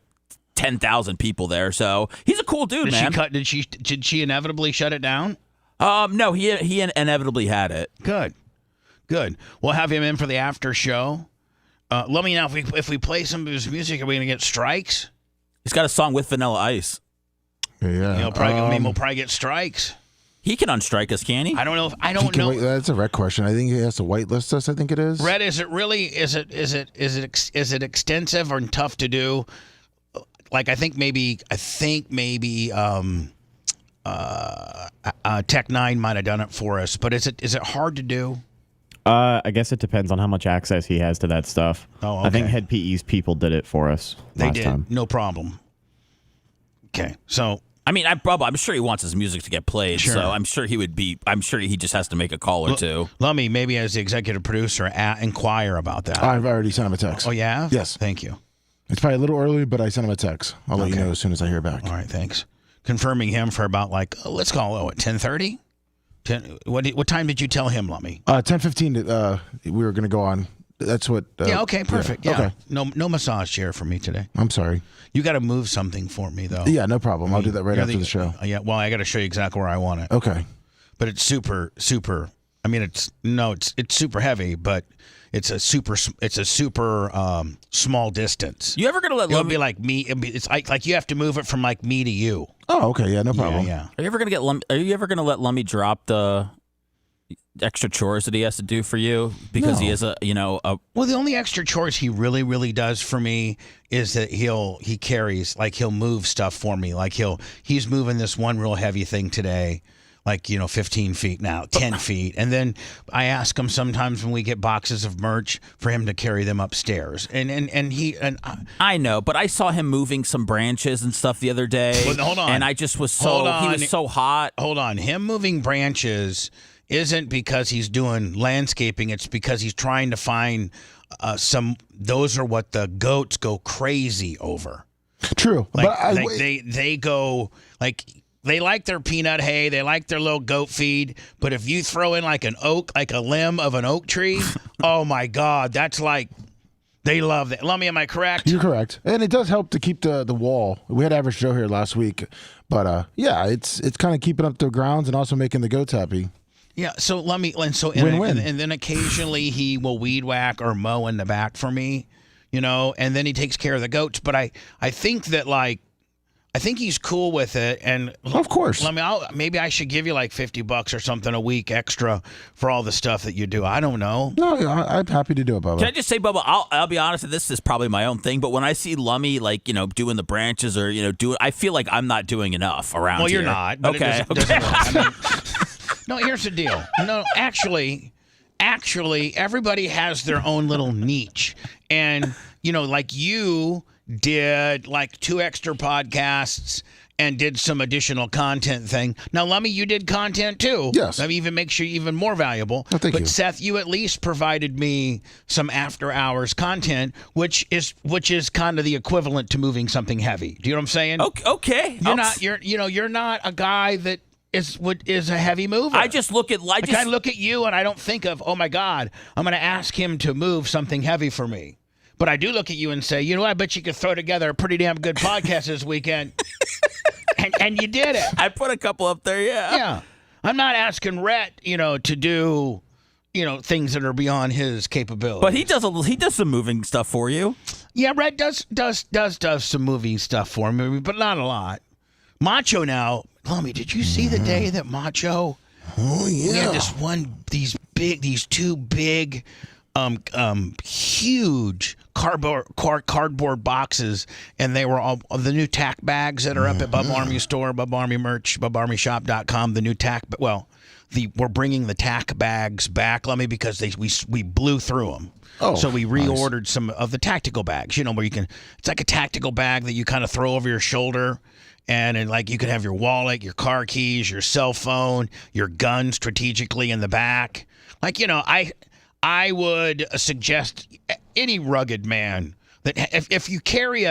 10,000 people there. So he's a cool dude, man. Did she inevitably shut it down? No, he inevitably had it. Good. We'll have him in for the after show. Let me know if we play some of his music, are we going to get strikes? He's got a song with Vanilla Ice. Yeah. We'll probably get strikes. He can unstrike us, can he? I don't know. I don't know. That's a Red question. I think he has to whitelist us. I think it is. Red, is it really? Is it extensive or tough to do? Like I think maybe Tech 9 might have done it for us, but is it hard to do? I guess it depends on how much access he has to that stuff. Oh, okay. I think Head PE's people did it for us last time. No problem. Okay, so I mean, I'm sure he wants his music to get played, Sure. so I'm sure he just has to make a call or two. Lummy, maybe as the executive producer, inquire about that. I've already sent him a text. Oh, yeah? Yes. Thank you. It's probably a little early, but I sent him a text. I'll let you know as soon as I hear back. All right, thanks. Confirming him for about let's call it 10:30? What time did you tell him, Lummy? 10:15. We were going to go on. That's what. Yeah. Okay. Perfect. Yeah. Okay. No massage chair for me today. I'm sorry. You got to move something for me though. Yeah. No problem. I'll do that right after the show. Yeah. Well, I got to show you exactly where I want it. Okay. But it's super. I mean, it's super heavy, but it's a super small distance. You ever gonna let? It'll be like me. It's like you have to move it from like me to you. Oh, okay. Yeah. No problem. Yeah. Are you ever gonna let Lummy drop the extra chores that he has to do for you because he is a Well, the only extra chores he really does for me is that he carries, like he'll move stuff for me. Like he's moving this one real heavy thing today, like 15 feet now, 10 feet, and then I ask him sometimes when we get boxes of merch for him to carry them upstairs, and I know, but I saw him moving some branches and stuff the other day. Well, hold on, and I just was he was so hot. Hold on, him moving branches isn't because he's doing landscaping. It's because he's trying to find those are what the goats go crazy over. True. They go like they like their peanut hay, they like their little goat feed, but if you throw in like a limb of an oak tree, oh my God, that's like they love that. Lummy, am I correct? You're correct. And it does help to keep the wall. We had Average Joe here last week, but it's kind of keeping up the grounds and also making the goats happy. Yeah, so win-win. And then occasionally he will weed whack or mow in the back for me, and then he takes care of the goats. But I think that I think he's cool with it, and of course, maybe I should give you like $50 or something a week extra for all the stuff that you do. I don't know. No, I'm happy to do it, Bubba. Can I just say, Bubba? I'll be honest. This is probably my own thing, but when I see Lummy doing the branches or I feel like I'm not doing enough around. Well, here. you're not. But okay. No, here's the deal. No, actually, everybody has their own little niche. And, like you did like 2 extra podcasts and did some additional content thing. Now, Lummy, you did content too. Yes. That even makes you even more valuable. Oh, thank you. Seth, you at least provided me some after hours content, which is kind of the equivalent to moving something heavy. Do you know what I'm saying? Okay. You're not a guy that is a heavy mover. I just look at I look at you and I don't think of, oh my God, I'm going to ask him to move something heavy for me. But I do look at you and say, I bet you could throw together a pretty damn good podcast this weekend. and you did it. I put a couple up there, yeah. Yeah. I'm not asking Rhett, to do, things that are beyond his capabilities. But he does some moving stuff for you. Yeah, Rhett does some moving stuff for me, but not a lot. Macho now, Lummy, did you see the day that Macho? Oh yeah. We had these 2 big, huge cardboard boxes, and they were all the new tack bags that are up at Bubba Army store, Bubba Army merch, BubbaArmyShop.com. The new tack, we're bringing the tack bags back, Lummy, because we blew through them. Oh, so we reordered some of the tactical bags. You know, where it's like a tactical bag that you kind of throw over your shoulder. And like you could have your wallet, your car keys, your cell phone, your gun strategically in the back. Like, you know, I would suggest any rugged man that if you carry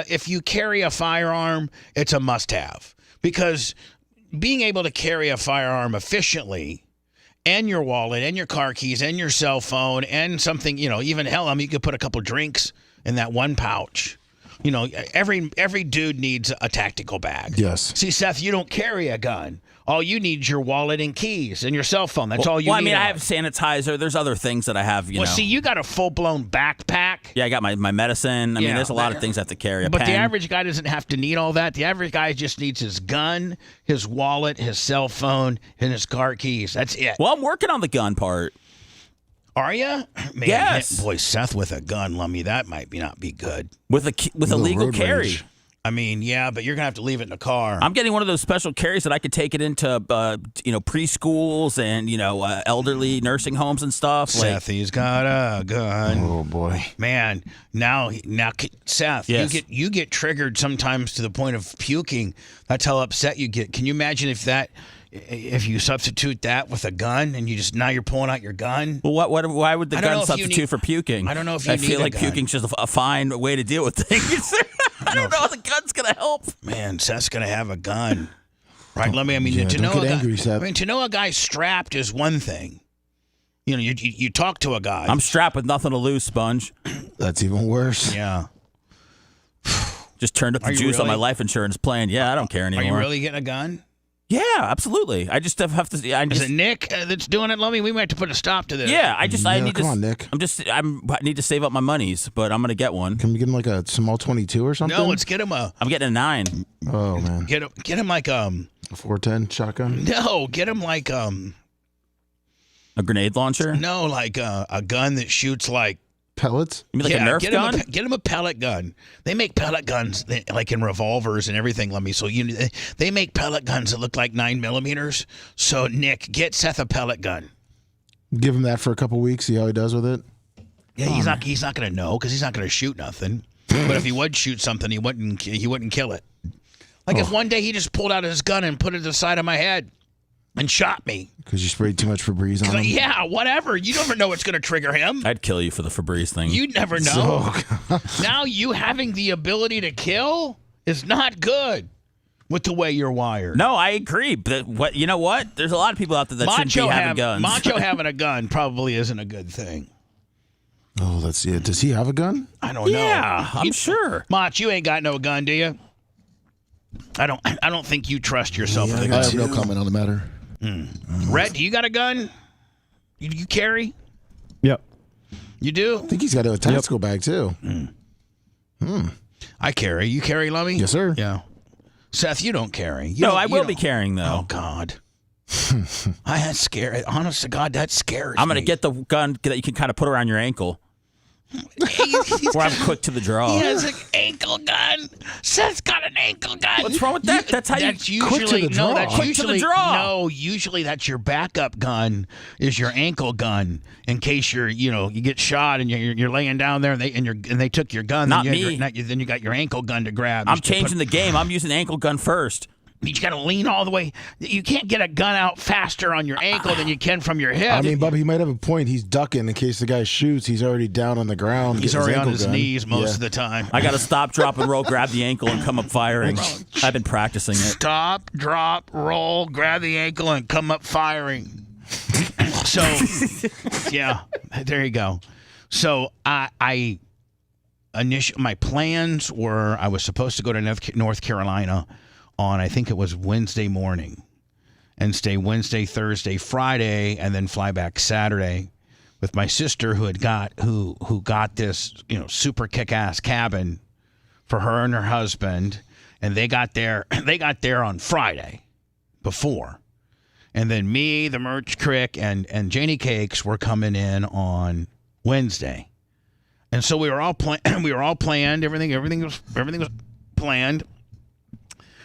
a firearm, it's a must-have, because being able to carry a firearm efficiently, and your wallet and your car keys and your cell phone and something, you know, even hell, you could put a couple drinks in that one pouch. You know, every dude needs a tactical bag. Yes. See, Seth, you don't carry a gun. All you need is your wallet and keys and your cell phone. That's all you need. Well, I mean, I have sanitizer. There's other things that I have, you know. See, you got a full-blown backpack. Yeah, I got my medicine. I mean, there's a lot of things I have to carry. But the average guy doesn't have to need all that. The average guy just needs his gun, his wallet, his cell phone, and his car keys. That's it. Well, I'm working on the gun part. Are you? Man, yes. Boy, Seth with a gun, Lummy, that might not be good. With a legal carry. Rage. I mean, yeah, but you're going to have to leave it in the car. I'm getting one of those special carries that I could take it into, preschools and, elderly nursing homes and stuff. Seth, he's got a gun. Oh, boy. Man, now, Seth, yes. you get triggered sometimes to the point of puking. That's how upset you get. Can you imagine if you substitute that with a gun and now you're pulling out your gun? Well, why would the gun substitute for puking? I don't know if you I need feel a like gun. puking's just a fine way to deal with things. I don't know how the gun's going to help. Man, Seth's going to have a gun. Right, let me. To know a guy's strapped is one thing. You know, you talk to a guy. I'm strapped with nothing to lose, Sponge. That's even worse. Yeah. Just turned up the juice on my life insurance plan. Yeah, I don't care anymore. Are you really getting a gun? Yeah, absolutely. I just have to. Is it Nick that's doing it, Lummy? We might have to put a stop to this. Yeah, I need come on, Nick. I need to save up my monies, but I'm gonna get one. Can we get him like a small 22 or something? No, let's get him a. I'm getting a 9. Oh man. Get him like a 410 shotgun. No, get him like a grenade launcher. No, like a gun that shoots like pellets. You mean like a Nerf gun? Get him a pellet gun. They make pellet guns like in revolvers and everything, Lummy. So they make pellet guns that look like 9mm. So Nick, get Seth a pellet gun. Give him that for a couple weeks. See how he does with it. Yeah, he's not going to know because he's not going to shoot nothing. But if he would shoot something, he wouldn't kill it. Like if one day he just pulled out his gun and put it to the side of my head and shot me. Because you sprayed too much Febreze on him? Yeah, whatever. You never know what's going to trigger him. I'd kill you for the Febreze thing. You'd never know. Now you having the ability to kill is not good with the way you're wired. No, I agree. But you know what? There's a lot of people out there that shouldn't be having guns. Macho having a gun probably isn't a good thing. Oh, let's see it. Does he have a gun? I don't know. Yeah, I'm sure. Mach, you ain't got no gun, do you? I don't think you trust yourself with a gun. I have no comment on the matter. Red, do you got a gun? You carry? Yep. You do? I think he's got a tactical bag too. I carry. You carry, Lummy? Yes, sir. Yeah. Seth, you don't carry. I will be carrying though. Oh God. That's scary. Honest to God, that scares me. I'm gonna get the gun that you can kind of put around your ankle. Where I'm quick to the draw. He has an ankle gun. Seth's got an ankle gun. What's wrong with that? That's how that's you usually, quick to the draw. That's Quick usually, to the draw. No, usually that's your backup gun. Is your ankle gun in case you get shot and you're laying down there and they took your gun. Not then me. Then you got your ankle gun to grab. I'm changing the game. I'm using ankle gun first. You got to lean all the way. You can't get a gun out faster on your ankle than you can from your hip. I mean, Bubba, he might have a point. He's ducking in case the guy shoots. He's already down on the ground. He's already on his knees most of the time. I got to stop, drop, and roll, grab the ankle, and come up firing. I've been practicing it. Stop, drop, roll, grab the ankle, and come up firing. So, yeah, there you go. So my plans were I was supposed to go to North Carolina on, I think it was Wednesday morning, and stay Wednesday, Thursday, Friday, and then fly back Saturday with my sister who got this super kick-ass cabin for her and her husband, and they got there on Friday before, and then me, the Merch Crick, and Janie Cakes were coming in on Wednesday. And so we were all planned. Everything was planned.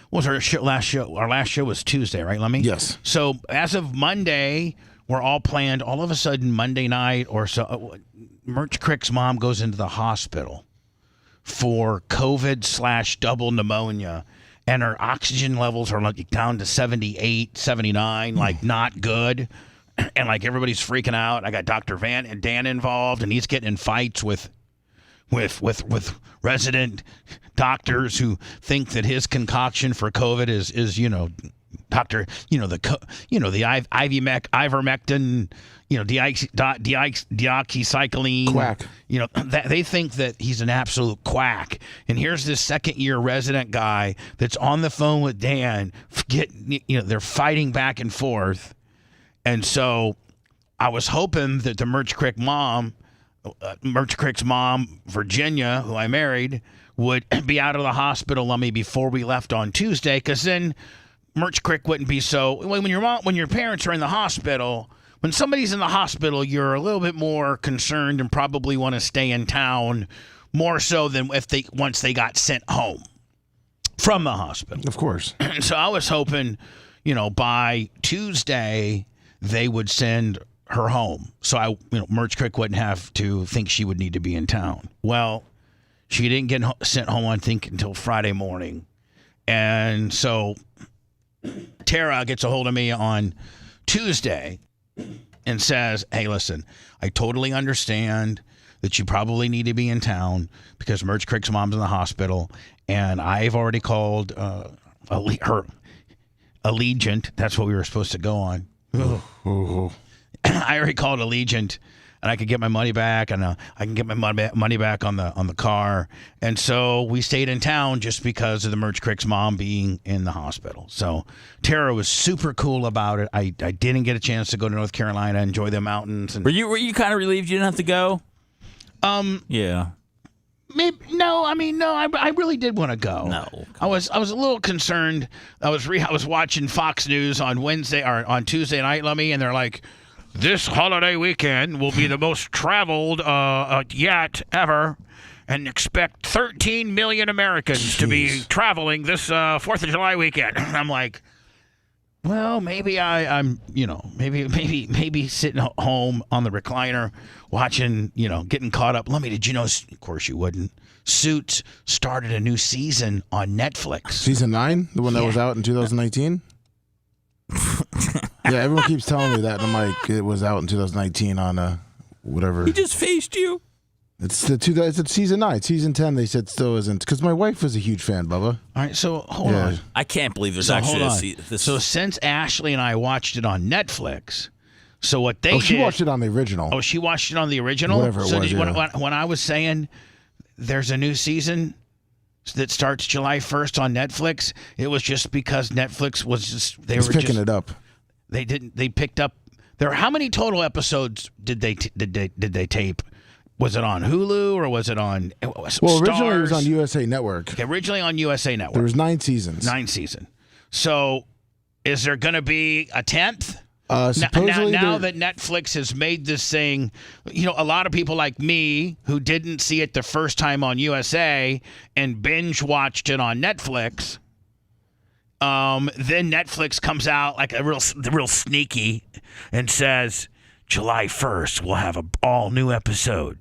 What was our last show? Our last show was Tuesday, right, Lemmy? Yes. So as of Monday, we're all planned. All of a sudden, Monday night or so, Merch Crick's mom goes into the hospital for COVID/double pneumonia, and her oxygen levels are like down to 78, 79, like not good. And like everybody's freaking out. I got Dr. Van and Dan involved, and he's getting in fights with resident doctors who think that his concoction for COVID is Dr. the ivermectin, deoxycycline. Quack. They think that he's an absolute quack. And here's this second-year resident guy that's on the phone with Dan. They're fighting back and forth. And so I was hoping that the Merch Crick's mom, Virginia, who I married, would be out of the hospital, Lummy, before we left on Tuesday, because then Merch Crick wouldn't be so. When your parents are in the hospital, when somebody's in the hospital, you're a little bit more concerned and probably want to stay in town more so than once they got sent home from the hospital. Of course. So I was hoping, by Tuesday they would send her home. So Merch Crick wouldn't have to think she would need to be in town. Well, she didn't get sent home, I think, until Friday morning. And so Tara gets a hold of me on Tuesday and says, hey, listen, I totally understand that you probably need to be in town because Merch Crick's mom's in the hospital. And I've already called her Allegiant. That's what we were supposed to go on. I already called Allegiant, and I could get my money back, and I can get my money back on the car. And so we stayed in town just because of the Merch Crick's mom being in the hospital. So Tara was super cool about it. I didn't get a chance to go to North Carolina, enjoy the mountains. And were you kind of relieved you didn't have to go? Yeah. Maybe, no. I really did want to go. No, I was a little concerned. I was watching Fox News on Wednesday or on Tuesday night, Lummy, and they're like, this holiday weekend will be the most traveled yet ever, and expect 13 million Americans to be traveling this 4th of July weekend. I'm like, well, maybe I'm maybe sitting home on the recliner watching, getting caught up. Lummy, did you know? Of course you wouldn't. Suits started a new season on Netflix. Season 9, the one that was out in 2019. Yeah, everyone keeps telling me that, and I'm like, it was out in 2019 on whatever. He just faced you. It's season 9. Season 10, they said still isn't, because my wife was a huge fan, Bubba. All right, so hold on. I can't believe there's actually a season. So since Ashley and I watched it on Netflix, so what they did... she watched it on the original. Oh, she watched it on the original? Whatever it was, when I was saying there's a new season that starts July 1st on Netflix, it was just because Netflix was just... They were picking it up. They picked up... How many total episodes did they tape? Was it on Hulu or was it on Well, originally it was on USA Network. Okay, originally on USA Network. There was 9 seasons. 9 seasons. So is there going to be a 10th? Supposedly now that Netflix has made this thing, a lot of people like me who didn't see it the first time on USA and binge watched it on Netflix, then Netflix comes out like real sneaky and says, July 1st, we'll have an all-new episode.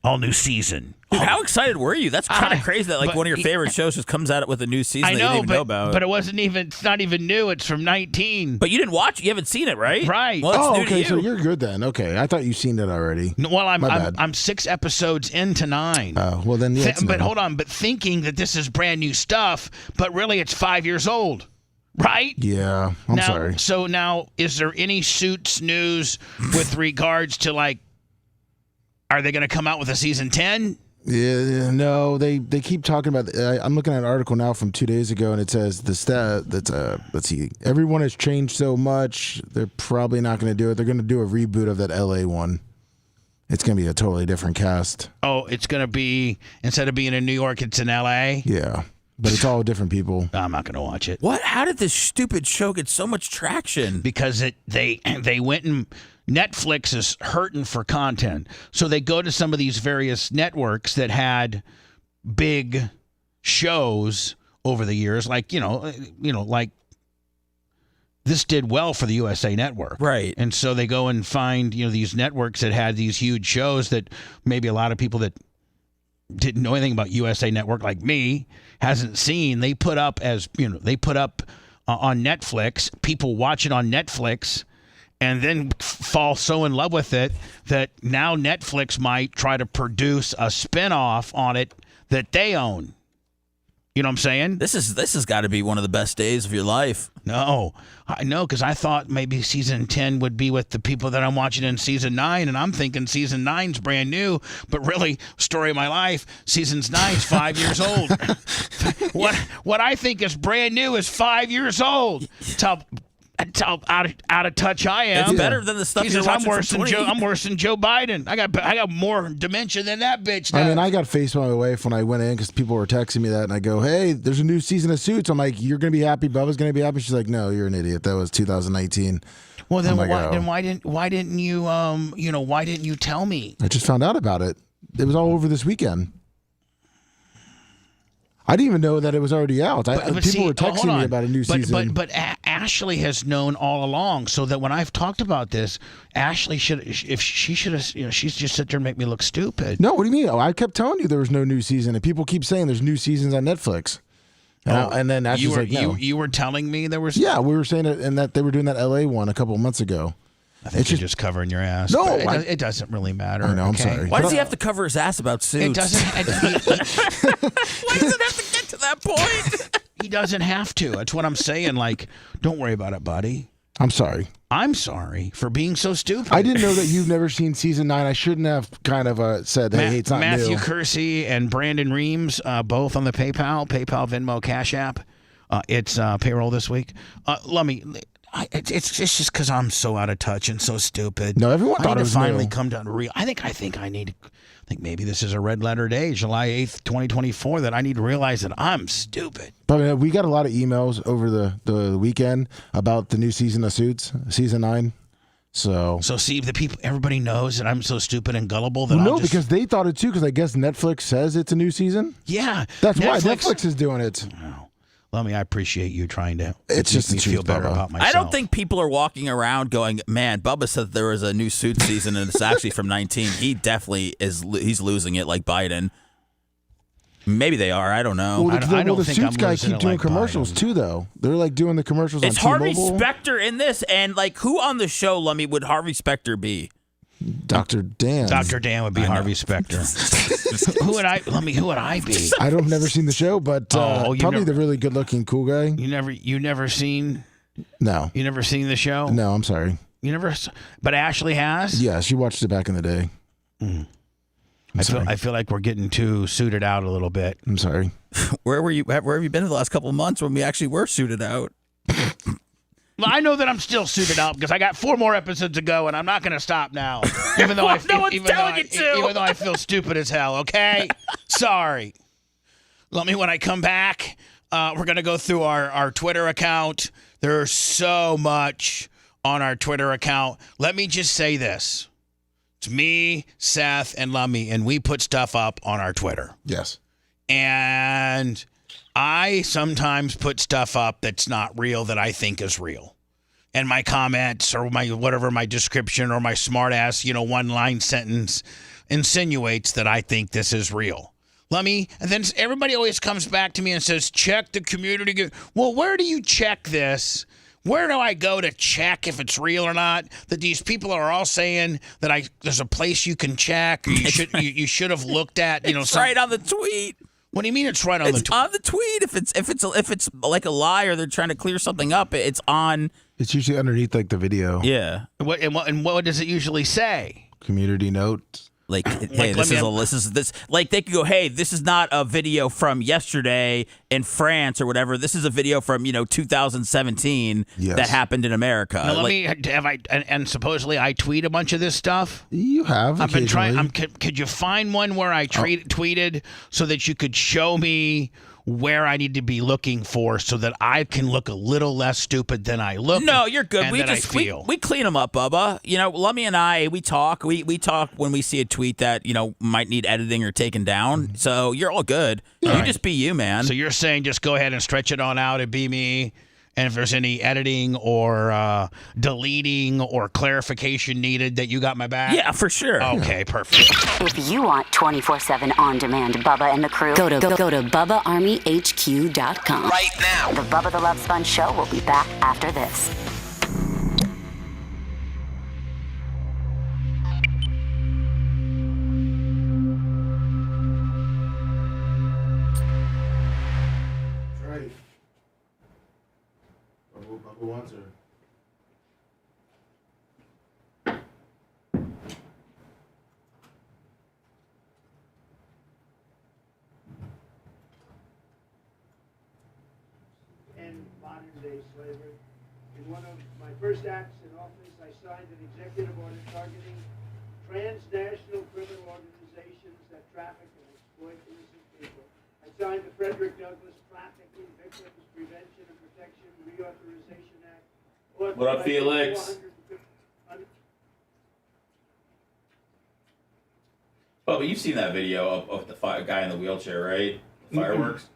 All new season. Dude, how excited were you? That's kind of crazy that one of your favorite shows just comes out with a new season that you didn't even know about. But it's not even new. It's from 19. But you didn't watch it. You haven't seen it, right? Right. Well, it's new to you. So you're good then. Okay. I thought you've seen it already. Well, I'm 6 episodes into 9. Oh, well then, yeah. But hold on. But thinking that this is brand new stuff, but really it's 5 years old. Right? Yeah. I'm sorry. So now, is there any Suits news with regards to are they going to come out with a season 10? Yeah, no, they keep talking about. I'm looking at an article now from 2 days ago, and it says let's see, everyone has changed so much. They're probably not going to do it. They're going to do a reboot of that LA one. It's going to be a totally different cast. Oh, it's going to be, instead of being in New York, it's in LA? Yeah. but it's all different people. I'm not going to watch it. What? How did this stupid show get so much traction? Because they went and Netflix is hurting for content. So they go to some of these various networks that had big shows over the years, like, like this did well for the USA Network. Right. And so they go and find, these networks that had these huge shows that maybe a lot of people that didn't know anything about USA Network like me hasn't seen. They put up on Netflix. People watch it on Netflix and then fall so in love with it that now Netflix might try to produce a spinoff on it that they own. You know what I'm saying? This has got to be one of the best days of your life. No, I know, because I thought maybe season 10 would be with the people that I'm watching in season 9, and I'm thinking season 9's brand new, but really, story of my life, season 9's 5 years old. What I think is brand new is 5 years old. That's how out of touch I am. It's better than the stuff you're watching I'm worse than Joe Biden. I got more dementia than that bitch. I mean, I got faced by my wife when I went in because people were texting me that, and I go, "Hey, there's a new season of Suits." I'm like, "You're gonna be happy. Bubba's gonna be happy." She's like, "No, you're an idiot. That was 2019." Well, then like, why didn't you tell me? I just found out about it. It was all over this weekend. I didn't even know that it was already out. People were texting me about a new season. But Ashley has known all along, so that when I've talked about this, Ashley she's just sit there and make me look stupid. No, what do you mean? I kept telling you there was no new season, and people keep saying there's new seasons on Netflix. And then Ashley's like, no. You were telling me there was. Yeah, we were saying it, and that they were doing that LA one a couple of months ago. I think you're just covering your ass. No, it doesn't really matter. I know, I'm sorry. Why does he have to cover his ass about Suits? It doesn't. Why does it have to get to that point? He doesn't have to. That's what I'm saying. Like, don't worry about it, buddy. I'm sorry. I'm sorry for being so stupid. I didn't know that you've never seen season 9. I shouldn't have kind of said, hey, it's not Matthew new. Kersey and Brandon Reams, both on the PayPal, Venmo, Cash App. It's payroll this week. It's just because I'm so out of touch and so stupid. No, everyone thought it was finally new. come down to real. I think maybe this is a red letter day, July 8th, 2024, that I need to realize that I'm stupid. But we got a lot of emails over the weekend about the new season of Suits, season 9. So see, everybody knows that I'm so stupid and gullible that because they thought it too. Because I guess Netflix says it's a new season. Yeah, that's why Netflix is doing it. I appreciate you trying to make me feel better about myself. I don't think people are walking around going, man, Bubba said there was a new Suits season and it's actually from 19. He definitely is. He's losing it like Biden. Maybe they are. I don't know. Well, I don't the think Suits I'm guys keep doing like commercials Biden. too, though. They're like doing the commercials It's on Harvey T-Mobile. Specter in this, and like who on the show, Lummy, would Harvey Specter be? Dr. Dan. Dr. Dan would be Harvey Specter. Who would I be? I don't never seen the show, but probably the really good-looking cool guy. You never seen? No. You never seen the show? No, I'm sorry. You never? But Ashley has. Yeah, she watched it back in the day. I feel like we're getting too suited out a little bit. I'm sorry. Where were you? Where have you been in the last couple of months when we actually were suited out? Well, I know that I'm still suited out because I got 4 more episodes to go, and I'm not going to stop now. Even though even though I feel stupid as hell. Okay, sorry. Let me when I come back. We're going to go through our Twitter account. There's so much on our Twitter account. Let me just say this: it's me, Seth, and Lummy, and we put stuff up on our Twitter. Yes, and I sometimes put stuff up that's not real that I think is real. And my comments or my description or my smart ass, one-line sentence insinuates that I think this is real. And then everybody always comes back to me and says, check the community. Well, where do you check this? Where do I go to check if it's real or not? That these people are all saying that there's a place you can check. Or you should have looked at. It's right on the tweet. What do you mean it's right on the tweet? It's on the tweet. If it's like a lie or they're trying to clear something up, it's on. It's usually underneath like the video. Yeah. What does it usually say? Community note. Like, hey, this is like they could go, hey, this is not a video from yesterday in France or whatever. This is a video from 2017 that happened in America. Now, and supposedly I tweet a bunch of this stuff. You have. I've been trying. Could you find one where I tweeted so that you could show me where I need to be looking for so that I can look a little less stupid than I look. No, you're good. And We that I just feel. we clean them up, Bubba. You know, Lummy and I, we talk. We talk when we see a tweet that might need editing or taken down. So you're all good. You just be you, man. So you're saying just go ahead and stretch it on out and be me. And if there's any editing or deleting or clarification needed, that you got my back? Yeah, for sure. Okay, perfect. If you want 24/7 on-demand Bubba and the crew, go to BubbaArmyHQ.com. Right now. The Bubba the Love Sponge Show will be back after this. Right. Bubba wants her. And modern-day slavery. In one of my first acts in office, I signed an executive order targeting transnational criminal organizations that traffic and exploit innocent people. I signed the Frederick Douglass Trafficking Victims Prevention and Protection Reauthorization Act. What up, Felix? Oh, but you've seen that video of the guy in the wheelchair, right? The fireworks?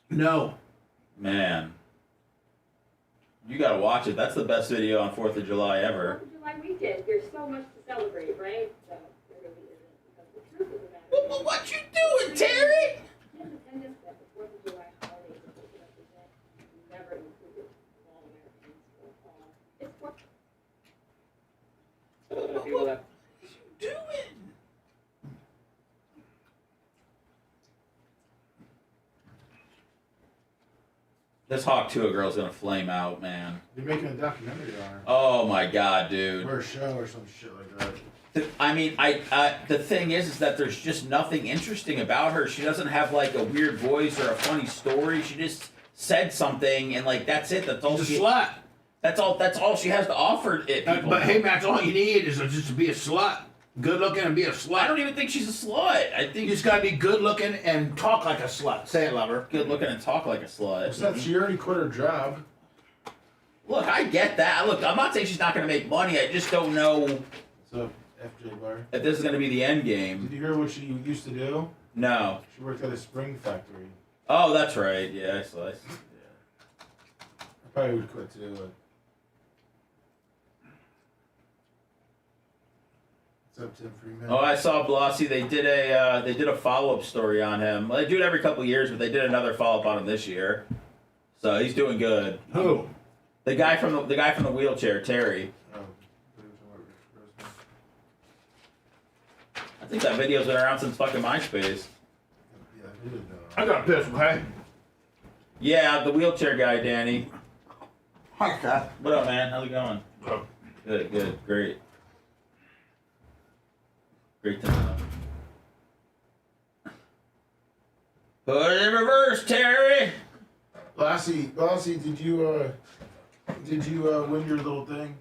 No. Man. You gotta watch it. That's the best video on 4th of July ever. 4th of July weekend. There's so much to celebrate, right? So there really isn't. Because the truth of the matter is... What you doing, Terry? Independence that the 4th of July holiday is supposed to represent never included all Americans or all... It's what... People that... What you doing? This Hawk Tuah girl's gonna flame out, man. They're making a documentary on her. Oh my god, dude. Or a show or some shit like that. I mean, the thing is that there's just nothing interesting about her. She doesn't have like a weird voice or a funny story. She just said something and like that's it. That's all. She's a slut. That's all she has to offer. But hey, Max, all you need is just to be a slut. Good looking and be a slut. I don't even think she's a slut. I think you just gotta be good looking and talk like a slut. Say it, lover. Good looking and talk like a slut. Except she already quit her job. Look, I get that. Look, I'm not saying she's not gonna make money. I just don't know. So FJ Bar. If this is gonna be the end game. Did you hear what she used to do? No. She worked at a spring factory. Oh, that's right. Yeah, I saw. I probably would quit too. But... What's up, Tim Freeman? Oh, I saw Blossy. They did a follow-up story on him. Well, they do it every couple of years, but they did another follow-up on him this year. So he's doing good. Who? The guy from the wheelchair, Terry. Oh. I think that video's been around since fucking MySpace. I got pissed, okay? Yeah, the wheelchair guy, Danny. Hi, Scott. What up, man? How's it going? Good, great. Great to know. Put it in reverse, Terry. Lassie, did you win your little thing?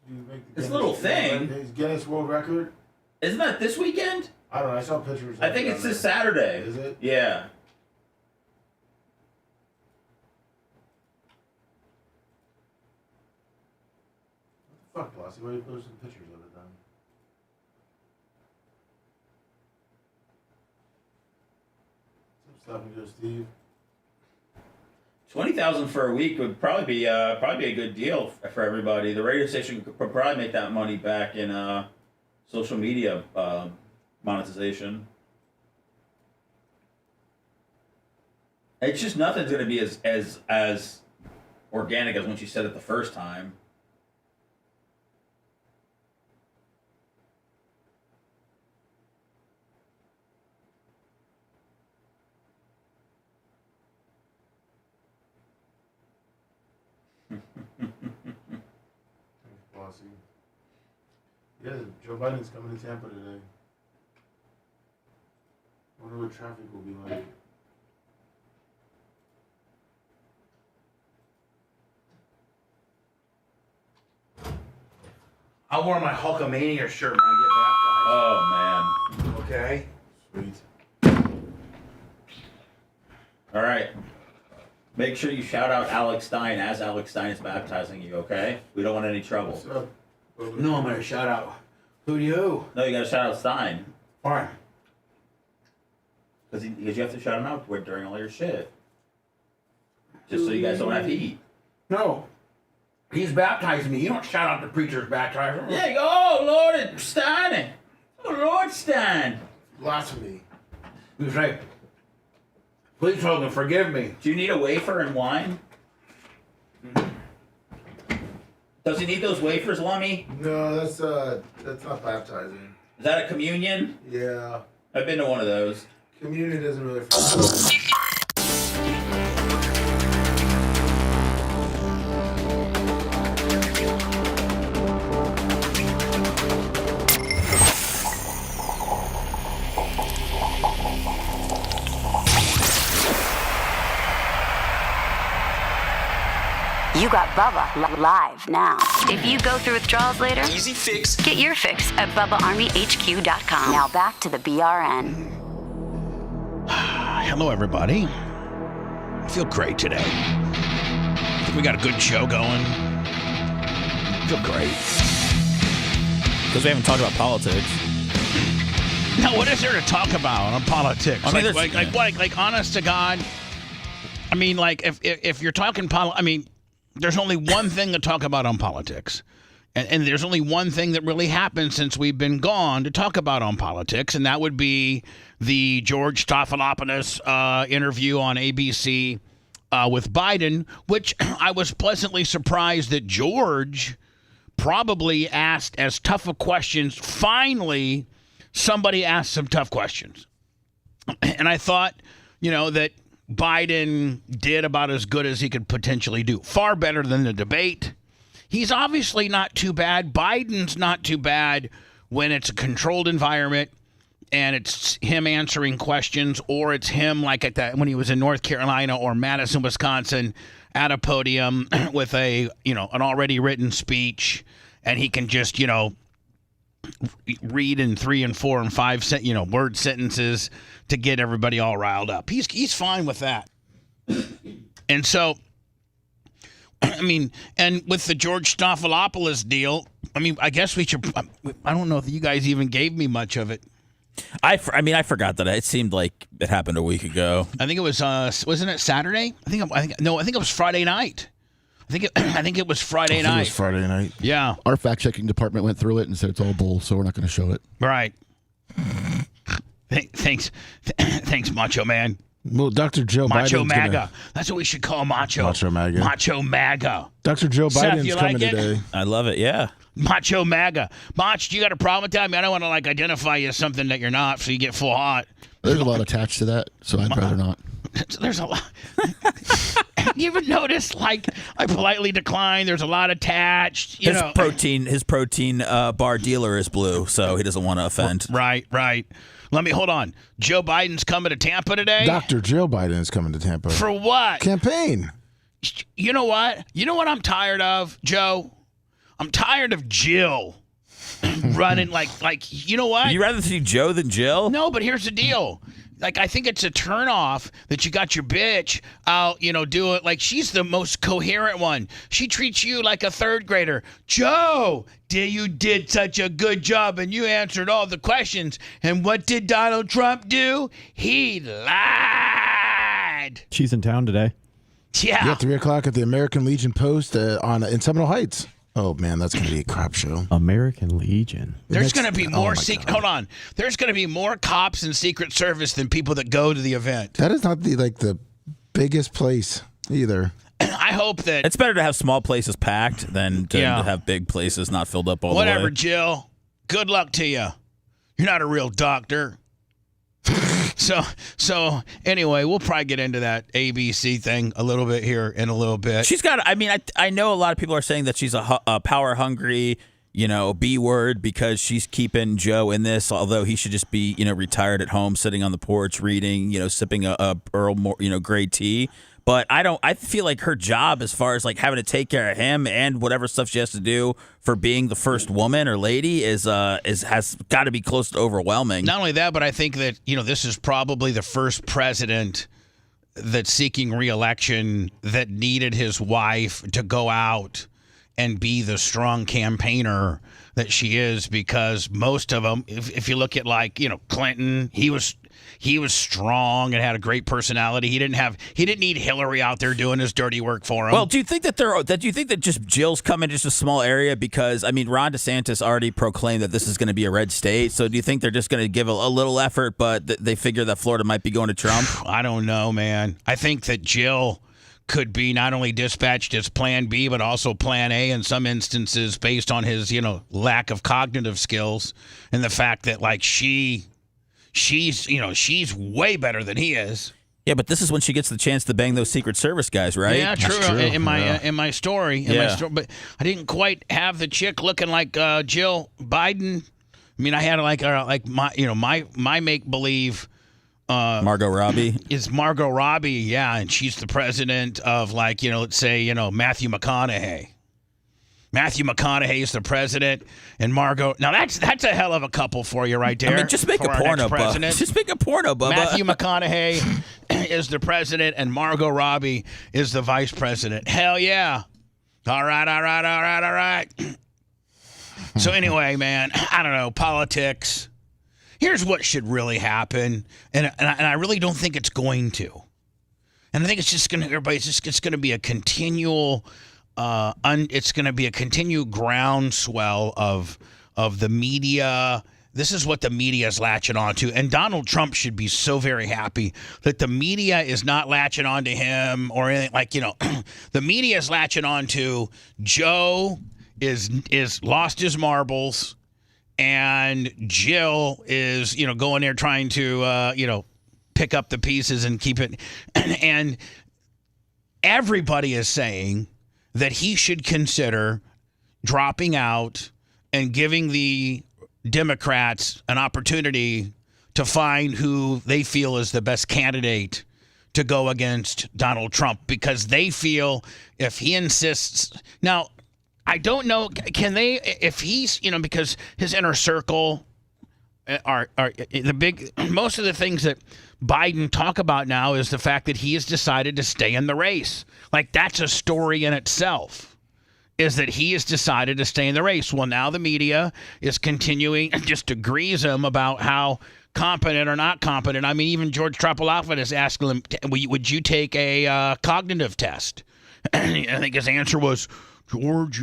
Did you make the This little thing? Guinness World Record? Isn't that this weekend? I don't know. I saw pictures. I think it's this Saturday. Is it? Yeah. What the fuck, Lassie? Why are you posting pictures of it then? Stop and go, Steve. 20,000 for a week would probably be a good deal for everybody. The radio station could probably make that money back in social media monetization. It's just nothing's going to be as organic as when she said it the first time. Bossy. Yeah, Joe Biden's coming to Tampa today. I wonder what traffic will be like. I'll wear my Hulkamania shirt when I get baptized. Oh, man. Okay? Sweet. All right. Make sure you shout out Alex Stein as Alex Stein is baptizing you, okay? We don't want any trouble. No, I'm gonna shout out. Who do you? No, you gotta shout out Stein. Why? Because you have to shout him out during all your shit. Just so you guys don't have heat. No. He's baptizing me. You don't shout out the preacher's baptizer. Yeah, you go, oh, Lord Stein. Oh, Lord Stein. Blasphemy. You say, please, Hogan, forgive me. Do you need a wafer and wine? Does he need those wafers, Lummy? No, that's not baptizing. Is that a communion? Yeah. I've been to one of those. Communion doesn't really. You got Bubba live now. If you go through withdrawals later, easy fix. Get your fix at BubbaArmyHQ.com. Now back to the BRN. Hello, everybody. I feel great today. I think we got a good show going. I feel great. Because we haven't talked about politics. Now, what is there to talk about on politics? I mean, like, honest to God, I mean, like, if you're talking politics, I mean, there's only one thing to talk about on politics. And there's only one thing that really happened since we've been gone to talk about on politics, and that would be the George Stephanopoulos interview on ABC with Biden, which I was pleasantly surprised that George probably asked as tough of questions. Finally, somebody asked some tough questions. And I thought, that Biden did about as good as he could potentially do. Far better than the debate. He's obviously not too bad. Biden's not too bad when it's a controlled environment and it's him answering questions, or it's him like at that when he was in North Carolina or Madison, Wisconsin, at a podium with an already written speech, and he can just read in 3 and 4 and 5 word sentences to get everybody all riled up. He's fine with that. And so, I mean, and with the George Stephanopoulos deal, I mean, I guess we should. I don't know if you guys even gave me much of it. I forgot that. It seemed like it happened a week ago. I think it was. Wasn't it Saturday? I think it was Friday night. I think it was Friday night. It was Friday night. Yeah. Our fact-checking department went through it and said it's all bull, so we're not going to show it. Right. Thanks, Macho Man. Well, Dr. Joe Macho Biden's MAGA. That's what we should call Macho. Macho MAGA. Macho MAGA. Dr. Joe Seth, Biden's you coming like it? today. I love it, yeah. Macho MAGA. Mach, do you got a problem with that? I mean, I don't want to identify you as something that you're not, so you get full hot. There's a lot attached to that, so I'd rather not. There's a lot. You ever notice, I politely decline, there's a lot attached, His protein bar dealer is blue, so he doesn't want to offend. Right. Let me hold on. Joe Biden's coming to Tampa today? Dr. Joe Biden is coming to Tampa. For what? Campaign. You know what? You know what I'm tired of, Joe? I'm tired of Jill running you know what? Would you rather see Joe than Jill? No, but here's the deal. I think it's a turnoff that you got your bitch out, do it. She's the most coherent one. She treats you like a third grader. Joe, you did such a good job and you answered all the questions. And what did Donald Trump do? He lied. She's in town today. Yeah. 3:00 at the American Legion Post in Seminole Heights. Oh, man, that's going to be a crap show. American Legion. There's going to be more Hold on. There's going to be more cops in Secret Service than people that go to the event. That is not the biggest place either. I hope that it's better to have small places packed than to have big places not filled up all the way. Whatever, Jill. Good luck to you. You're not a real doctor. So anyway, we'll probably get into that ABC thing a little bit here in a little bit. She's got. I mean, I know a lot of people are saying that she's a power hungry, B word because she's keeping Joe in this. Although he should just be, retired at home, sitting on the porch, reading, sipping a Earl, Grey tea. But I feel like her job, as far as having to take care of him and whatever stuff she has to do for being the first woman or lady has got to be close to overwhelming. Not only that, but I think that this is probably the first president that's seeking re-election that needed his wife to go out and be the strong campaigner that she is, because most of them, if you look at Clinton, he was strong and had a great personality. He didn't need Hillary out there doing his dirty work for him. Well, do you think that just Jill's come in just a small area? Because I mean, Ron DeSantis already proclaimed that this is going to be a red state. So do you think they're just going to give a little effort, but they figure that Florida might be going to Trump? I don't know, man. I think that Jill could be not only dispatched as Plan B, but also Plan A in some instances, based on his lack of cognitive skills and the fact that she's way better than he is. Yeah, but this is when she gets the chance to bang those Secret Service guys, right? Yeah, true. In my story, but I didn't quite have the chick looking like Jill Biden. I mean, I had my make believe. Margot Robbie is Margot Robbie, yeah, and she's the president of let's say Matthew McConaughey. Matthew McConaughey is the president, and Margot. Now that's a hell of a couple for you right there. I mean, just make a porno, Bubba. Just make a porno, Bubba. Matthew McConaughey is the president, and Margot Robbie is the vice president. Hell yeah! All right. So anyway, man, I don't know, politics. Here's what should really happen, and I really don't think it's going to. And I think it's just going to it's going to be a continual. It's going to be a continued groundswell of the media. This is what the media is latching onto. And Donald Trump should be so very happy that the media is not latching onto him or anything. The media is latching onto Joe is lost his marbles, and Jill is, going there trying to, pick up the pieces and keep it. And everybody is saying that he should consider dropping out and giving the Democrats an opportunity to find who they feel is the best candidate to go against Donald Trump, because they feel if he insists. Now, I don't know, can they, if he's, because his inner circle are the big, most of the things that Biden talk about now is the fact that he has decided to stay in the race. That's a story in itself, is that he has decided to stay in the race. Well, now the media is continuing just to grease him about how competent or not competent. I mean, even George Tropolopoulos is asking him, would you take a cognitive test? I think his answer was, George,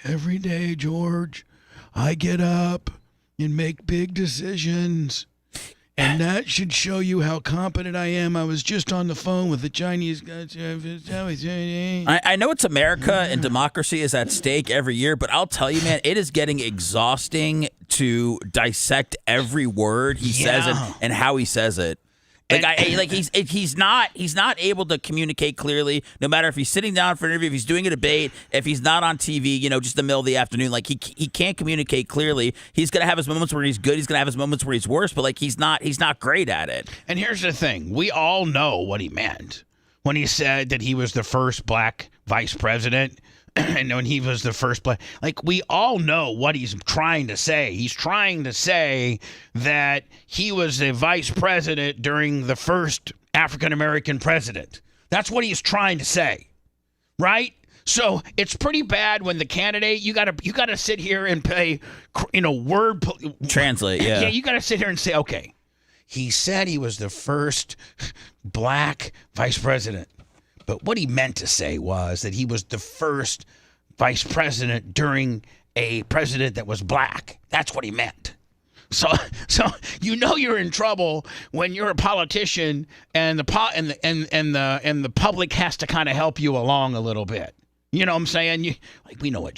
every day, George, I get up and make big decisions. And that should show you how competent I am. I was just on the phone with the Chinese guys. I know it's America and democracy is at stake every year, but I'll tell you, man, it is getting exhausting dissect every word he says and how he says it. He's not able to communicate clearly, no matter if he's sitting down for an interview, if he's doing a debate, if he's not on TV, just the middle of the afternoon. He can't communicate clearly. He's gonna have his moments where he's good. He's gonna have his moments where he's worse. But he's not great at it. And here's the thing: we all know what he meant when he said that he was the first black vice president. And when he was the first black, we all know what he's trying to say. He's trying to say that he was the vice president during the first African-American president. That's what he's trying to say, right? So it's pretty bad when the candidate, you gotta sit here and pay, translate. Yeah. Yeah, you gotta sit here and say, okay, he said he was the first black vice president. But what he meant to say was that he was the first vice president during a president that was black. That's what he meant. So you're in trouble when you're a politician and the public has to kind of help you along a little bit. You know what I'm saying? We know what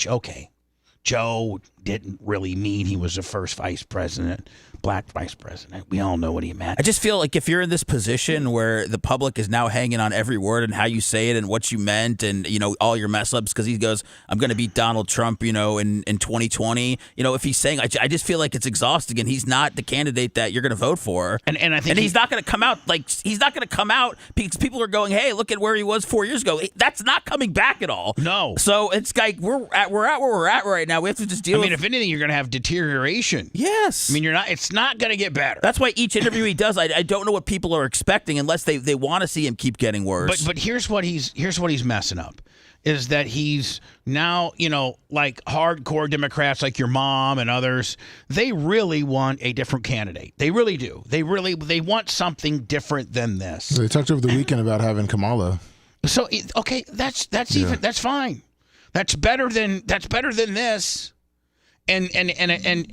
Joe didn't really mean he was the first vice president. Black vice president. We all know what he meant. I just feel like if you're in this position where the public is now hanging on every word and how you say it and what you meant and, all your mess ups, because he goes, I'm going to beat Donald Trump, in 2020. If he's saying, I just feel like it's exhausting and he's not the candidate that you're going to vote for. And I think he's not going to come out he's not going to come out because people are going, hey, look at where he was 4 years ago. That's not coming back at all. No. So it's we're at where we're at right now. We have to just deal with if anything, you're going to have deterioration. Yes. I mean, it's not going to get better. That's why each interview he does, I don't know what people are expecting unless they want to see him keep getting worse. But here's what he's messing up. Is that he's now, like hardcore Democrats like your mom and others, they really want a different candidate. They really do. They want something different than this. They talked over the weekend about having Kamala. So okay, that's fine. That's better than this. And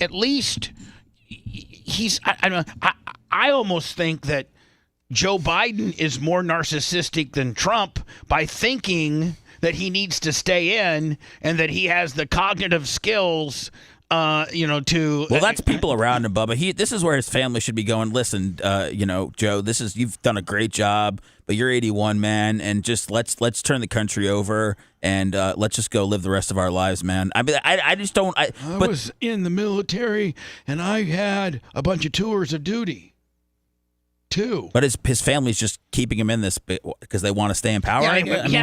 at least he's I almost think that Joe Biden is more narcissistic than Trump by thinking that he needs to stay in and that he has the cognitive skills, to. Well, that's people around him, Bubba. This is where his family should be going. Listen, Joe, you've done a great job, but you're 81, man, and just let's turn the country over and let's just go live the rest of our lives, man. I mean, I just don't. I was in the military and I had a bunch of tours of duty. Too. But his family's just keeping him in this because they want to stay in power.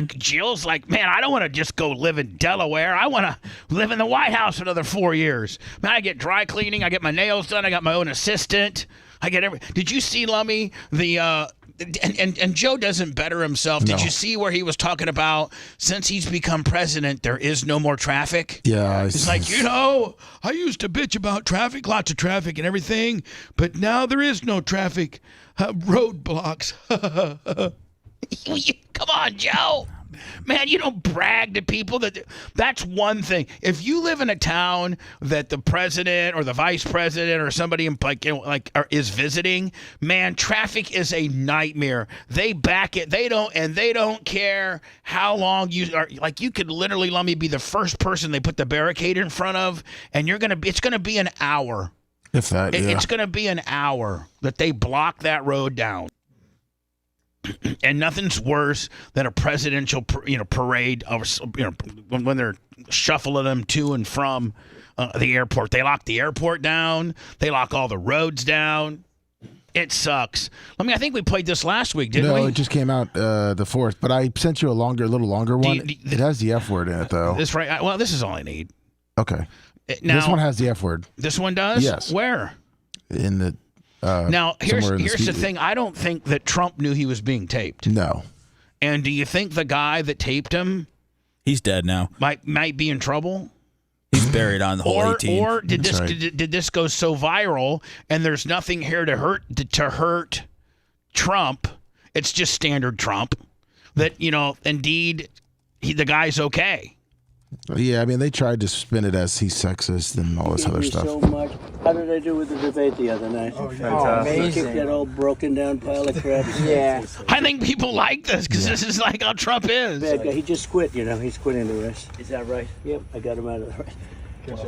Jill's like, man, I don't want to just go live in Delaware. I want to live in the White House for another 4 years. Man, I get dry cleaning. I get my nails done. I got my own assistant. I get every. Did you see, Lummy, and Joe doesn't better himself. Did you see where he was talking about since he's become president, there is no more traffic? Yeah. It's like, I used to bitch about traffic, lots of traffic and everything, but now there is no traffic. Roadblocks. Come on, Joe. Man, you don't brag to people. That's one thing. If you live in a town that the president or the vice president or somebody is visiting, man, traffic is a nightmare. They back it. They don't care how long you are. Like, you could literally, let me be the first person they put the barricade in front of, and it's going to be an hour. If that, yeah. It's going to be an hour that they block that road down. And nothing's worse than a presidential, parade of, when they're shuffling them to and from the airport. They lock the airport down. They lock all the roads down. It sucks. I think we played this last week, didn't we? No, it just came out the 4th. But I sent you a little longer one. It has the F word in it, though. This right? Well, this is all I need. Okay. Now, this one has the F word. This one does? Yes. Where? In the. Now, here's the thing. I don't think that Trump knew he was being taped. No. And do you think the guy that taped him, he's dead now, might be in trouble? He's buried on the whole 18. Or did this go so viral and there's nothing here to hurt Trump? It's just standard Trump. That indeed, the guy's okay. Yeah, they tried to spin it as he's sexist and all this other stuff. So much. How did I do with the debate the other night? Oh, amazing! Kick that old broken down pile of crap. Yeah. I think people like this because this is like how Trump is. Bad guy. He just quit. He's quitting the race. Is that right? Yep, I got him out of the race.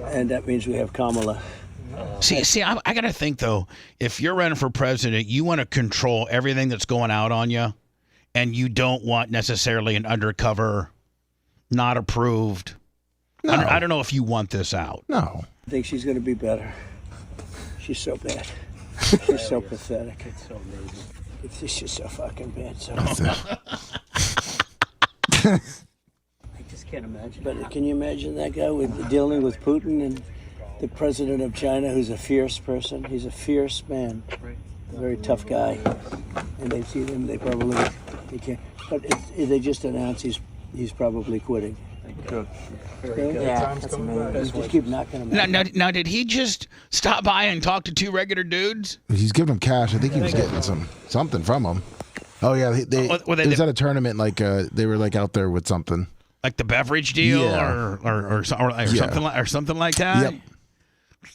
And that means we have Kamala. See, I got to think though. If you're running for president, you want to control everything that's going out on you, and you don't want necessarily an undercover, not approved. No. I don't know if you want this out. No. I think she's going to be better. She's so bad. She's so pathetic. It's so amazing. It's just so fucking bad. So. I just can't imagine. But can you imagine that guy dealing with Putin and the president of China, who's a fierce person? He's a fierce man, a very tough guy. And they see him, they can't. But they just announced he's probably quitting. Good. Yeah, that's amazing. Just keep knocking him out. Now, did he just stop by and talk to two regular dudes? He's giving them cash. I think he was getting something from them. Oh yeah, it was at a tournament. Like they were out there with something, like the beverage deal, or something like that. Yep.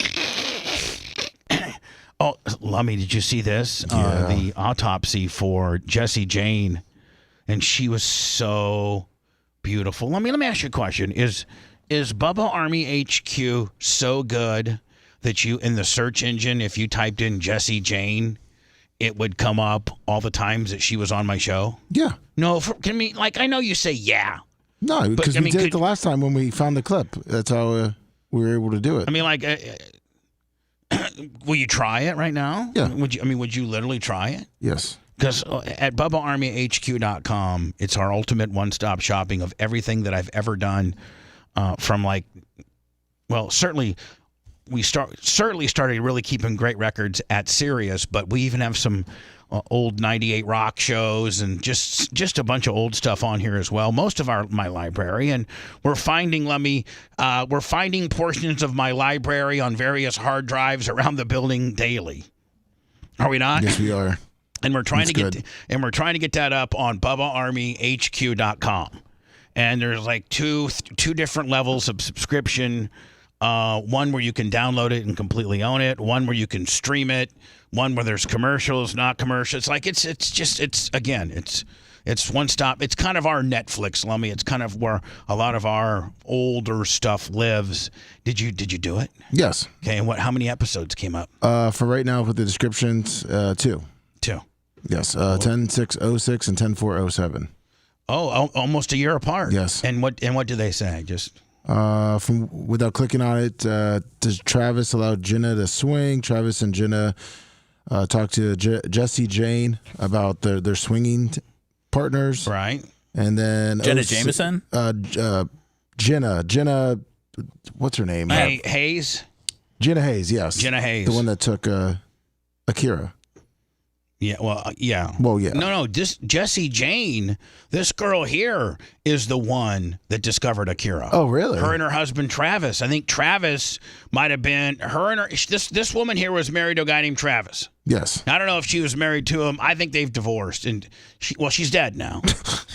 Oh, Lummy, did you see this? Yeah. The autopsy for Jessie Jane, and she was so beautiful. Let me ask you a question. Is Bubba Army HQ so good that you, in the search engine, if you typed in Jessie Jane, it would come up all the times that she was on my show? Yeah. No, I know you say yeah. No, because we did it the last time when we found the clip. That's how we were able to do it. Will you try it right now? Yeah. Would you literally try it? Yes. Because at BubbaArmyHQ.com, it's our ultimate one-stop shopping of everything that I've ever done, from well, certainly we certainly started really keeping great records at Sirius, but we even have some old 98 rock shows and just a bunch of old stuff on here as well. Most of my library, and we're finding portions of my library on various hard drives around the building daily. Are we not? Yes, we are. And we're trying to get that up on BubbaArmyHQ.com. And there's like two different levels of subscription. One where you can download it and completely own it. One where you can stream it. One where there's commercials, not commercials. It's one stop. It's kind of our Netflix, Lummy. It's kind of where a lot of our older stuff lives. Did you do it? Yes. Okay. And how many episodes came up? For right now, with the descriptions, 2. 2. Yes. 10/6/06 and 10/4/07. Oh, almost a year apart. Yes. And what do they say? Just from without clicking on it, does Travis allow Jenna to swing? Travis and Jenna talk to Jesse Jane about their swinging partners. Right. And then Jenna Jameson? Jenna, what's her name? Hayes? Jenna Hayes, yes. Jenna Hayes. The one that took Akira. Yeah, well, yeah. Well, yeah. No, Jesse Jane, this girl here is the one that discovered Akira. Oh, really? Her and her husband, Travis. I think Travis might have been, this woman here was married to a guy named Travis. Yes. I don't know if she was married to him. I think they've divorced, and she's dead now.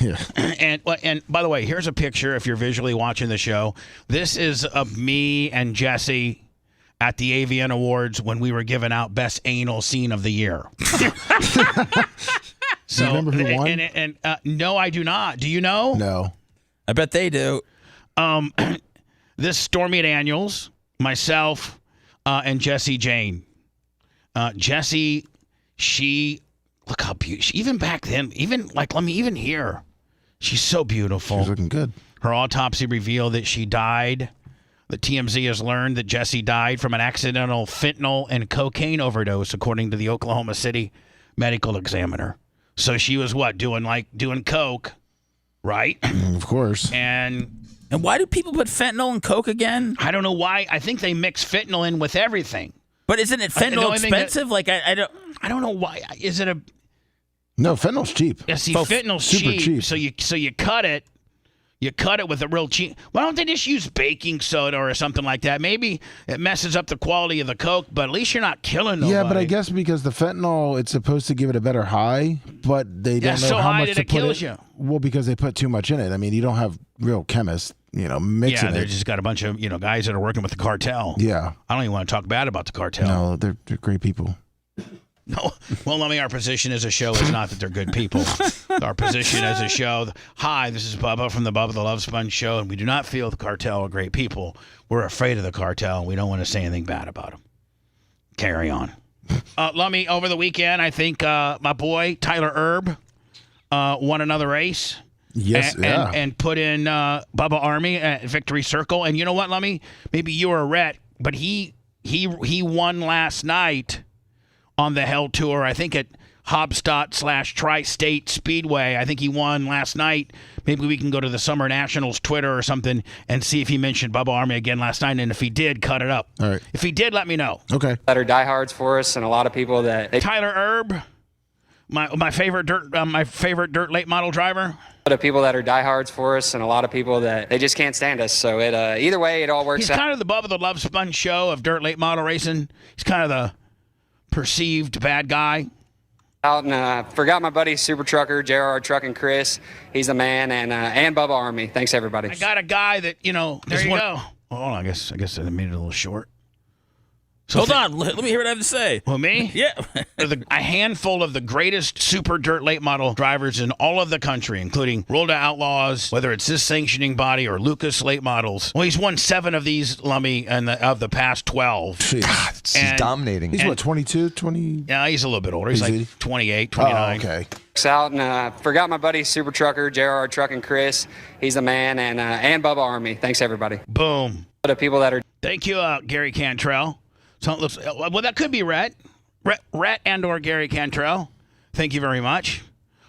Yeah. And by the way, here's a picture if you're visually watching the show. This is of me and Jesse at the AVN Awards when we were giving out Best Anal Scene of the Year. So, do you remember who won? No, I do not. Do you know? No. I bet they do. This Stormy Daniels, myself, and Jesse Jane. Jesse, look how beautiful. Even back then, even here, she's so beautiful. She's looking good. Her autopsy revealed that she died. The TMZ has learned that Jesse died from an accidental fentanyl and cocaine overdose, according to the Oklahoma City Medical Examiner. So she was doing coke, right? Of course. And why do people put fentanyl in coke again? I don't know why. I think they mix fentanyl in with everything. But isn't it fentanyl expensive? I don't know why. Is it a? No, fentanyl's cheap. Yeah, see, fentanyl's super cheap. So you cut it. You cut it with a real cheap. Why don't they just use baking soda or something like that? Maybe it messes up the quality of the coke, but at least you're not killing nobody. Yeah, but I guess because the fentanyl, it's supposed to give it a better high, but they don't know how much to put kills you. Well, because they put too much in it. I mean, you don't have real chemists, mixing it. Yeah, they just got a bunch of guys that are working with the cartel. Yeah. I don't even want to talk bad about the cartel. No, they're great people. No, well, our position as a show is not that they're good people. Our position as a show, hi, this is Bubba from the Bubba the Love Sponge show, and we do not feel the cartel are great people. We're afraid of the cartel, and we don't want to say anything bad about them. Carry on. Lummy, over the weekend, I think my boy, Tyler Erb, won another race. Yes, and put in Bubba Army at Victory Circle. And you know what, Lummy? Maybe you were a Rhett, but he won last night on the Hell Tour, I think at Hobstadt/Tri-State Speedway. I think he won last night. Maybe we can go to the Summer Nationals Twitter or something and see if he mentioned Bubba Army again last night. And if he did, cut it up. All right. If he did, let me know. Okay. That are diehards for us, and a lot of people that Tyler Erb, my favorite dirt late model driver. A lot of people that are diehards for us, and a lot of people that they just can't stand us. So either way, it all works out. He's kind of the Bubba the Love Sponge show of dirt late model racing. He's kind of the perceived bad guy. Out and forgot my buddy Super Trucker JR Trucking Chris. He's a man, and Bubba Army. Thanks everybody. I got a guy that there you go. Hold on, I guess I made it a little short. So Hold on, let me hear what I have to say. Well, me? Yeah. A handful of the greatest super dirt late model drivers in all of the country, including Roll to Outlaws, whether it's this sanctioning body or Lucas Late Models. Well, he's won 7 of these, Lummy, of the past 12. God, he's dominating. He's what, 22, 20? Yeah, he's a little bit older. He's like 28, 29. Oh, okay. Out and forgot my buddy Super Trucker JR Trucking Chris. He's a man, and Bubba Army. Thanks everybody. Boom. The people that are. Thank you, Gary Cantrell. So it looks, well, that could be Rhett and or Gary Cantrell. Thank you very much.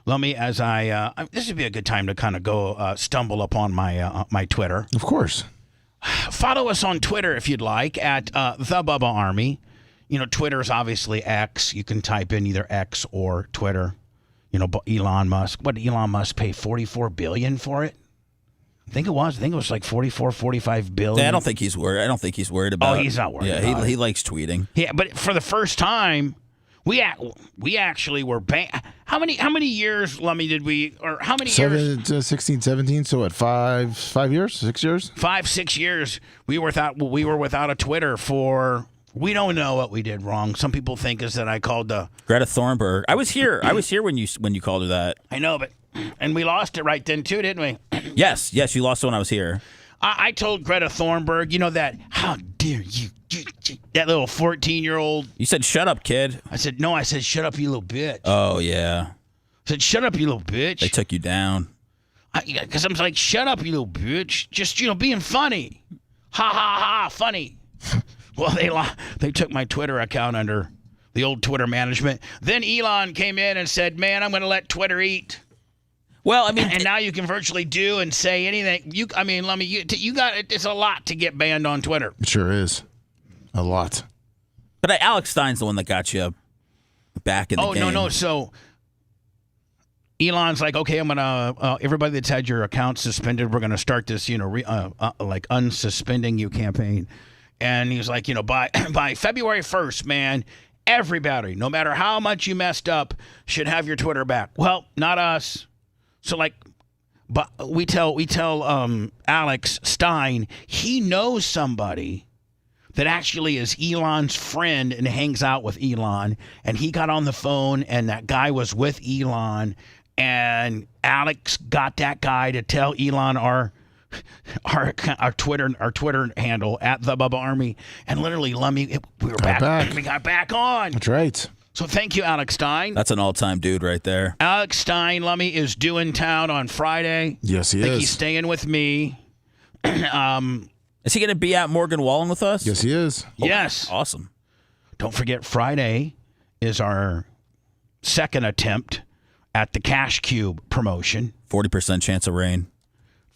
Let me, this would be a good time to kind of go stumble upon my my Twitter. Of course. Follow us on Twitter if you'd like at the Bubba Army. You know, Twitter is obviously X. You can type in either X or Twitter. You know, Elon Musk. What did Elon Musk pay $44 billion for it? I think it was like 45 billion. I don't think he's worried. I don't think he's worried about. Oh, he's not worried. Yeah, he likes tweeting. Yeah, but for the first time, we actually were banned. How many years, Lummy, did we? Or how many years? 16, 17. So what? 5 years? 6 years? 6 years. We were without a Twitter for. We don't know what we did wrong. Some people think is that I called the Greta Thunberg. I was here when you called her that. I know, and we lost it right then too, didn't we? Yes, you lost it when I was here. I told Greta Thunberg, you know that, how dare you, that little 14-year-old. You said, shut up, kid. I said, no, shut up, you little bitch. Oh, yeah. I said, shut up, you little bitch. They took you down. Because I'm like, shut up, you little bitch. Just, being funny. Ha, ha, ha, funny. Well, they took my Twitter account under the old Twitter management. Then Elon came in and said, man, I'm going to let Twitter eat. Well, I mean, and now you can virtually do and say anything. You got it. It's a lot to get banned on Twitter. It sure is, a lot. But Alex Stein's the one that got you back in the game. Oh no. So Elon's like, okay, I'm gonna everybody that's had your account suspended, we're gonna start this, like unsuspending you campaign. And he was like, by February 1st, man, everybody, no matter how much you messed up, should have your Twitter back. Well, not us. So but we tell Alex Stein, he knows somebody that actually is Elon's friend and hangs out with Elon. And he got on the phone and that guy was with Elon. And Alex got that guy to tell Elon our Twitter handle at the Bubba Army, and literally, Lummy, we were back. We got back on. That's right. So thank you, Alex Stein. That's an all-time dude right there. Alex Stein, Lummy, is due in town on Friday. Yes, he is. He's staying with me. Is he going to be at Morgan Wallen with us? Yes, he is. Yes. Awesome. Don't forget, Friday is our second attempt at the Cash Cube promotion. 40% chance of rain.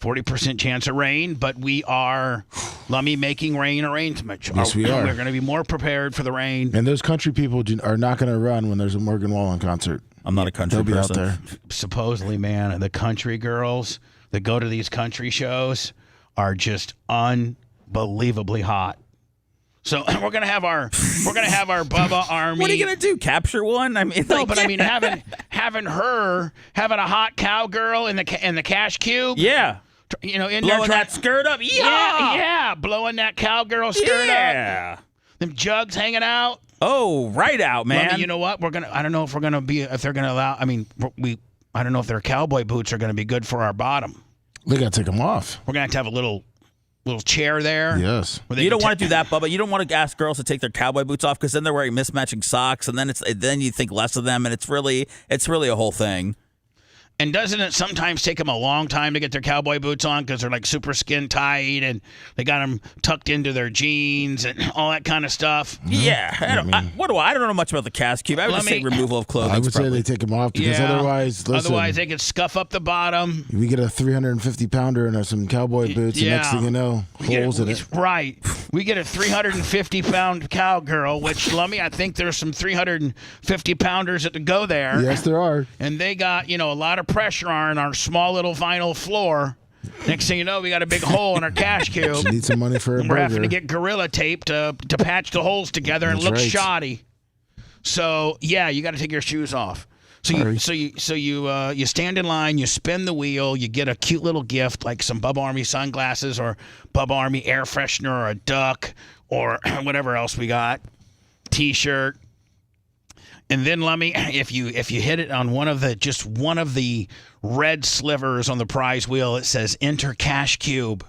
40% chance of rain, but we are, Lummy, making rain arrangements. Yes, we are. We're going to be more prepared for the rain. And those country people are not going to run when there's a Morgan Wallen concert. I'm not a country They'll person. be out there. Supposedly, man, the country girls that go to these country shows are just unbelievably hot. So we're gonna have our Bubba Army. What are you gonna do? Capture one? I mean, no, but I mean having a hot cowgirl in the Cash Cube. Yeah. In blowing that skirt up. Yeah, blowing that cowgirl skirt up. Them jugs hanging out. Oh, right out, man. Well, you know what? I don't know if they're gonna allow. I mean, I don't know if their cowboy boots are gonna be good for our bottom. They gotta take them off. We're gonna have a little chair there. Yes. You don't want to do that, Bubba. You don't want to ask girls to take their cowboy boots off because then they're wearing mismatching socks, and then you think less of them, and it's really a whole thing. And doesn't it sometimes take them a long time to get their cowboy boots on because they're like super skin tight and they got them tucked into their jeans and all that kind of stuff? Yeah. I don't know much about the Cash Cube. I would just say removal of clothing. I would say they take them off because otherwise they could scuff up the bottom. We get a 350-pounder and some cowboy boots, and next thing you know, holes in it. Right. We get a 350-pound cowgirl, which, Lummy, I think there's some 350-pounders that go there. Yes, there are. And they got, a lot of pressure on our small little vinyl floor. Next thing you know, we got a big hole in our Cash Cube. You need some money for a burger. We're having to get Gorilla Tape to patch the holes together and look shoddy. So yeah, you got to take your shoes off. So you stand in line, you spin the wheel, you get a cute little gift like some Bubba Army sunglasses or Bubba Army air freshener or a duck or whatever else we got, T-shirt. And then, Lummy, if you hit it on one of the red slivers on the prize wheel, it says "Enter Cash Cube,"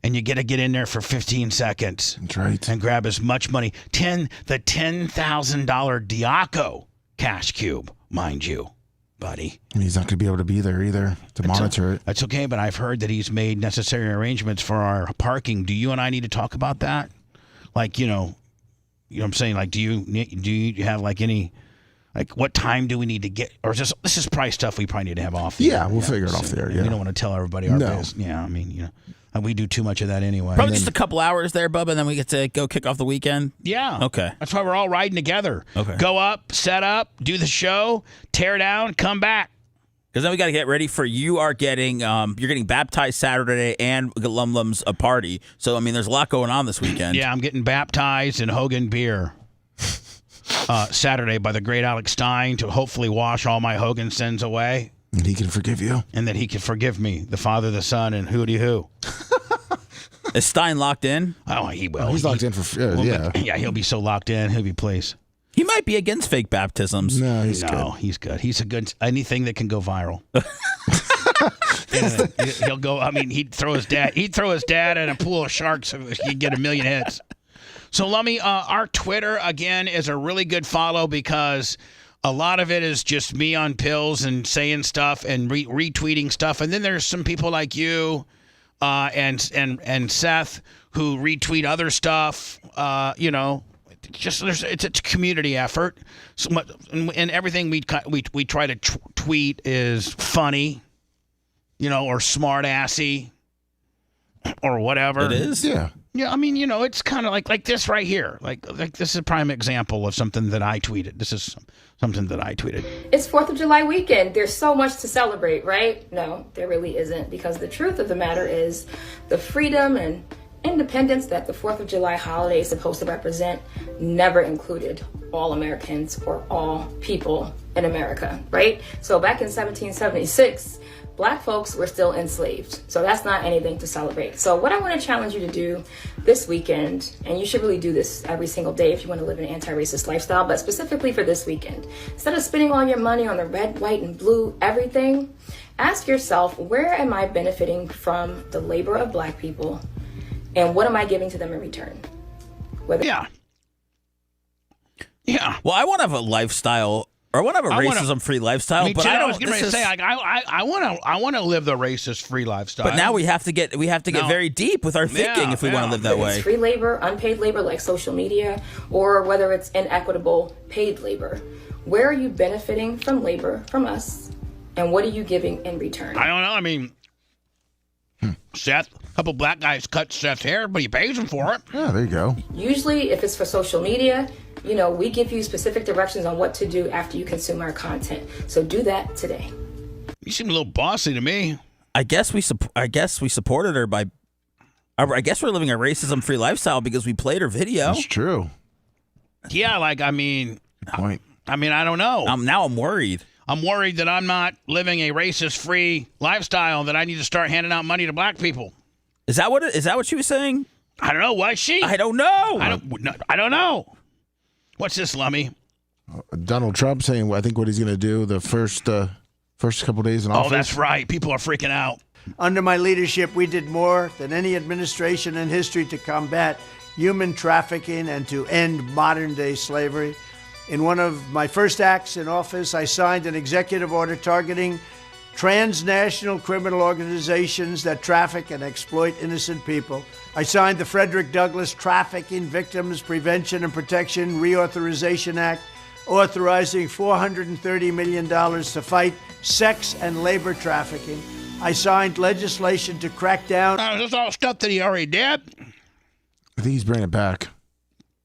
and you get to get in there for 15 seconds. That's right. And grab as much money. The $10,000 Diaco Cash Cube, mind you, buddy. He's not going to be able to be there either to monitor it. That's okay, but I've heard that he's made necessary arrangements for our parking. Do you and I need to talk about that? Like, you know what I'm saying? Like, do you have like any? Like, what time do we need to get? Or is this is probably stuff we probably need to have off the air. We'll figure it off the air. Yeah. We don't want to tell everybody our business. Yeah, I mean, We do too much of that anyway. Probably just a couple hours there, Bubba, and then we get to go kick off the weekend. Yeah. Okay. That's why we're all riding together. Okay. Go up, set up, do the show, tear down, come back. Because then we got to get ready for you're getting baptized Saturday and Lumlum's a party. So I mean, there's a lot going on this weekend. Yeah, I'm getting baptized in Hogan beer Saturday by the great Alex Stein to hopefully wash all my Hogan sins away. And he can forgive you. And that he can forgive me, the Father, the Son, and hooty hoo. Is Stein locked in? Oh, he will. Oh, he's locked in for yeah. Yeah, he'll be so locked in. He'll be pleased. He might be against fake baptisms. No, he's good. He's a good anything that can go viral. He'll go. I mean, he'd throw his dad in a pool of sharks if he'd get 1 million hits. So, Lummy, our Twitter again is a really good follow because a lot of it is just me on pills and saying stuff and retweeting stuff, and then there's some people like you and Seth who retweet other stuff. It's a community effort. So, and everything we try to tweet is funny, or smart assy, or whatever. It is. Yeah. Yeah, I mean, it's kind of like this right here. Like this is a prime example of something that I tweeted. This is something that I tweeted. It's 4th of July weekend. There's so much to celebrate, right? No, there really isn't, because the truth of the matter is the freedom and independence that the 4th of July holiday is supposed to represent never included all Americans or all people in America, right? So back in 1776, Black folks were still enslaved. So that's not anything to celebrate. So what I want to challenge you to do this weekend, and you should really do this every single day if you want to live an anti-racist lifestyle, but specifically for this weekend, instead of spending all your money on the red, white, and blue everything, ask yourself, where am I benefiting from the labor of Black people, and what am I giving to them in return? Yeah. Well, I want to have a lifestyle. Or I want to have a racism-free lifestyle, but I was going to say, I want to live the racist-free lifestyle. But now we have to get very deep with our thinking if we want to live that way. It's free labor, unpaid labor like social media, or whether it's inequitable paid labor. Where are you benefiting from labor from us, and what are you giving in return? I don't know. I mean, Seth, a couple black guys cut Seth's hair, but he pays them for it. Yeah, there you go. Usually, if it's for social media, we give you specific directions on what to do after you consume our content. So do that today. You seem a little bossy to me. I guess we supported her by. I guess we're living a racism-free lifestyle because we played her video. That's true. Yeah, I mean, point. I don't know. I'm worried. I'm worried that I'm not living a racist-free lifestyle. That I need to start handing out money to black people. Is that what she was saying? I don't know. Why is she? I don't know. I don't know. What's this, Lummy? Donald Trump saying, I think what he's going to do the first couple days in office. Oh, that's right. People are freaking out. Under my leadership, we did more than any administration in history to combat human trafficking and to end modern-day slavery. In one of my first acts in office, I signed an executive order targeting transnational criminal organizations that traffic and exploit innocent people. I signed the Frederick Douglass Trafficking Victims Prevention and Protection Reauthorization Act, authorizing $430 million to fight sex and labor trafficking. I signed legislation to crack down. Is this all stuff that he already did? I think he's bringing it back.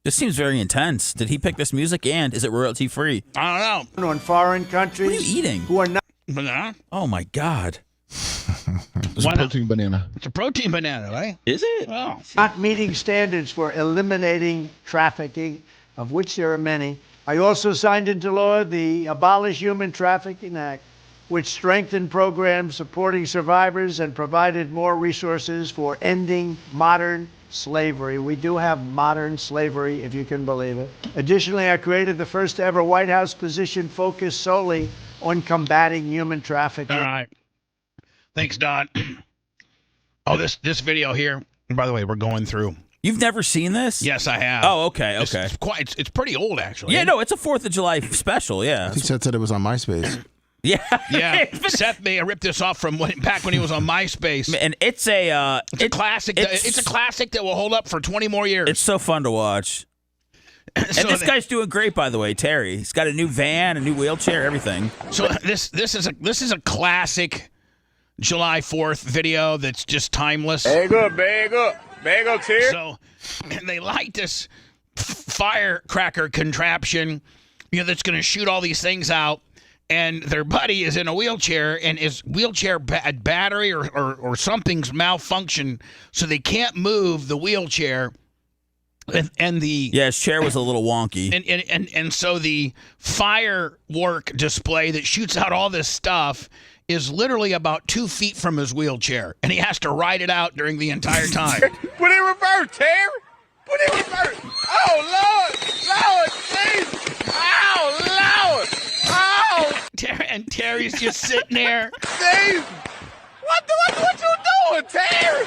This seems very intense. Did he pick this music, and is it royalty free? I don't know. On foreign countries. What are you eating? Who are not. Banana? Oh my God. It's a protein banana. It's a protein banana, right? Is it? Oh. Not meeting standards for eliminating trafficking, of which there are many. I also signed into law the Abolish Human Trafficking Act, which strengthened programs supporting survivors and provided more resources for ending modern slavery. We do have modern slavery, if you can believe it. Additionally, I created the first ever White House position focused solely on combating human trafficking. All right. Thanks, Don. Oh, this video here. And by the way, we're going through. You've never seen this? Yes, I have. Oh, okay. It's pretty old, actually. Yeah, no, it's a 4th of July special, yeah. I think Seth said it was on MySpace. Yeah. Yeah. Seth may have ripped this off from back when he was on MySpace. And it's a classic. It's a classic that will hold up for 20 more years. It's so fun to watch. And this guy's doing great, by the way, Terry. He's got a new van, a new wheelchair, everything. So this is a classic July 4th video that's just timeless. Bag up, Terry. So they like this firecracker contraption, that's going to shoot all these things out. And their buddy is in a wheelchair, and his wheelchair battery or something's malfunctioned, so they can't move the wheelchair. And his chair was a little wonky. And so the firework display that shoots out all this stuff is literally about 2 feet from his wheelchair, and he has to ride it out during the entire time. Put it in reverse, Terry. Put it in reverse. Oh, Lord, please. Oh, Lord. Oh. And Terry's just sitting there. Steve, what you doing, Terry?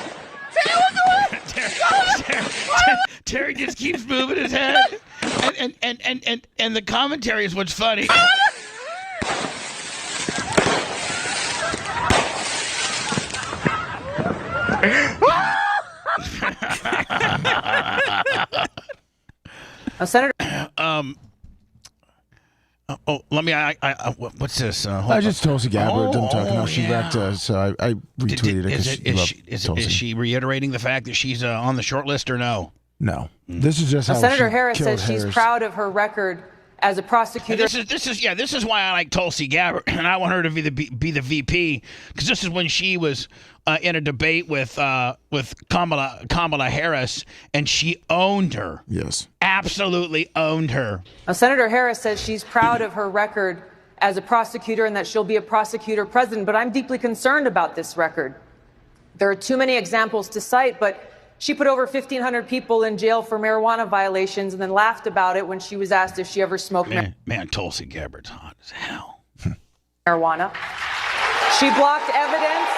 Terry, what you doing? Terry just keeps moving his head, and the commentary is what's funny. Senator. Let me. What's this? I just Tulsi Gabbard. I'm talking how she wrecked us, so I retweeted it. Is she reiterating the fact that she's on the short list or no? No. This is just how Senator she Harris killed says she's Harris. proud of her record as a prosecutor. This is why I like Tulsi Gabbard, and I want her to be the VP, because this is when she was in a debate with Kamala Harris, and she owned her. Yes, absolutely owned her. Senator Harris says she's proud of her record as a prosecutor and that she'll be a prosecutor president. But I'm deeply concerned about this record. There are too many examples to cite, but she put over 1,500 people in jail for marijuana violations and then laughed about it when she was asked if she ever smoked Man, Tulsi Gabbard's hot as hell. marijuana. She blocked evidence.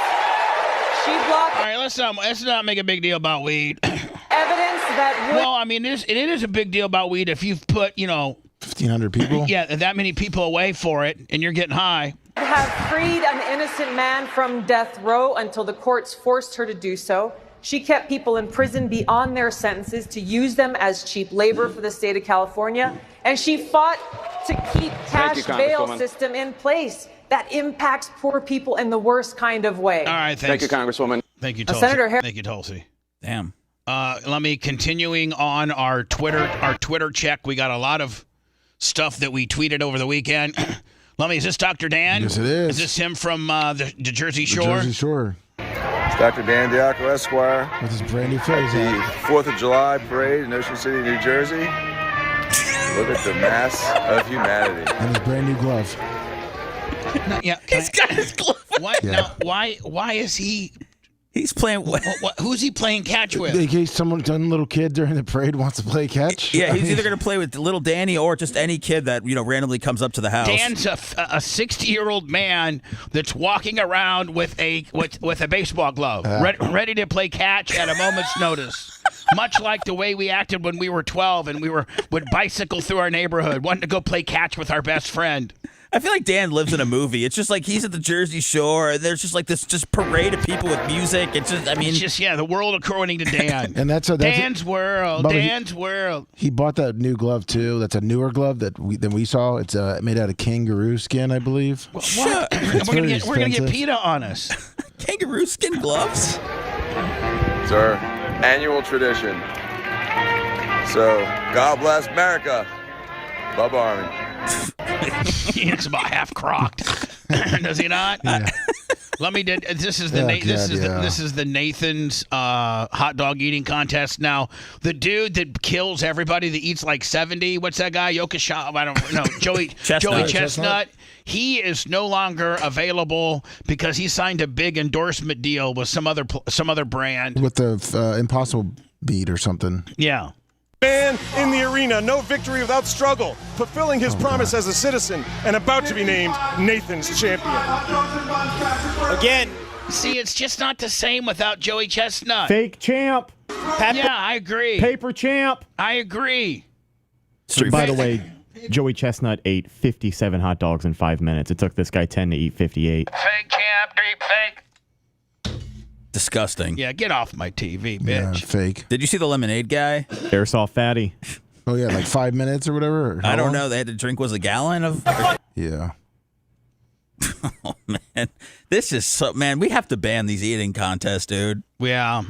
All right, let's not make a big deal about weed. Evidence that would... Well, I mean, it is a big deal about weed if you've put, 1,500 people? Yeah, that many people away for it, and you're getting high. Have freed an innocent man from death row until the courts forced her to do so. She kept people in prison beyond their sentences to use them as cheap labor for the state of California. And she fought to keep cash bail system in place that impacts poor people in the worst kind of way. All right, thanks. Thank you, Congresswoman. Thank you, Tulsi. Senator Harris. Thank you, Tulsi. Damn. Let me continuing on our Twitter check. We got a lot of stuff that we tweeted over the weekend. Is this Dr. Dan? Yes, it is. Is this him from the Jersey Shore? The Jersey Shore. It's Dr. Dan Diaco, Esquire. With his brand new face. The 4th of July parade in Ocean City, New Jersey. Look at the mass of humanity. And his brand new glove. He's got his glove. What? Yeah. Now, why is he... He's playing... Who's he playing catch with? In case some little kid during the parade wants to play catch. Yeah, he's either going to play with little Danny or just any kid that randomly comes up to the house. Dan's a 60-year-old man that's walking around with a baseball glove, ready to play catch at a moment's notice. Much like the way we acted when we were 12 and would bicycle through our neighborhood, wanting to go play catch with our best friend. I feel like Dan lives in a movie. It's just like he's at the Jersey Shore, and there's just like this parade of people with music. It's just, the world according to Dan. And that's Dan's world. Bubba, Dan's world. He bought that new glove too. That's a newer glove than we saw. It's made out of kangaroo skin, I believe. What? We're gonna get PETA on us. Kangaroo skin gloves. It's our annual tradition. So, God bless America. Bubba Army. It's about half crocked. Does he not? Yeah. This is the Nathan's hot dog eating contest. Now, the dude that kills everybody that eeats like 70, what's that guy? Yokosha, I don't know. Joey Chestnut. He is no longer available because he signed a big endorsement deal with some other brand. With the Impossible Beat or something. Yeah. Man in the arena, no victory without struggle, fulfilling his promise as a citizen and about to be named Nathan's champion. Again. See, it's just not the same without Joey Chestnut. Fake champ. Yeah, I agree. Paper champ. I agree. By the way, Joey Chestnut ate 57 hot dogs in 5 minutes. It took this guy 10 to eat 58. Fake champ, deep fake. Disgusting. Yeah, get off my TV, bitch. Yeah, fake. Did you see the lemonade guy? Airsoft fatty. Oh, yeah, like 5 minutes or whatever? I don't know. They had to drink, was a gallon of... Yeah. Oh, man. This is so, man, we have to ban these eating contests, dude. Yeah.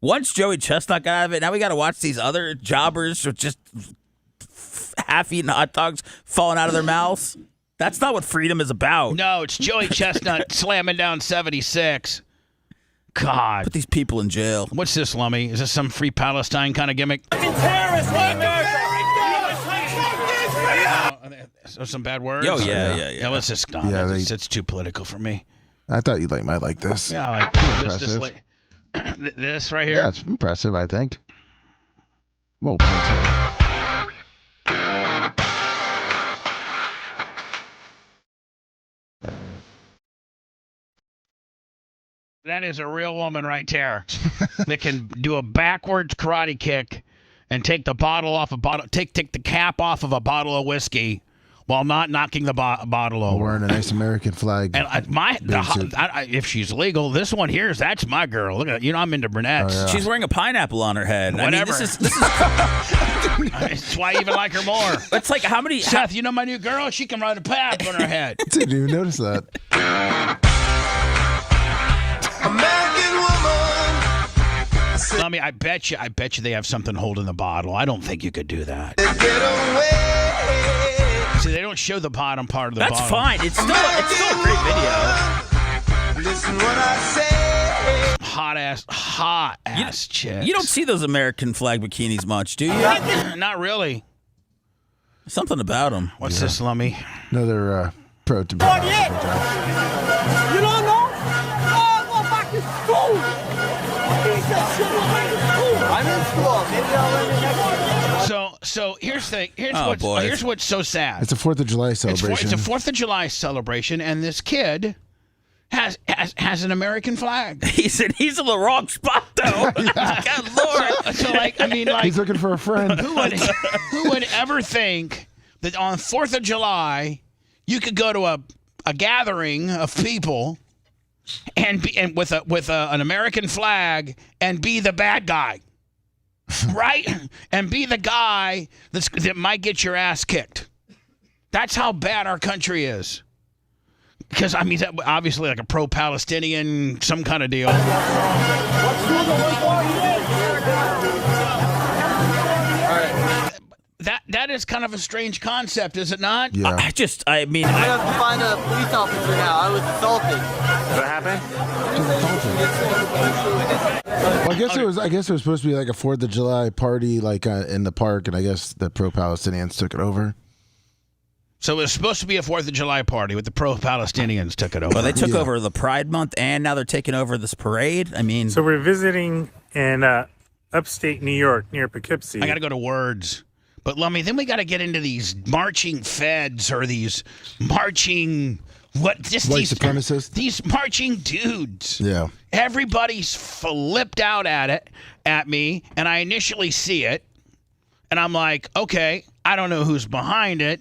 Once Joey Chestnut got out of it, now we got to watch these other jobbers with just half-eaten hot dogs falling out of their mouths. That's not what freedom is about. No, it's Joey Chestnut slamming down 76. God. Put these people in jail. What's this, Lummy? Is this some Free Palestine kind of gimmick? So some bad words? Oh, yeah. Let's just not. It's too political for me. I thought you might like this. Yeah, I like this right here. Yeah, it's impressive, I think. Well, that is a real woman right there that can do a backwards karate kick and take the take the cap off of a bottle of whiskey while not knocking the bottle over. Wearing a nice American flag. And if she's legal, this one here that's my girl. Look at I'm into brunettes. Oh, yeah. She's wearing a pineapple on her head. Whatever. This is that's why I even like her more. It's like how many? Seth, you know my new girl? She can ride a path on her head. Didn't even notice that. American woman. I bet you they have something holding the bottle. I don't think you could do that. See, they don't show the bottom part of the bottle. That's fine. It's still a great video. Listen what I say. Hot ass chicks. You don't see those American flag bikinis much, do you? Not really. Something about them. What's this, Lummy? Another pro to be. You don't know? Oh, go back to school. I'm in school. Maybe I'll learn the next one. So here's the thing. boy. Here's what's so sad. It's a 4th of July celebration. It's a 4th of July celebration, and this kid has an American flag. He's in the wrong spot though. God Lord. So he's looking for a friend. Who would ever think that on 4th of July you could go to a gathering of people and with an American flag and be the bad guy? Right? And be the guy that might get your ass kicked. That's how bad our country is. Because, obviously like a pro-Palestinian, some kind of deal. That is kind of a strange concept, is it not? Yeah. I have to find a police officer now. I was assaulted. What happened? Well, I guess it was supposed to be like a 4th of July party, like in the park, and I guess the pro-Palestinians took it over. So it was supposed to be a 4th of July party, but the pro-Palestinians took it over. Well, they took over the Pride Month, and now they're taking over this parade. So we're visiting in upstate New York near Poughkeepsie. I got to go to words. But, Lummy, then we got to get into these marching feds or these marching white supremacists. These marching dudes. Yeah. Everybody's flipped out at me, and I initially see it, and I'm like, okay, I don't know who's behind it.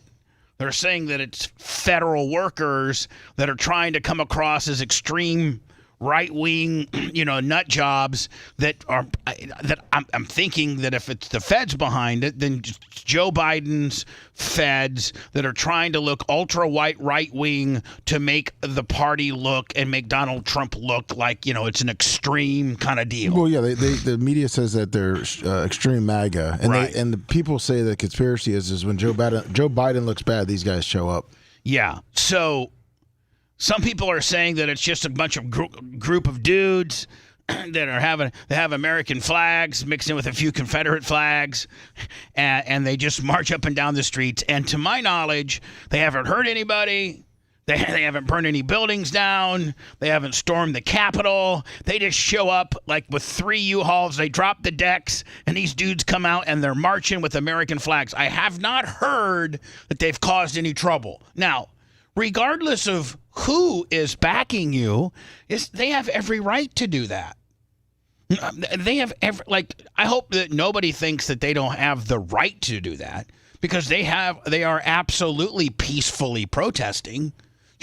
They're saying that it's federal workers that are trying to come across as extreme right-wing, nut jobs I'm thinking that if it's the feds behind it, then Joe Biden's feds that are trying to look ultra-white right-wing to make the party look and make Donald Trump look like, it's an extreme kind of deal. Well, yeah, the media says that they're extreme MAGA, and Right. and the people say the conspiracy is when Joe Biden looks bad, these guys show up. Yeah, so some people are saying that it's just a bunch of group of dudes that have American flags mixed in with a few Confederate flags, and they just march up and down the streets. And to my knowledge, they haven't hurt anybody. They haven't burned any buildings down. They haven't stormed the Capitol. They just show up like with 3 U-Hauls. They drop the decks, and these dudes come out, and they're marching with American flags. I have not heard that they've caused any trouble. Now, regardless of who is backing you, they have every right to do that. They have I hope that nobody thinks that they don't have the right to do that, because they are absolutely peacefully protesting.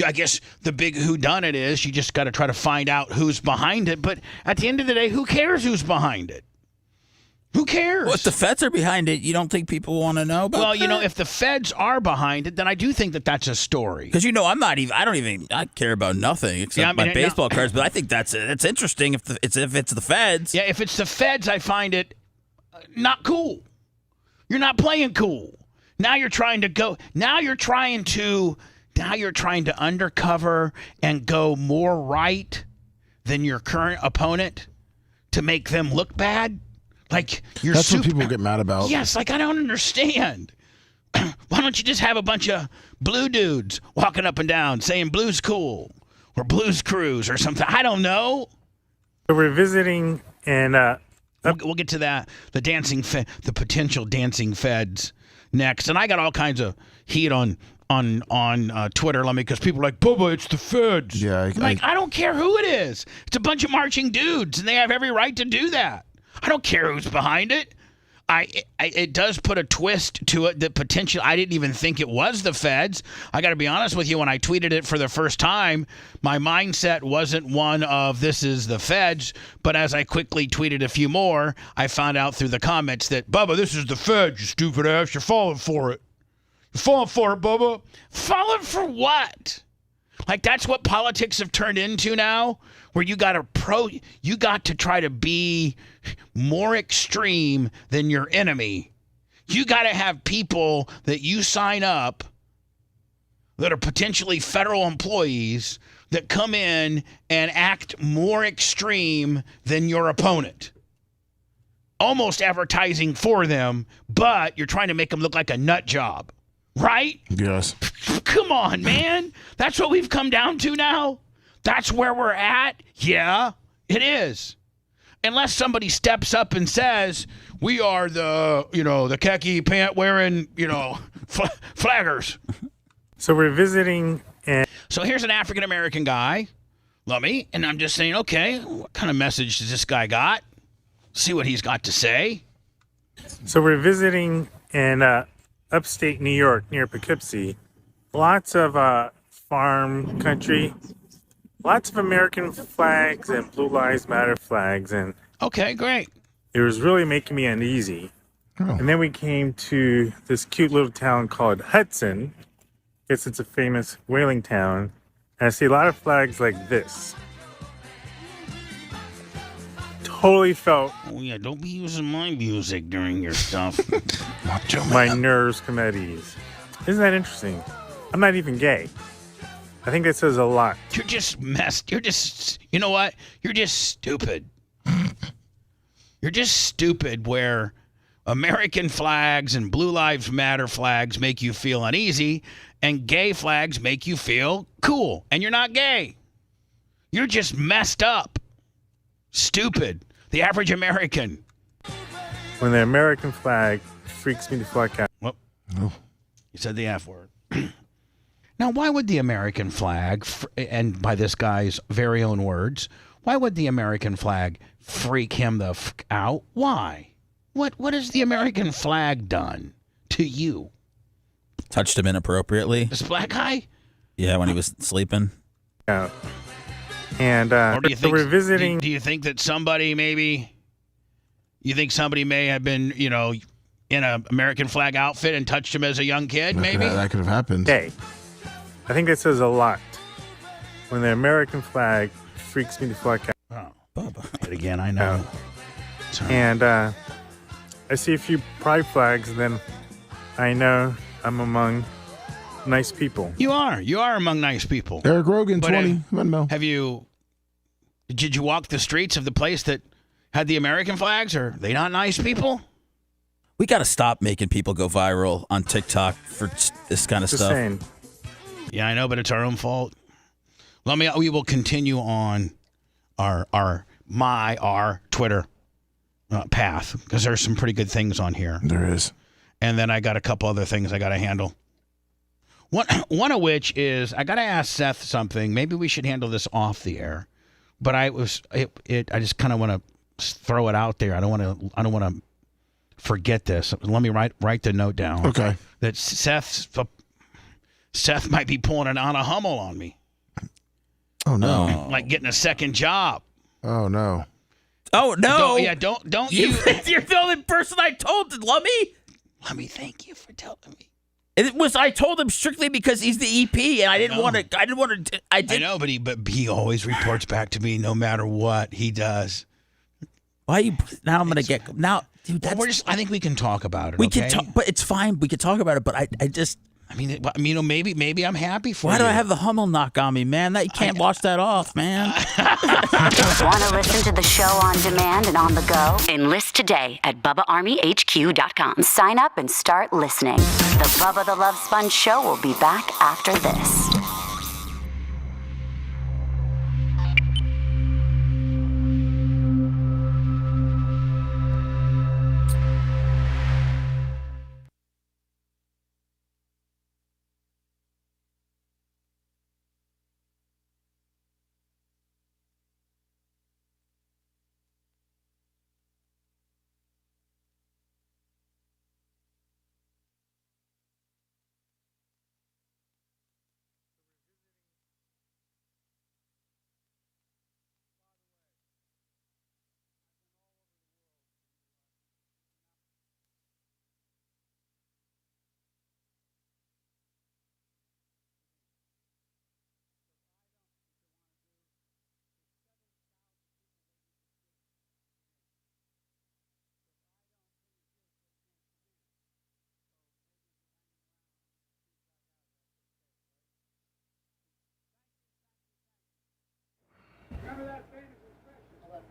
I guess the big whodunit is you just got to try to find out who's behind it. But at the end of the day, who cares who's behind it? Who cares? Well, if the feds are behind it, you don't think people want to know about Well, that? if the feds are behind it, then I do think that that's a story. Because I care about nothing except my baseball cards. But I think that's interesting if it's the feds. Yeah, if it's the feds, I find it not cool. You're not playing cool. Now you're trying to undercover and go more right than your current opponent to make them look bad. Like you're That's what people get mad about. Yes, like I don't understand. Why don't you just have a bunch of blue dudes walking up and down saying blue's cool or blue's cruise or something? I don't know. So we're visiting and we'll get to that. The potential dancing feds next. And I got all kinds of heat on Twitter, because people are like, Bubba, it's the feds. Yeah, I don't care who it is. It's a bunch of marching dudes, and they have every right to do that. I don't care who's behind it. It does put a twist to it that potentially I didn't even think it was the feds. I got to be honest with you, when I tweeted it for the first time, my mindset wasn't one of this is the feds, but as I quickly tweeted a few more, I found out through the comments that, Bubba, this is the feds, you stupid ass, you're falling for it. You're falling for it, Bubba. Falling for what? Like that's what politics have turned into now, where you got to try to be more extreme than your enemy. You got to have people that you sign up that are potentially federal employees that come in and act more extreme than your opponent. Almost advertising for them, but you're trying to make them look like a nut job. Right? Yes. Come on, man. That's what we've come down to now? That's where we're at? Yeah, it is. Unless somebody steps up and says, we are the khaki pant wearing, flaggers. So we're visiting and So here's an African-American guy, Lummy, and I'm just saying, okay, what kind of message does this guy got? See what he's got to say. So we're visiting in upstate New York near Poughkeepsie. Lots of farm country. Lots of American flags and Blue Lives Matter flags. And okay, great. It was really making me uneasy. Oh. And then we came to this cute little town called Hudson. I guess it's a famous whaling town. And I see a lot of flags like this. Totally felt. Oh yeah, don't be using my music during your stuff. My nerves come at ease. Isn't that interesting? I'm not even gay. I think that says a lot. You're just messed. You know what? You're just stupid. You're just stupid where American flags and Blue Lives Matter flags make you feel uneasy and gay flags make you feel cool. And you're not gay. You're just messed up. Stupid. The average American. When the American flag freaks me the fuck out. Well, you said the F word. Now, why would the American flag, and by this guy's very own words, why would the American flag freak him the fuck out? Why? What has the American flag done to you? Touched him inappropriately. This black guy? Yeah, when he was sleeping. Yeah. And or do you think, we're visiting. Do you think that somebody may have been, in an American flag outfit and touched him as a young kid, maybe? That could have happened. Hey, I think that says a lot. When the American flag freaks me the fuck out. Oh, Bubba. Again, I know. And I see a few pride flags, and then I know I'm among nice people. You are. You are among nice people. Eric Rogan, 20. Did you walk the streets of the place that had the American flags? Are they not nice people? We got to stop making people go viral on TikTok for this kind of stuff. Insane. Yeah, I know, but it's our own fault. We will continue on our Twitter path because there's some pretty good things on here. There is. And then I got a couple other things I got to handle. One of which is I got to ask Seth something. Maybe we should handle this off the air. But I just kind of want to throw it out there. I don't want to forget this. Let me write the note down. Okay. That Seth might be pulling an Anna Hummel on me. Oh no! Like getting a second job. Oh no! Oh no! Don't you? You're the only person I told, Lummy. Lummy, thank you for telling me. I told him strictly because he's the EP, and I didn't want to. I know, but he always reports back to me no matter what he does. Why? Now I'm gonna get now, dude. That's, I think we can talk about it. We okay? can talk, but it's fine. We can talk about it. But I just. I mean, maybe I'm happy for you. Why do I have the Hummel knock on me, man? That you can't wash that off, man. Want to listen to the show on demand and on the go? Enlist today at BubbaArmyHQ.com. Sign up and start listening. The Bubba the Love Sponge show will be back after this.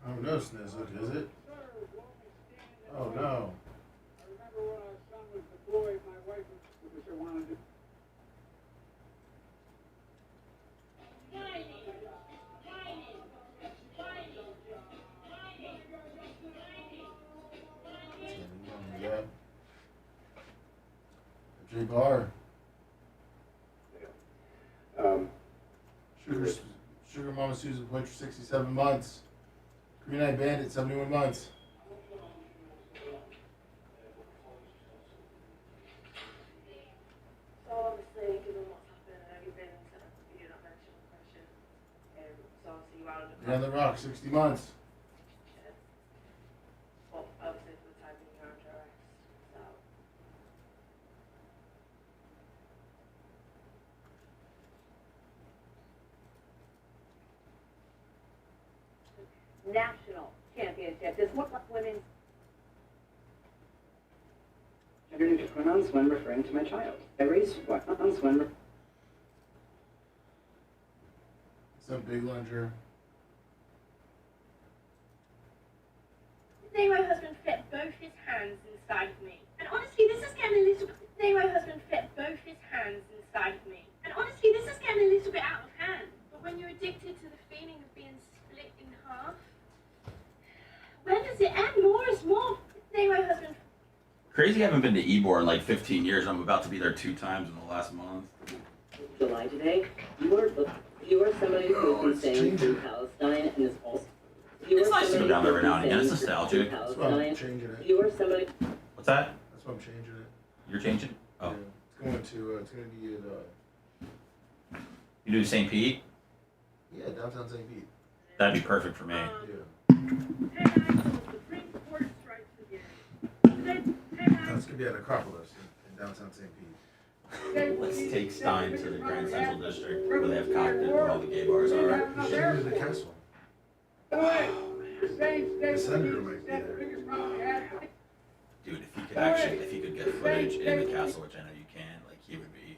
Oh no, Snizzle, is it? Oh no. J-Bar. Sugar Mama Susan Butcher, 67 months. Green Eye Bandit, 71 months. So obviously, given what's happened, and you've been set up to be that mention question, so obviously you are under Down the Rock, 60 months. well, obviously for the time being you're under arrest, so. National championship. Does what women's I'm going to pronounce when referring to my child. I raised what? Pronounce when. Some big lunger. Today my husband fit both his hands inside of me. And honestly, this is getting a little bit... Today my husband fit both his hands inside of me. And honestly, this is getting a little bit out of hand. But when you're addicted to the feeling of being split in half, when does it end? More is more. Today my husband... Crazy, I haven't been to Ybor in like 15 years. I'm about to be there 2 times in the last month. July today, you are somebody who's been staying through Palestine and is also. It's nice to go down there every now and again. It's nostalgic. That's why I'm changing it. You are somebody. What's that? That's why I'm changing it. You're changing? Oh. Yeah, it's going to be at, You do St. Pete? yeah, downtown St. Pete. That'd be perfect for me. That's going to be at Acropolis in downtown St. Pete. Let's take Stein to the Grand Central District where they have cocktails where all the gay bars are. You should go to the castle. The senator might be there. Dude, if you could get footage in the castle, which I know you can, like he would be.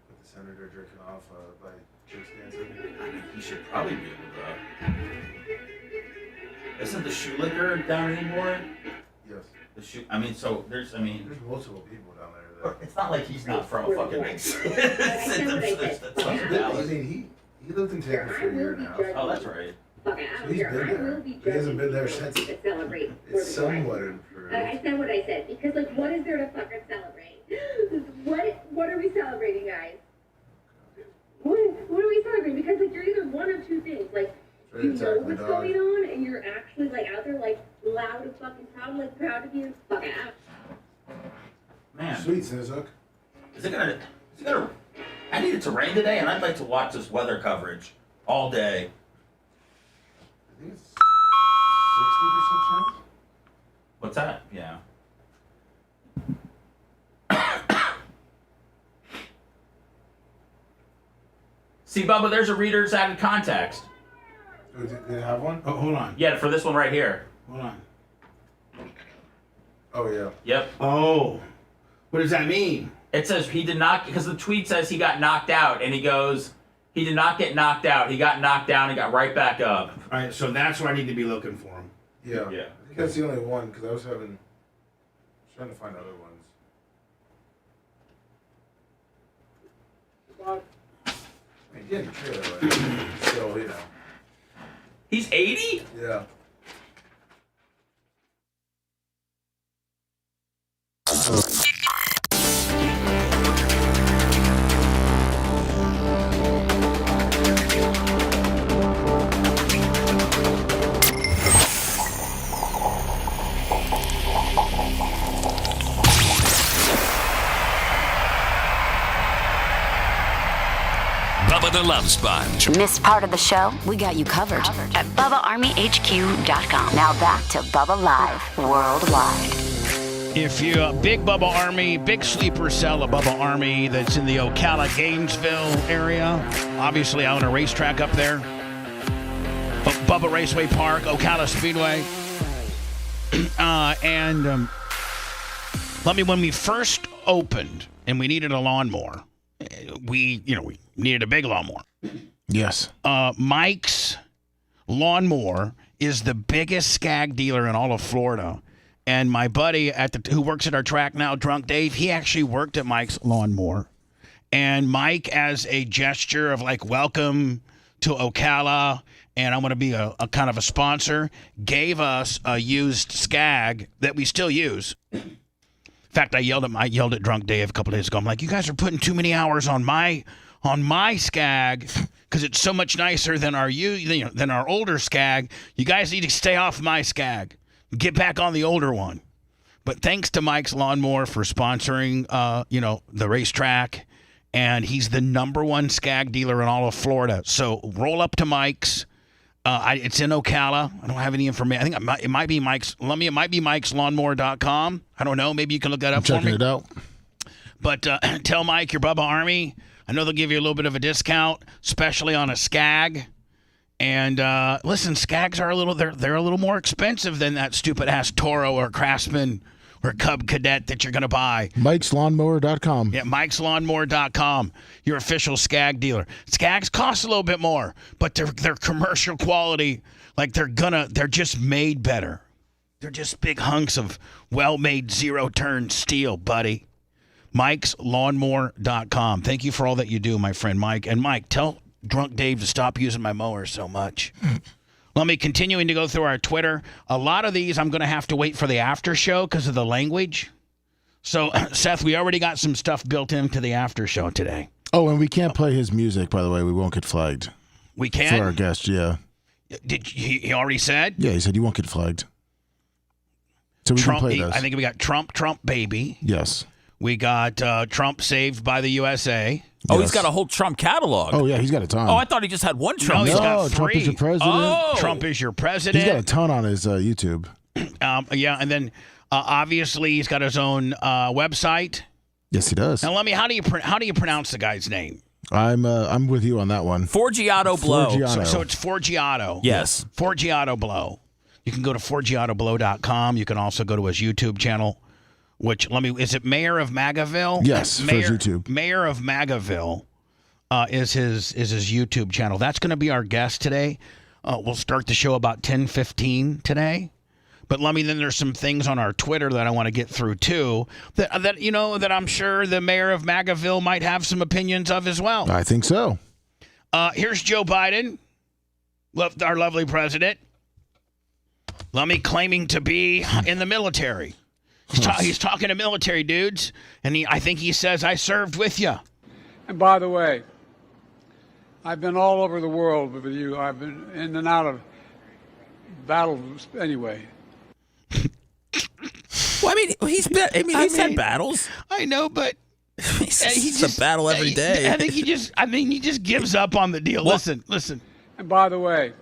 With the senator jerking off by chicks dancing. I mean, he should probably be able to. Isn't the shoe liquor down anymore? Yes. The shoe. I mean, so there's multiple people down there. It's not like he's not from a fucking big city. I mean, he lived in Tampa for a year now. Oh, that's right. So he's been there. He hasn't been there since. It's somewhat improved. I said what I said because, like, what is there to fucking celebrate? What are we celebrating, guys? What are we celebrating? Because, like, you're either one of two things. Like, you know what's going on, and you're actually, like, out there, like, loud and fucking proud, like, proud to be a fucking out. Man. Sweet, Snizzuk. Is it gonna? I need it to rain today, and I'd like to watch this weather coverage all day. I think it's What's that? Yeah. See, Bubba, there's a reader's added context. Oh, did they have one? Oh, hold on. Yeah, for this one right here. Hold on. Oh, yeah. Yep. Oh. What does that mean? It says he did not, because the tweet says he got knocked out, and he goes, he did not get knocked out. He got knocked down and got right back up. All right, so that's where I need to be looking for him. Yeah. Yeah. I think that's the only one, because I was trying to find other ones. He didn't care, but still, you know. He's 80? Yeah. Bubba the Love Sponge. Missed part of the show? We got you covered at BubbaArmyHQ.com. Now back to Bubba Live Worldwide. If you're a big Bubba Army, big sleeper cell of Bubba Army that's in the Ocala, Gainesville area. Obviously, I own a racetrack up there. Bubba Raceway Park, Ocala Speedway. When we first opened and we needed a lawnmower, we needed a big lawnmower. Yes. Mike's Lawnmower is the biggest skag dealer in all of Florida. And my buddy who works at our track now, Drunk Dave, he actually worked at Mike's Lawnmower. And Mike, as a gesture of like, welcome to Ocala, and I'm going to be a kind of a sponsor, gave us a used skag that we still use. In fact, I yelled at Drunk Dave a couple days ago. I'm like, you guys are putting too many hours on my skag because it's so much nicer than our older skag. You guys need to stay off my skag. Get back on the older one. But thanks to Mike's Lawnmower for sponsoring, the racetrack, and he's the number 1 skag dealer in all of Florida. So roll up to Mike's. It's in Ocala. I don't have any information. I think it might be Mike's. It might be Mike'sLawnmower.com. I don't know. Maybe you can look that up for me. Checking it out. But tell Mike you're Bubba Army. I know they'll give you a little bit of a discount, especially on a skag. And listen, skags are they're a little more expensive than that stupid ass Toro or Craftsman or Cub Cadet that you're gonna buy. Mike'sLawnmower.com. Yeah, Mike'sLawnmower.com. Your official skag dealer. Skags cost a little bit more, but they're commercial quality. Like they're just made better. They're just big hunks of well-made zero-turn steel, buddy. Mike'sLawnmower.com. Thank you for all that you do, my friend Mike. And Mike, tell Drunk Dave to stop using my mower so much. Let me continuing to go through our Twitter. A lot of these I'm going to have to wait for the after show because of the language. So, Seth, we already got some stuff built into the after show today. Oh, and we can't play his music, by the way. We won't get flagged. We can? For our guest, yeah. Did he already said? Yeah, he said you won't get flagged. So we Trump, can play this. I think we got Trump Baby. Yes. We got Trump Saved by the USA. Oh, Yes. he's got a whole Trump catalog. Oh, yeah, he's got a ton. Oh, I thought he just had one Trump. No, he's got No, Trump is 3. your president. Oh. Trump is your president. He's got a ton on his YouTube. Yeah, and then obviously he's got his own website. Yes, he does. Now, how do you pronounce the guy's name? I'm with you on that one. Forgiato Blow. Forgiato. So it's Forgiato. Yes. Forgiato Blow. You can go to forgiatoblow.com. You can also go to his YouTube channel, which, is it Mayor of Magaville? Yes, for his YouTube. Mayor of Magaville is his YouTube channel. That's going to be our guest today. We'll start the show about 10:15 today. But then there's some things on our Twitter that I want to get through too that I'm sure the mayor of Magaville might have some opinions of as well. I think so. Here's Joe Biden, our lovely president. Claiming to be in the military. He's talking to military dudes, and I think he says, I served with you. And by the way, I've been all over the world with you. I've been in and out of battles anyway. He's talking to military dudes, and I think he says, I served with you. And he, I think he says, I served with you. And he, I think he says, I served with you. I've been all over the world with you. I've been in and out of battles anyway. Well, he's had battles. I know, but he's a battle every day. I think he just gives up on the deal. Listen. And by the way,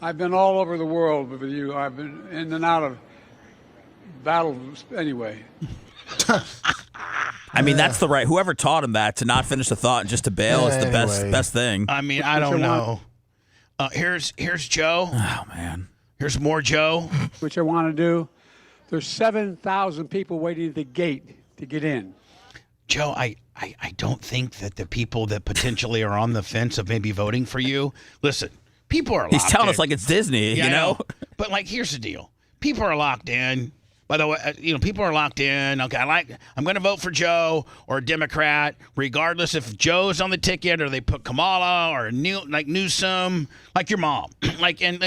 I've been all over the world with you. I've been in and out of battles anyway. I mean, that's the right. Whoever taught him that to not finish the thought and just to bail is the best thing. I mean, I don't know. Here's Joe. Oh man. Here's more Joe. Which I want to do. There's 7,000 people waiting at the gate to get in. Joe, I don't think that the people that potentially are on the fence of maybe voting for you. Listen, people are locked in. He's telling us like it's Disney, Yeah, you know? But like, here's the deal: people are locked in. By the way, people are locked in. Okay, I'm going to vote for Joe or a Democrat, regardless if Joe's on the ticket or they put Kamala or Newsom, like your mom, like and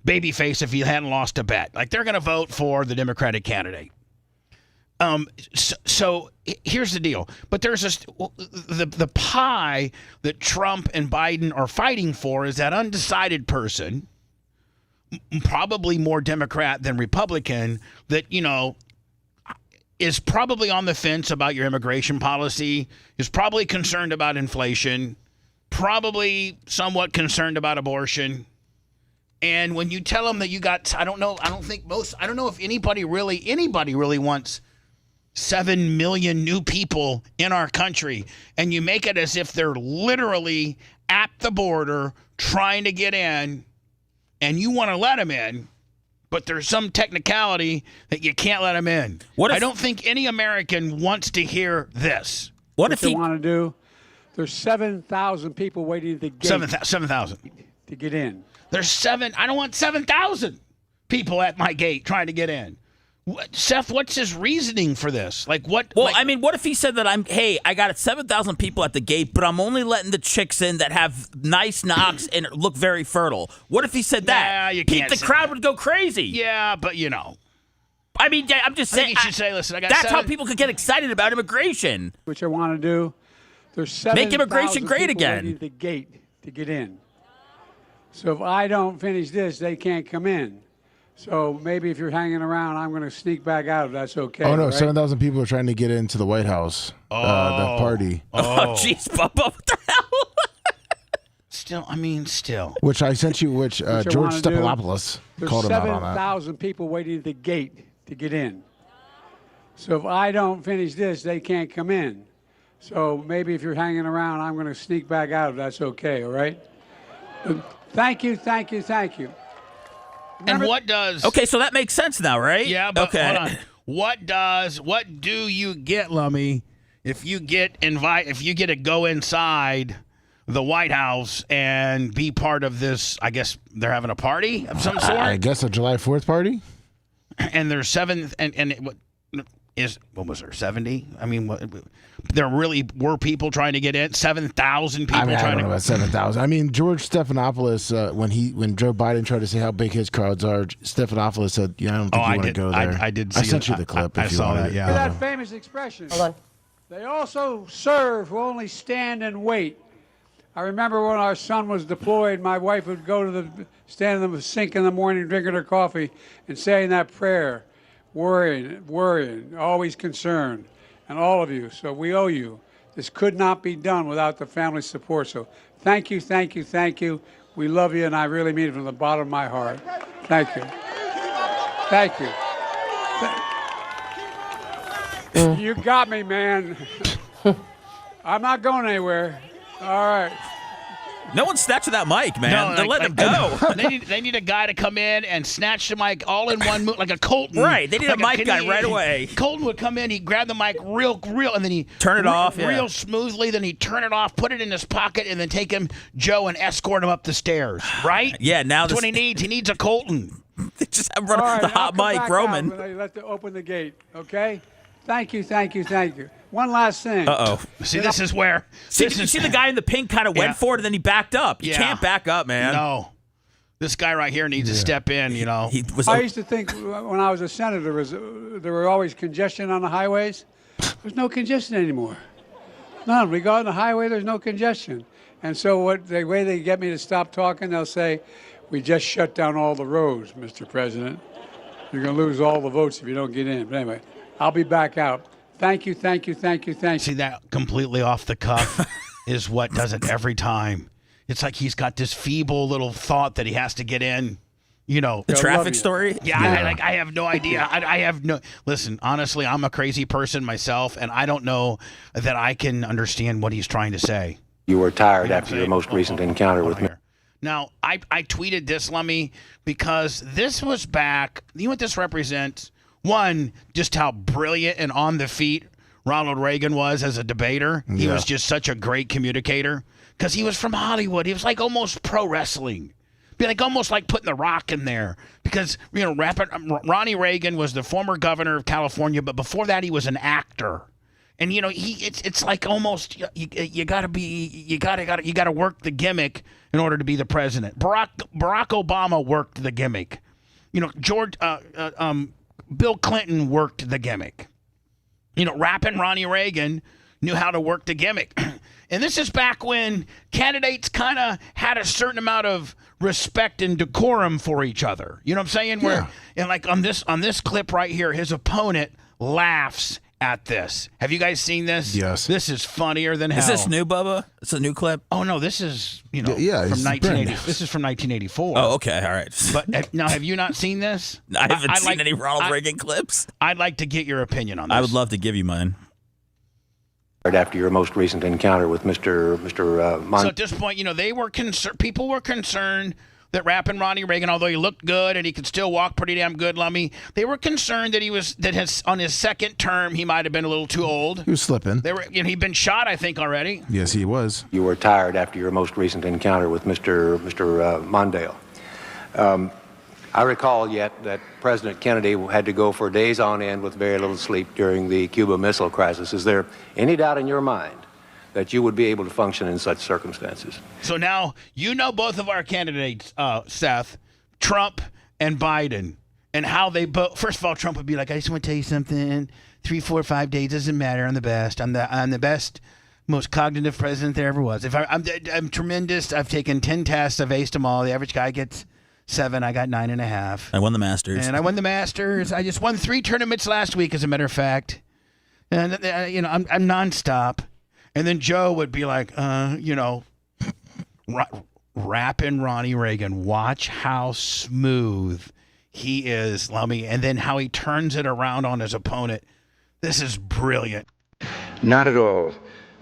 Babyface if you hadn't lost a bet. Like they're going to vote for the Democratic candidate. So here's the deal. But there's the pie that Trump and Biden are fighting for is that undecided person, probably more Democrat than Republican, that, is probably on the fence about your immigration policy, is probably concerned about inflation, probably somewhat concerned about abortion. And when you tell them that you got, I don't know if anybody really wants 7 million new people in our country, and you make it as if they're literally at the border trying to get in, and you want to let them in, but there's some technicality that you can't let them in. I don't think any American wants to hear this. What if you want to do? There's 7,000 people waiting at the gate. 7,000 to get in. I don't want 7,000 people at my gate trying to get in. Seth, what's his reasoning for this? What if he said that I got 7,000 people at the gate, but I'm only letting the chicks in that have nice knocks and look very fertile. What if he said that? You can't the crowd would go crazy. Yeah, but I mean, I'm just saying. I think you should say, listen, that's how people could get excited about immigration. Which I want to do. There's 7,000 make immigration great people again. waiting at the gate to get in. So if I don't finish this, they can't come in. So maybe if you're hanging around, I'm going to sneak back out if that's okay. Oh, no, right? 7,000 people are trying to get into the White House, the party. Oh, jeez, Bubba, what the hell? Still. Which I sent you, George Stephanopoulos called him out on that. There's 7,000 people waiting at the gate to get in. So if I don't finish this, they can't come in. So maybe if you're hanging around, I'm going to sneak back out if that's okay, all right? Thank you. And what does... Okay, so that makes sense now, right? Yeah, but okay. Hold on. What do you get, Lummy, if you get to go inside the White House and be part of this? I guess they're having a party of some sort? I guess a July 4th party? And there's what was there, 70? I mean, there really were people trying to get in? 7,000 people trying to... I don't know about 7,000. I mean, George Stephanopoulos, when Joe Biden tried to say how big his crowds are, Stephanopoulos said, I don't think you want to go there. I did see I sent you the clip if you saw want that, yeah. That famous expression. Hold on. They also serve who only stand and wait. I remember when our son was deployed, my wife would go to stand in the sink in the morning, drinking her coffee, and saying that prayer. Worrying, always concerned, and all of you. So we owe you. This could not be done without the family support. So thank you. We love you, and I really mean it from the bottom of my heart. Thank you. You got me, man. I'm not going anywhere. All right. No one's snatching that mic, man. They're letting him go. They need a guy to come in and snatch the mic all in one move, like a Colton. Right. They need a mic guy right away. Colton would come in, he'd grab the mic real, and then he turn it off real smoothly. Then he'd turn it off, put it in his pocket, and then take Joe and escort him up the stairs. Right? Yeah. Now that's what he needs. He needs a Colton. Just have run the hot mic, Roman. They open the gate. Okay. Thank you. One last thing. Uh-oh. See, this is where... See the guy in the pink kind of went for it, and then he backed up. You can't back up, man. No. This guy right here needs to step in, I used to think when I was a senator, there were always congestion on the highways. There's no congestion anymore. None. We go on the highway, there's no congestion. And so the way they get me to stop talking, they'll say, we just shut down all the roads, Mr. President. You're going to lose all the votes if you don't get in. But anyway, I'll be back out. Thank you. See, that completely off the cuff is what does it every time. it's like he's got this feeble little thought that he has to get in. You know, the traffic story. Yeah, I have no idea. I have no. Listen, honestly, I'm a crazy person myself, and I don't know that I can understand what he's trying to say. You were tired after your most recent encounter with me. Now, I tweeted this, Lummy, because this was back. You know what this represents? One, just how brilliant and on the feet Ronald Reagan was as a debater. He was just such a great communicator because he was from Hollywood. He was like almost pro wrestling. Be like almost like putting The Rock in there because, you know, Ronnie Reagan was the former governor of California, but before that he was an actor. And, you know, it's like almost you got to work the gimmick in order to be the president. Barack Obama worked the gimmick. You know, Bill Clinton worked the gimmick. You know, rapping Ronnie Reagan knew how to work the gimmick. And this is back when candidates kind of had a certain amount of respect and decorum for each other. You know what I'm saying? Where and like on this clip right here, his opponent laughs at this. Have you guys seen this? Yes. This is funnier than hell. Is this new, Bubba? It's a new clip? Oh no, this is from 1980. This is from 1984. Oh, okay, all right. But now, have you not seen this? I haven't seen any Ronald Reagan clips. I'd like to get your opinion on this. I would love to give you mine. After your most recent encounter with Mr. So at this point, you know, they were concerned. People were concerned that rapping Ronnie Reagan, although he looked good and he could still walk pretty damn good, Lummy, they were concerned that on his second term he might have been a little too old. He was slipping. He'd been shot, I think, already. Yes, he was. You were tired after your most recent encounter with Mr. Mondale. I recall yet that President Kennedy had to go for days on end with very little sleep during the Cuba Missile Crisis. Is there any doubt in your mind that you would be able to function in such circumstances? So now you know both of our candidates, Seth, Trump and Biden, and how they both. First of all, Trump would be like, "I just want to tell you something. 3, 4, 5 days doesn't matter. I'm the best. I'm the best, most cognitive president there ever was. I'm tremendous. I've taken 10 tests. I've aced them all. The average guy gets 7. I got 9.5. I won the Masters. And I won the Masters. I just won 3 tournaments last week, as a matter of fact. And you know, I'm nonstop." And then Joe would be like, you know, rapping Ronnie Reagan. Watch how smooth he is, Lummy. And then how he turns it around on his opponent. This is brilliant. Not at all,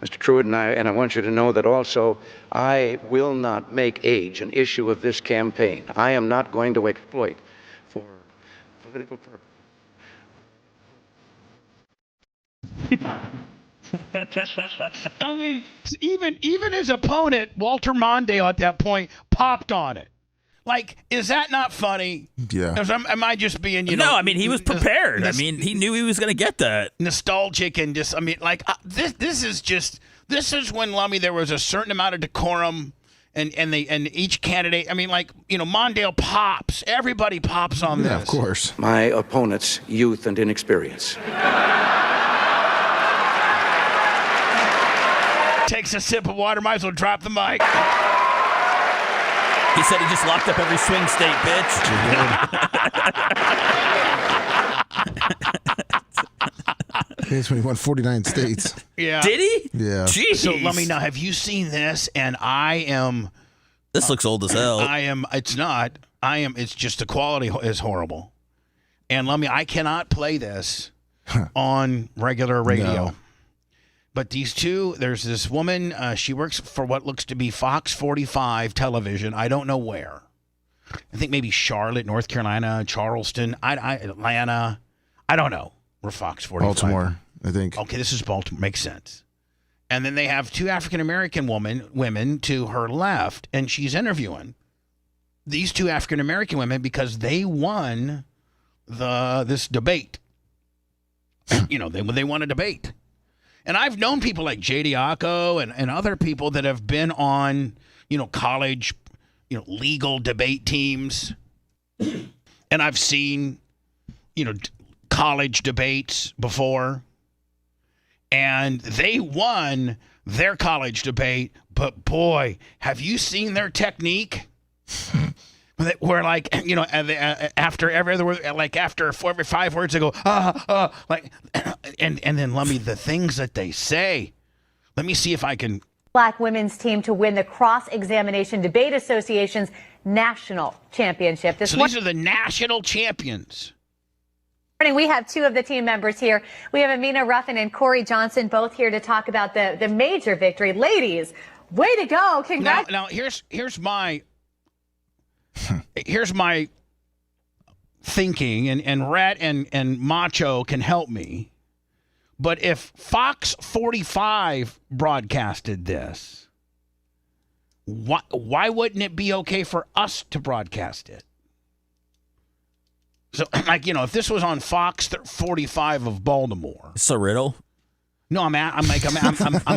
Mr. Truitt, and I want you to know that also I will not make age an issue of this campaign. I am not going to exploit for political purposes. I mean, even his opponent, Walter Mondale, at that point, popped on it. Like, is that not funny? Yeah. Am I just being, you know? No, I mean, he was prepared. I mean, he knew he was going to get that. Nostalgic and just, I mean, like, this is when, Lummy, there was a certain amount of decorum and each candidate, I mean, like, you know, Mondale pops. Everybody pops on this. Yeah, of course. My opponent's youth and inexperience. Takes a sip of water, might as well drop the mic. He said he just locked up every swing state, bitch. That's when he won 49 states. Yeah. Did he? Yeah. Jeez. So let me know, have you seen this? And I am. This looks old as hell. It's not. It's just the quality is horrible. And I cannot play this on regular radio. No. But these two, there's this woman, she works for what looks to be Fox 45 television. I don't know where. I think maybe Charlotte, North Carolina, Charleston, Atlanta. I don't know where Fox 45. Baltimore, I think. Okay, this is Baltimore. Makes sense. And then they have 2 African-American women to her left, and she's interviewing these 2 African-American women because they won this debate. You know, they won a debate. And I've known people like J.D. Acco and other people that have been on, you know, college, you know, legal debate teams. And I've seen, you know, college debates before. And they won their college debate. But boy, have you seen their technique? Where, like, you know, after every other word, like after every 5 words, they go, like, and then let me, the things that they say. Let me see if I can Black women's team to win the Cross-Examination Debate Association's national championship. So these are the national champions. Morning, we have two of the team members here. We have Amina Ruffin and Corey Johnson, both here to talk about the major victory. Ladies, way to go. Congrats. Now here's my thinking, and Rat and Macho can help me. But if Fox 45 broadcasted this, why wouldn't it be okay for us to broadcast it? So, like, if this was on Fox 45 of Baltimore. It's a riddle. No, I'm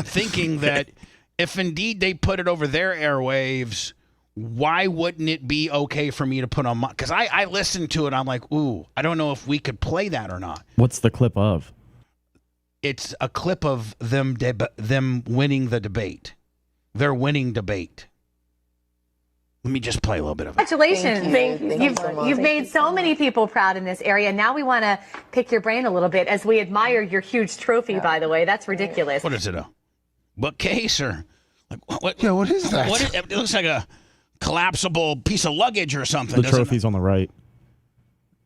thinking that if indeed they put it over their airwaves, why wouldn't it be okay for me to put on my? Because I listened to it, I'm like, ooh, I don't know if we could play that or not. What's the clip of? It's a clip of them winning the debate. Their winning debate. Let me just play a little bit of it. Congratulations. You've made so many people proud in this area. Now we want to pick your brain a little bit as we admire your huge trophy, by the way. That's ridiculous. What is it, a bookcase or? What is that? It looks like a collapsible piece of luggage or something. The trophy's on the right.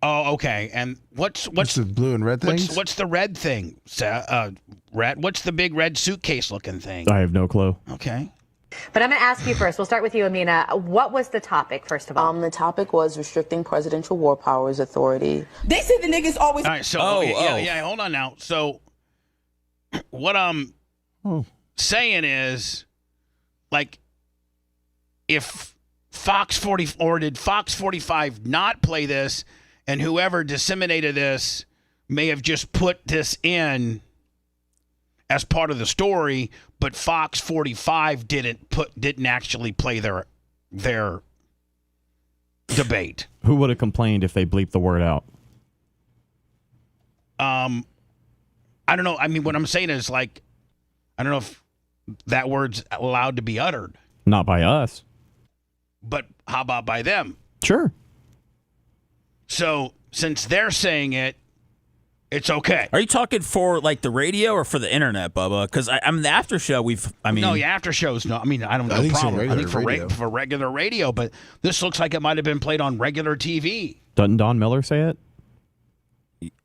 Oh, okay. And what's the blue and red things? What's the red thing, Rat? What's the big red suitcase looking thing? I have no clue. Okay. But I'm going to ask you first. We'll start with you, Amina. What was the topic, first of all? The topic was restricting presidential war powers authority. They say the niggas always... All right, so, yeah, hold on now. So, what I'm saying is, like, if Fox 40, or did Fox 45 not play this, and whoever disseminated this may have just put this in as part of the story, but Fox 45 didn't actually play their debate. Who would have complained if they bleeped the word out? I don't know. I mean, what I'm saying is, like, I don't know if that word's allowed to be uttered. Not by us. But how about by them? Sure. So, since they're saying it, it's okay. Are you talking for, like, the radio or for the internet, Bubba? Because I'm the after show. No, the after shows. No, I mean, I don't know. I think problem. I think for regular radio, but this looks like it might have been played on regular TV. Doesn't Don Miller say it?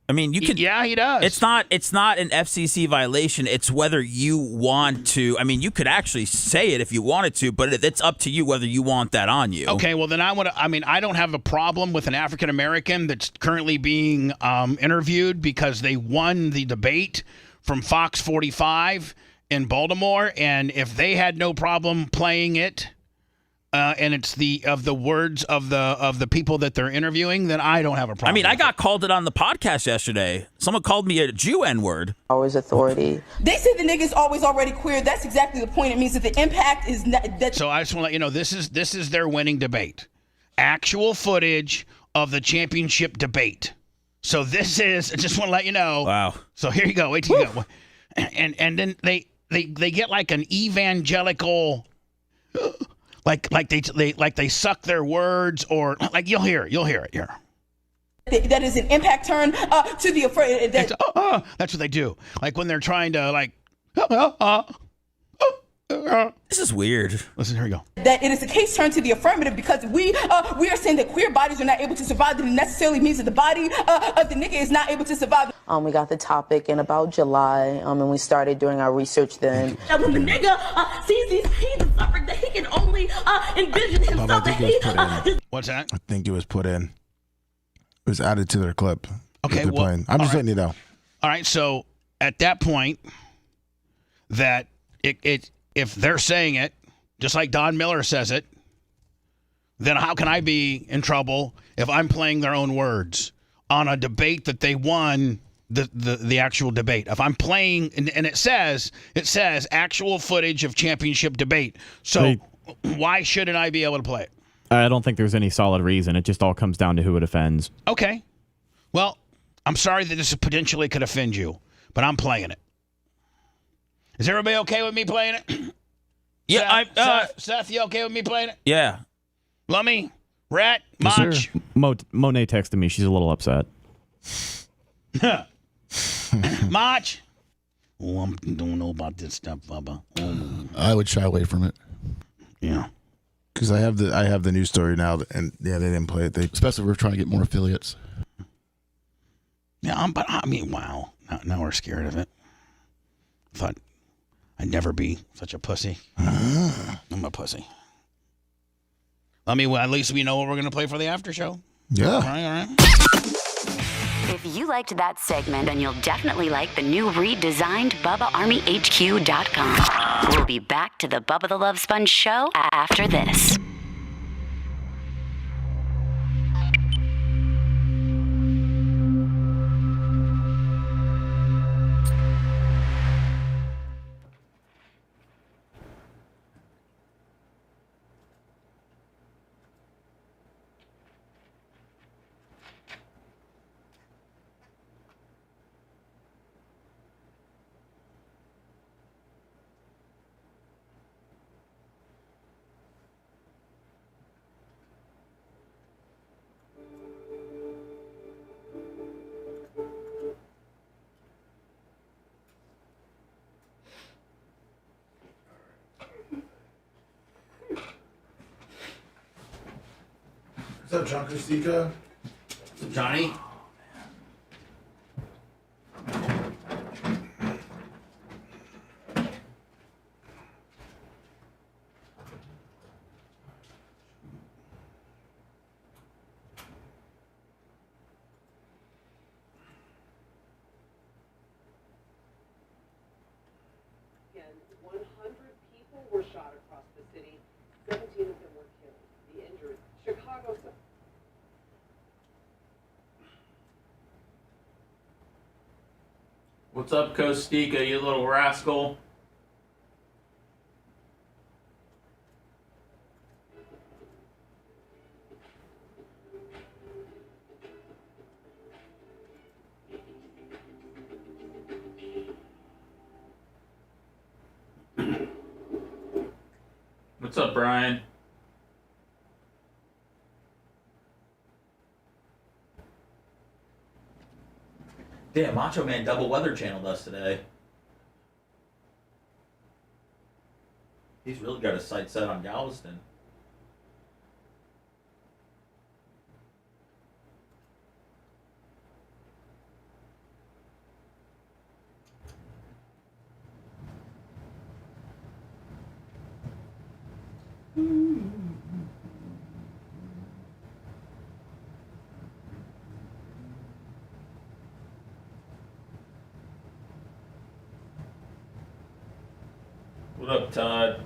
I mean, you could. Yeah, he does. It's not an FCC violation. It's whether you want to. I mean, you could actually say it if you wanted to, but it's up to you whether you want that on you. Okay, well then I don't have a problem with an African American that's currently being interviewed because they won the debate from Fox 45 in Baltimore, and if they had no problem playing it. And it's the words of the people that they're interviewing, then I don't have a problem. I mean, I got called it on the podcast yesterday. Someone called me a Jew N-word. Powers authority. They say the niggas always already queer. That's exactly the point. It means that the impact is not that. So I just want to let you know this is their winning debate. Actual footage of the championship debate. So this is. I just want to let you know. Wow. So here you go. Wait till you go. And then they get like an evangelical. Like they suck their words, or like you'll hear it here. That is an impact turn to the afraid. That's what they do. Like when they're trying to like. This is weird. Listen, here we go. That it is a case turned to the affirmative because we are saying that queer bodies are not able to survive. That it necessarily means that the body of the nigga is not able to survive. We got the topic in about July, and we started doing our research then. When the nigga sees these pains and suffering, that he can only envision himself. What's that? I think it was put in. It was added to their clip. Okay, well, playing. I'm just letting you know. All right, so at that point, that if they're saying it, just like Don Miller says it, then how can I be in trouble if I'm playing their own words on a debate that they won the actual debate? If I'm playing, and it says actual footage of championship debate. So why shouldn't I be able to play it? I don't think there's any solid reason. It just all comes down to who it offends. Okay. Well, I'm sorry that this potentially could offend you, but I'm playing it. Is everybody okay with me playing it? Yeah, Seth, you okay with me playing it? Yeah. Lummy, Rat, Mach. Yes, Monet texted me. She's a little upset. Mach, Oh, I don't know about this stuff, Bubba. Oh. I would shy away from it. Yeah. Because I have the news story now, and yeah, they didn't play it. Especially if we're trying to get more affiliates. Yeah, but I mean, wow. Now we're scared of it. Thought I'd never be such a pussy. I'm a pussy. I mean, well, at least we know what we're going to play for the after show. Yeah. All right. If you liked that segment, then you'll definitely like the new redesigned BubbaArmyHQ.com. We'll be back to the Bubba the Love Sponge show after this. What's up, John Christica? What's up, Johnny? Again, 100 people were shot across the city. 17 of them were killed. The injured. Chicago. What's up, Kostika, you little rascal? What's up, Brian? Damn, Macho Man double weather channeled us today. He's really got his sights set on Galveston. What up, Todd?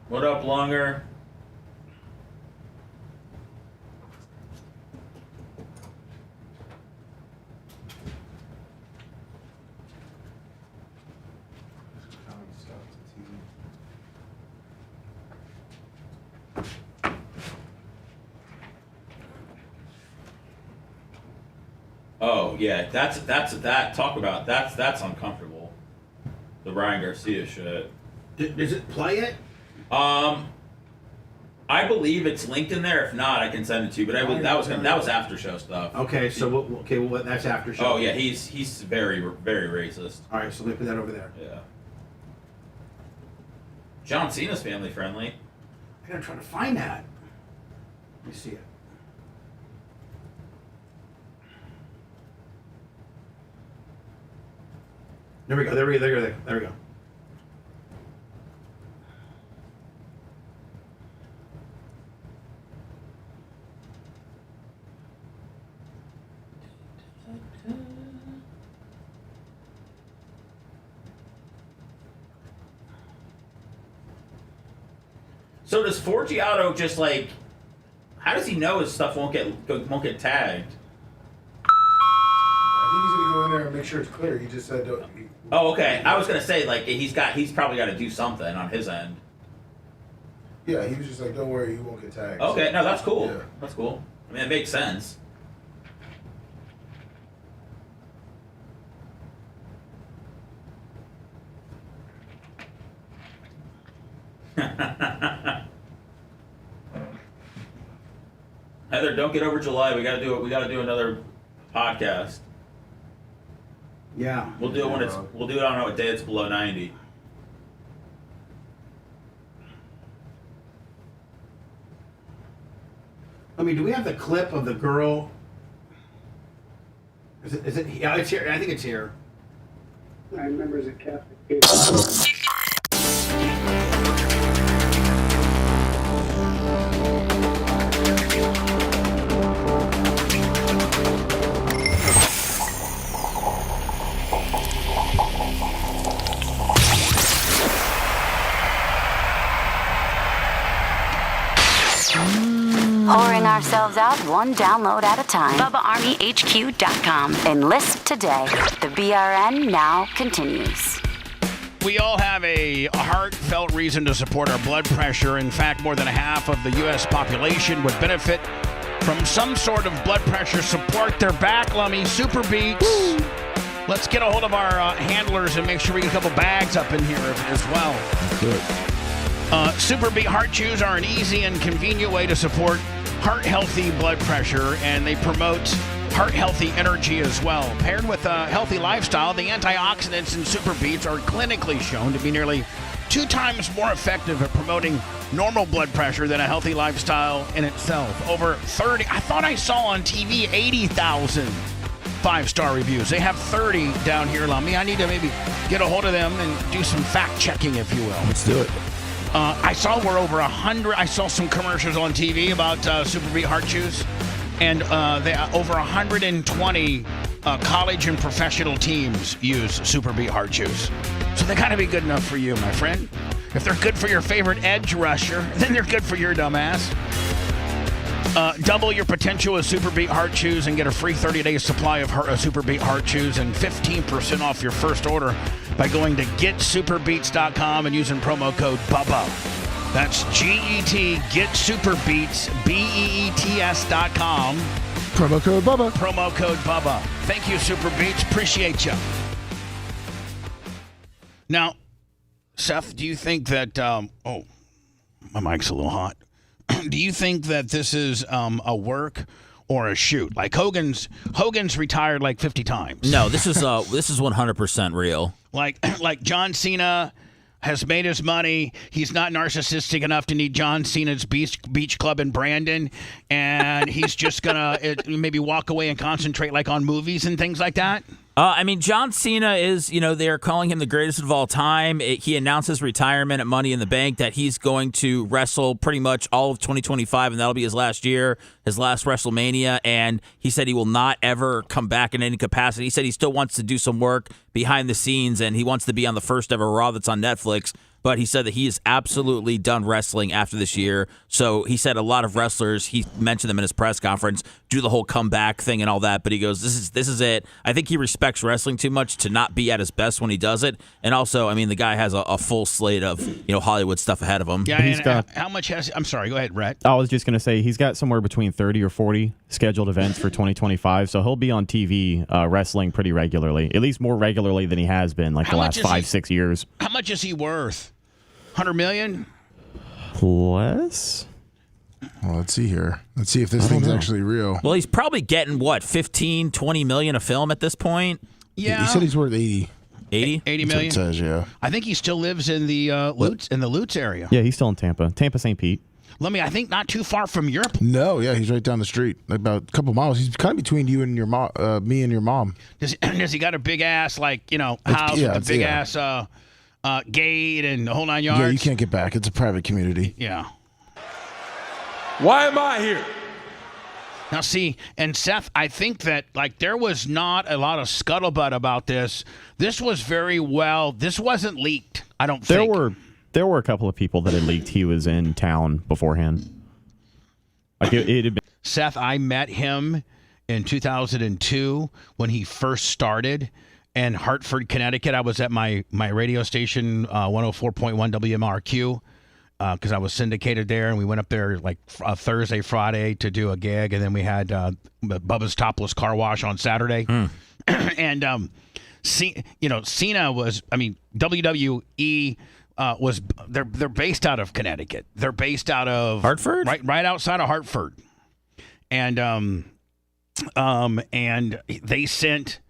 What up, Longer? Oh yeah, that's talk about that's uncomfortable. The Ryan Garcia shit. Does it play it? I believe it's linked in there. If not, I can send it to you. But that was after show stuff. Okay, so that's after show. Oh yeah, he's very very racist. All right, so let me put that over there. Yeah. John Cena's family friendly. I gotta try to find that. Let me see it. There we go. There we go. So does Forgiato just like? How does he know his stuff won't get tagged? I think he's gonna go in there and make sure it's clear. He just said. Oh, okay. I was gonna say like he's probably got to do something on his end. Yeah, he was just like, don't worry, you won't get tagged. Okay, no, that's cool. Yeah. That's cool. I mean, it makes sense. Heather, don't get over July. We gotta do it. We gotta do another podcast. Yeah. We'll do it when it's. We'll do it on a day it's below 90. I mean, do we have the clip of the girl? Is it? Yeah, it's here. I think it's here. I remember as a Catholic kid. Pouring ourselves out one download at a time. BubbaArmyHQ.com. Enlist today. The BRN now continues. We all have a heartfelt reason to support our blood pressure. In fact, more than half of the U.S. population would benefit from some sort of blood pressure support. They're back, Lummy. Super Beats. Let's get a hold of our handlers and make sure we get a couple bags up in here as well. Good. Super Beat Heart Chews are an easy and convenient way to support heart-healthy blood pressure, and they promote heart-healthy energy as well. Paired with a healthy lifestyle, the antioxidants in Super Beats are clinically shown to be nearly 2 times more effective at promoting normal blood pressure than a healthy lifestyle in itself. Over 30, I thought I saw on TV 80,000 5-star reviews. They have 30 down here, Lummy. I need to maybe get a hold of them and do some fact-checking, if you will. Let's do it. I saw we're over 100. I saw some commercials on TV about Super Beat Heart Chews, and they over 120 college and professional teams use Super Beat Heart Chews. So they gotta be good enough for you, my friend. If they're good for your favorite edge rusher, then they're good for your dumbass. Double your potential with Super Beat Heart Chews and get a free 30-day supply of Super Beat Heart Chews and 15% off your first order by going to getsuperbeats.com and using promo code BUBBA. That's G-E-T, getsuperbeats, B-E-E-T-S.com. Promo code BUBBA. Promo code BUBBA. Thank you, Super Beats. Appreciate you. Now, Seth, do you think that... oh, my mic's a little hot. Do you think that this is a work or a shoot? Like Hogan's retired like 50 times. No, this is 100% real. Like John Cena has made his money. He's not narcissistic enough to need John Cena's beach club in Brandon, and he's just gonna maybe walk away and concentrate like on movies and things like that. I mean, John Cena is, they're calling him the greatest of all time. He announced his retirement at Money in the Bank that he's going to wrestle pretty much all of 2025, and that'll be his last year, his last WrestleMania. And he said he will not ever come back in any capacity. He said he still wants to do some work behind the scenes, and he wants to be on the first ever Raw that's on Netflix. But he said that he is absolutely done wrestling after this year. So he said a lot of wrestlers, he mentioned them in his press conference, do the whole comeback thing and all that. But he goes, this is it. I think he respects wrestling too much to not be at his best when he does it. And also, I mean, the guy has a full slate of Hollywood stuff ahead of him. Yeah, he's got. How much has? I'm sorry. Go ahead, Rhett. I was just gonna say he's got somewhere between 30 or 40 scheduled events for 2025. So he'll be on TV wrestling pretty regularly, at least more regularly than he has been like the last 5-6 years. How much is he worth? 100 million? Less? Well, let's see here. Let's see if this thing's actually real. Well, he's probably getting, 15, 20 million a film at this point? Yeah. He said he's worth 80. 80? 80 That's what million? it says, yeah. I think he still lives in the Lutz area. Yeah, he's still in Tampa. Tampa, St. Pete. I think not too far from Europe. No, yeah, he's right down the street, about a couple miles. He's kind of between you and your mom, me and your mom. Does he got a big ass, house with a big ass gate and the whole 9 yards? Yeah, you can't get back. It's a private community. Yeah. Why am I here? Now, see, and Seth, I think that, there was not a lot of scuttlebutt about this. This was this wasn't leaked, I don't think. There were a couple of people that had leaked he was in town beforehand. It had been. Seth, I met him in 2002 when he first started. And Hartford, Connecticut, I was at my radio station, 104.1 WMRQ, because I was syndicated there. And we went up there like Thursday, Friday to do a gig. And then we had Bubba's Topless Car Wash on Saturday. And, Cena was, WWE was, they're based out of Connecticut. They're based out of Hartford? Right outside of Hartford. And they sent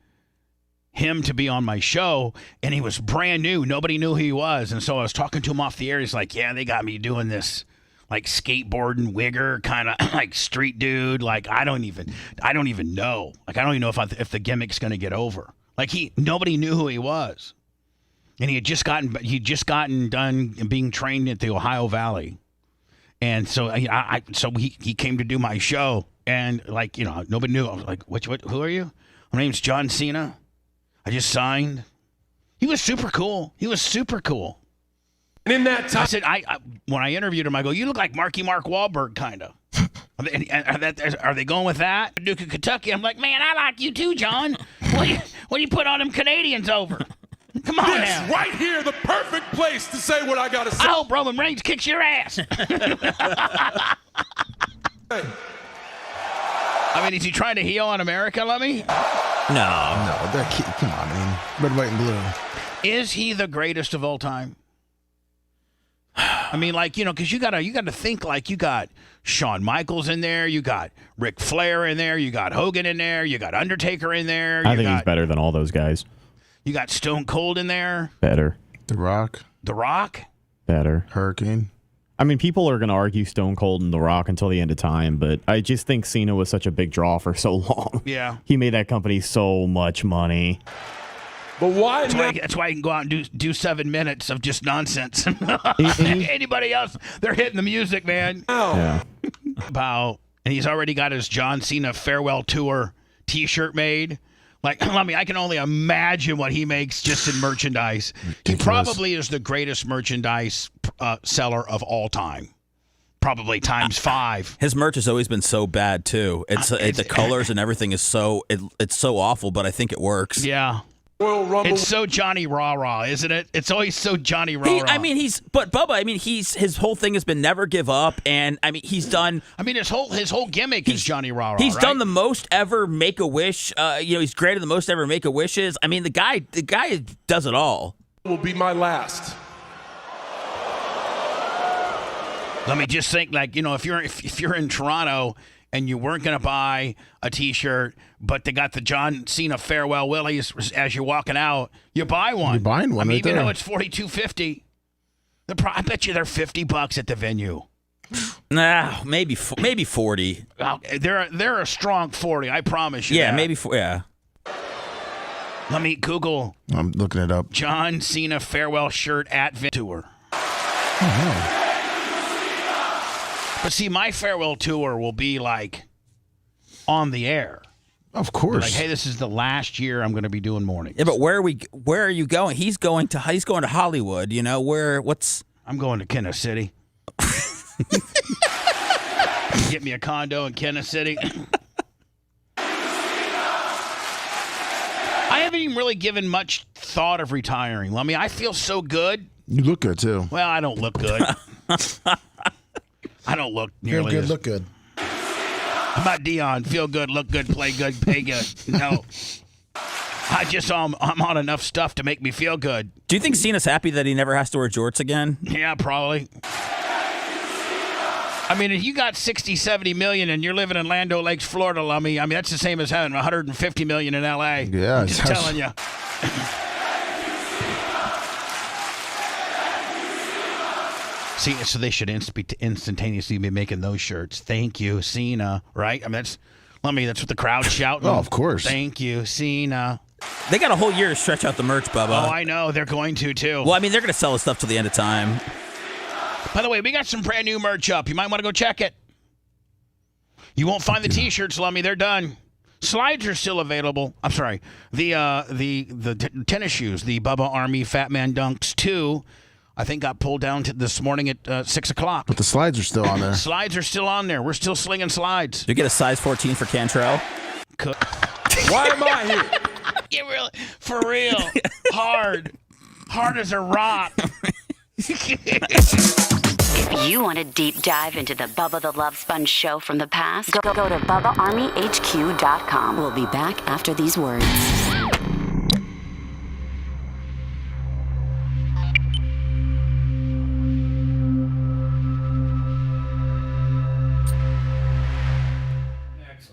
him to be on my show, and he was brand new. Nobody knew who he was. And so I was talking to him off the air. He's like, yeah, they got me doing this like skateboarding wigger kind of like street dude. Like, I don't even know. Like, I don't even know if the gimmick's going to get over. Like, nobody knew who he was. And he'd just gotten done being trained at the Ohio Valley. And so he came to do my show, and like, nobody knew. I was like, who are you? My name's John Cena. I just signed. He was super cool. And in that time, I said, when I interviewed him, I go, you look like Mark Wahlberg, kind of. Are they going with that? Duke of Kentucky. I'm like, man, I like you too, John. What do you put all them Canadians over? Come on now. Right here, the perfect place to say what I got to say. I hope Roman Reigns kicks your ass. Is he trying to heel on America, Lummy? No. Come on, man. Red, white, and blue. Is he the greatest of all time? Because you gotta think, like, you got Shawn Michaels in there, you got Ric Flair in there, you got Hogan in there, you got Undertaker in there. I think he's better than all those guys. You got Stone Cold in there. Better. The Rock. Better. Hurricane. People are going to argue Stone Cold and The Rock until the end of time, but I just think Cena was such a big draw for so long. Yeah. He made that company so much money. But why? That's why you can go out and do 7 minutes of just nonsense. Anybody else, they're hitting the music, man. Yeah. And he's already got his John Cena farewell tour T-shirt made. Like, I can only imagine what he makes just in merchandise. He probably is the greatest merchandise seller of all time. Probably times 5. His merch has always been so bad too. The colors and everything is it's so awful, but I think it works. Yeah. It's so Johnny Rah-Rah, isn't it? It's always so Johnny Rah-Rah. His whole thing has been never give up, and he's done. His whole gimmick is Johnny Rah-Rah. He's done the most ever Make-A-Wish. He's granted the most ever Make-A-Wishes. The guy does it all. Will be my last. Let me just think, like, if you're in Toronto and you weren't going to buy a T-shirt, but they got the John Cena Farewell Willies as you're walking out, you buy one. You're buying one right even there. though it's $42.50, I bet you they're $50 at the venue. Nah, maybe 40. They're a strong 40, I promise you. Yeah, that. maybe 40. Yeah. Let me Google. I'm looking it up. John Cena Farewell shirt at Tour. Oh, no. But see, my farewell tour will be like on the air. Of course. Like, hey, this is the last year I'm going to be doing mornings. Yeah, but where are you going? He's going to Hollywood. I'm going to Kansas City. Get me a condo in Kansas City. I haven't even really given much thought of retiring. I feel so good. You look good too. Well, I don't look good. I don't look nearly Feel good, as... look good. How about Dion? Feel good, look good, play good, pay good. No. I'm on enough stuff to make me feel good. Do you think Cena's happy that he never has to wear jorts again? Yeah, probably. If you got 60, 70 million and you're living in Land Lakes, Florida, Lummy, that's the same as having 150 million in L.A. Yeah. I'm just telling you. See, so they should instantaneously be making those shirts. Thank you, Cena. Right? That's what the crowd's shouting. Oh, of course. Thank you, Cena. They got a whole year to stretch out the merch, Bubba. Oh, I know. They're going to, too. Well, they're going to sell the stuff till the end of time. By the way, we got some brand new merch up. You might want to go check it. You won't find the T-shirts, Lummy. They're done. Slides are still available. I'm sorry. The tennis shoes, the Bubba Army Fat Man Dunks 2, I think got pulled down this morning at 6 o'clock. But the slides are still on there. Slides are still on there. We're still slinging slides. Did you get a size 14 for Cantrell? Why am I here? You really, for real, hard as a rock. If you want a deep dive into the Bubba the Love Sponge show from the past, go to BubbaArmyHQ.com. We'll be back after these words.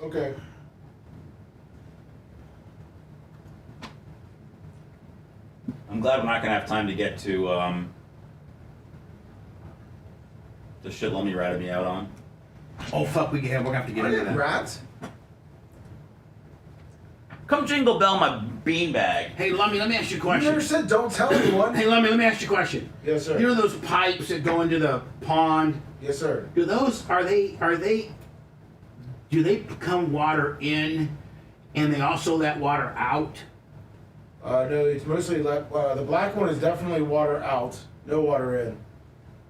Okay. I'm glad we're not gonna have time to get to the shit Lummy ratted me out on. Oh fuck, we're gonna have to get into that. Rats? Come jingle bell my beanbag. Hey Lummy, let me ask you a You question. never said don't tell anyone. Hey Lummy, let me ask you a question. Yes, sir. You know those pipes that go into the pond? Yes, sir. Do they come water in and they also let water out? No, it's mostly the black one is definitely water out, no water in,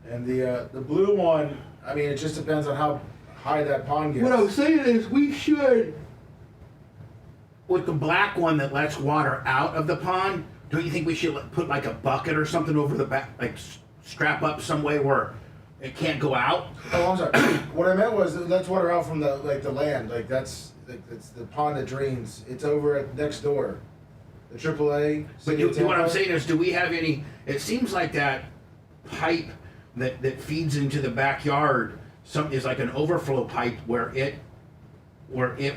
and the blue one, I mean, it just depends on how high that pond gets. What I was saying is we should, with the black one that lets water out of the pond, don't you think we should put like a bucket or something over the back, like strap up some way where it can't go out? Oh, I'm sorry. What I meant was that lets water out from the land, it's the pond that drains. It's over at next door. The AAA. But what I'm saying is, do we have any? It seems like that pipe that feeds into the backyard is like an overflow pipe where it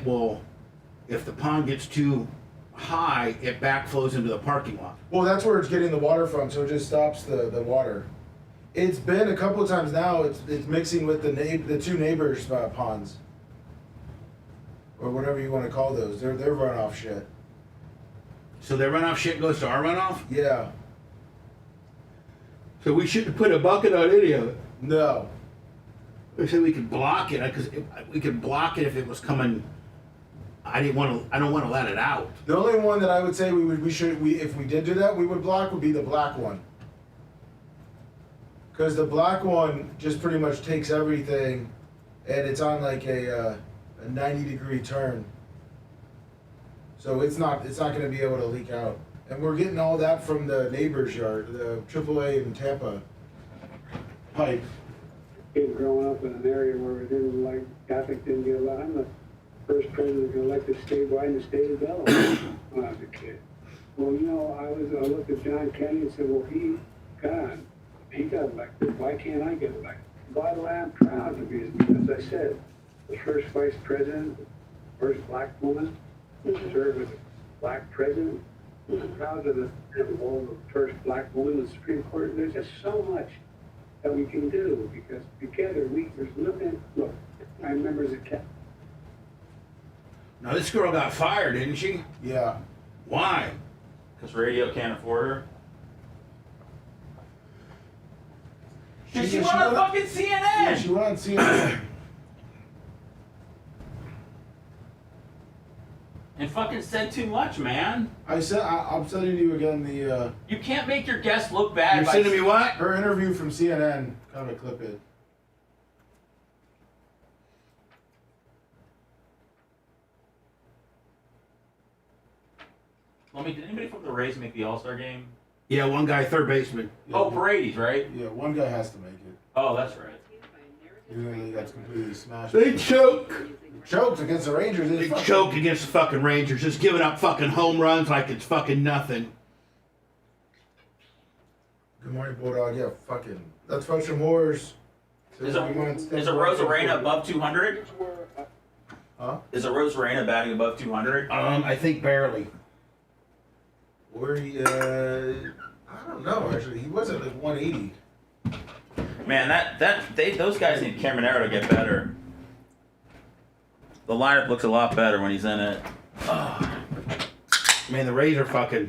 will, if the pond gets too high, it backflows into the parking lot. Well, that's where it's getting the water from, so it just stops the water. It's been a couple of times now. It's mixing with the two neighbors' ponds, or whatever you want to call those. They're runoff shit. So their runoff shit goes to our runoff? Yeah. So we shouldn't put a bucket on any of it. No. We said we could block it because we could block it if it was coming. I don't want to let it out. The only one that I would say if we did do that, we would block would be the black one. Because the black one just pretty much takes everything, and it's on like a 90-degree turn. So it's not going to be able to leak out. And we're getting all that from the neighbor's yard, the AAA in Tampa pipe. Kid growing up in an area where it didn't like Catholic didn't get allowed. I'm the first president elected statewide in the state of Delaware when I was a kid. Well, you know, I looked at John Kennedy and said, well, he got elected. Why can't I get elected? By the way, I'm proud to be, as I said, the first vice president, first black woman to serve as a black president. I'm proud of the first black woman in the Supreme Court. There's just so much that we can do because together there's nothing. Look, I remember as a kid. Now this girl got fired, didn't she? Yeah. Why? Because radio can't afford her. She went on fucking CNN. Yeah, she went on CNN. And fucking said too much, man. I'm sending you again the. You can't make your guests look bad. You're sending me what? Her interview from CNN. Kind of a clip it. Did anybody from the Rays make the All-Star game? Yeah, one guy, third baseman. Oh, Paredes, right? Yeah, one guy has to make it. Oh, that's right. Usually that's completely smashed. They choked against the Rangers. They choked against the fucking Rangers, just giving up fucking home runs like it's fucking nothing. Good morning, Bulldog. Yeah, fucking. Let's fight some wars. Is a Rosarena above 200? Huh? Is a Rosarena batting above 200? I think barely. Where he, I don't know, actually. He was at like 180. Man, those guys need Cameronero to get better. The lineup looks a lot better when he's in it. Man, the Rays are fucking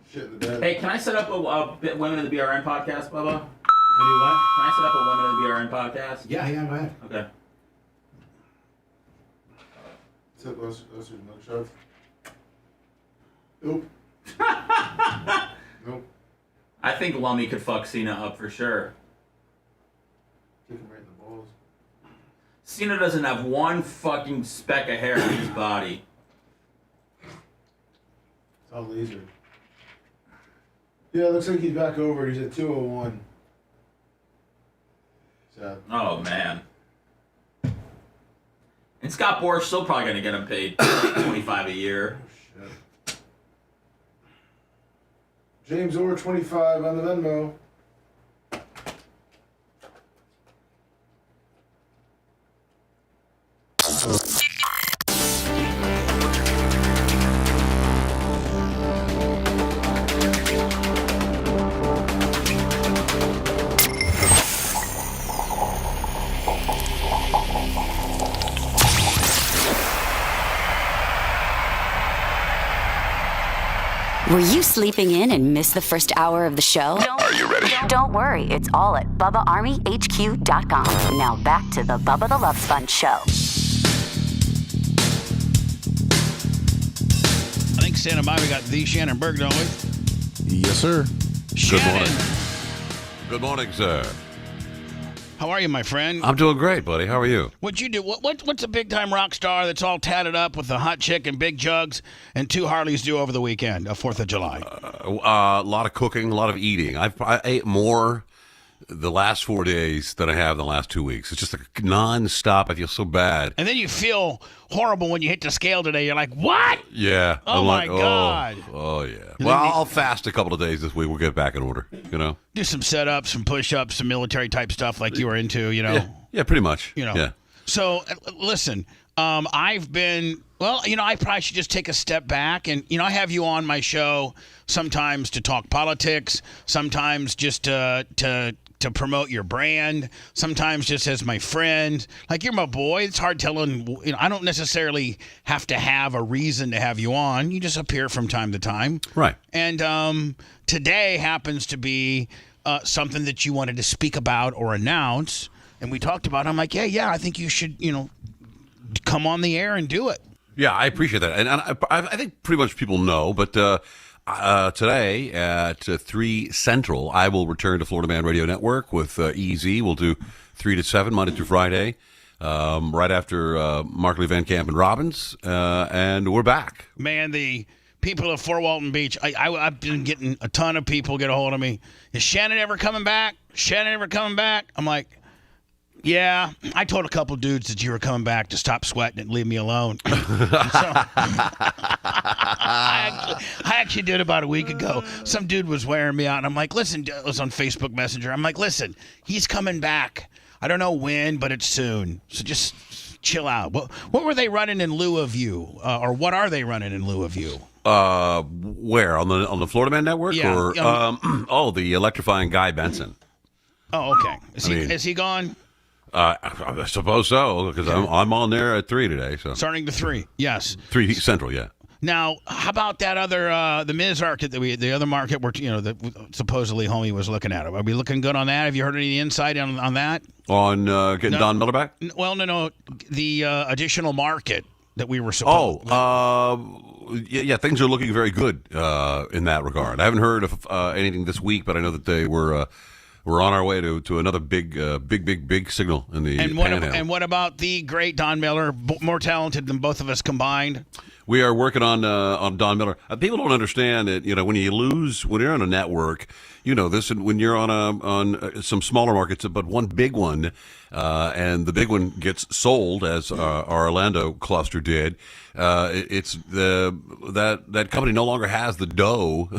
shit the bed. Hey, can I set up a Women of the BRN podcast, Bubba? Can you what? Can I set up a Women of the BRN podcast? Yeah, go ahead. Okay. So those are no shots. Nope. Nope. I think Lummy could fuck Cena up for sure. Kick him right in the balls. Cena doesn't have one fucking speck of hair on his body. It's all laser. Yeah, it looks like he's back over. He's at 201. So. Oh, man. And Scott Boras still probably going to get him paid $25 a year. Oh, shit. James Orr, 25 on the Venmo. Were you sleeping in and missed the first hour of the show? Are you ready? Don't worry, it's all at BubbaArmyHQ.com. Now back to the Bubba the Love Sponge show. I think Santa Monica got the Shannon Berg, don't we? Yes, sir. Shannon. Good morning, sir. How are you, my friend? I'm doing great, buddy. How are you? What'd you do? What's a big-time rock star that's all tatted up with a hot chick and big jugs and 2 Harleys do over the weekend, 4th of July? A lot of cooking, a lot of eating. I ate more the last 4 days than I have in the last 2 weeks. It's just like non-stop. I feel so bad. And then you feel horrible when you hit the scale today. You're like, what? Yeah. Oh, my God. Oh, yeah. Well, I'll fast a couple of days this week. We'll get back in order, Do some setups, some push-ups, some military-type stuff like you were into, Yeah, pretty much. Yeah. So, listen, I've been, I probably should just take a step back. And, I have you on my show sometimes to talk politics, sometimes just to promote your brand, sometimes just as my friend. Like, you're my boy. It's hard telling, I don't necessarily have to have a reason to have you on. You just appear from time to time. Right. And today happens to be something that you wanted to speak about or announce. And we talked about it. I'm like, yeah, I think you should, come on the air and do it. Yeah, I appreciate that. And I think pretty much people know, but today at 3 Central, I will return to Florida Man Radio Network with EZ. We'll do 3 to 7, Monday through Friday, right after Markley, Van Camp, and Robbins, and we're back. Man, the people of Fort Walton Beach, I've been getting a ton of people get a hold of me. Is Shannon ever coming back? Shannon ever coming back? I'm like, yeah, I told a couple dudes that you were coming back to stop sweating and leave me alone. I actually did about a week ago. Some dude was wearing me out, and I'm like, listen, it was on Facebook Messenger. I'm like, listen, he's coming back. I don't know when, but it's soon. So just chill out. What were they running in lieu of you? Or what are they running in lieu of you? Where? On the Florida Man Network? Yeah. Or the electrifying Guy Benson. Oh, okay. Is he gone? I suppose so, because I'm on there at 3 today. So Starting to 3, yes. 3 Central, yeah. Now, how about that other the Miz market the other market where that supposedly homie was looking at? Are we looking good on that? Have you heard any insight on that? On getting Don Miller back? Well, no, the additional market that we were supposed. Yeah, things are looking very good in that regard. I haven't heard of anything this week, but I know that they were on our way to another big signal in the Panhandle. And what about the great Don Miller, more talented than both of us combined? We are working on Don Miller. People don't understand that when you're on a network, this, and when you're on some smaller markets, but one big one, and the big one gets sold, as our Orlando cluster did. It's that company no longer has the dough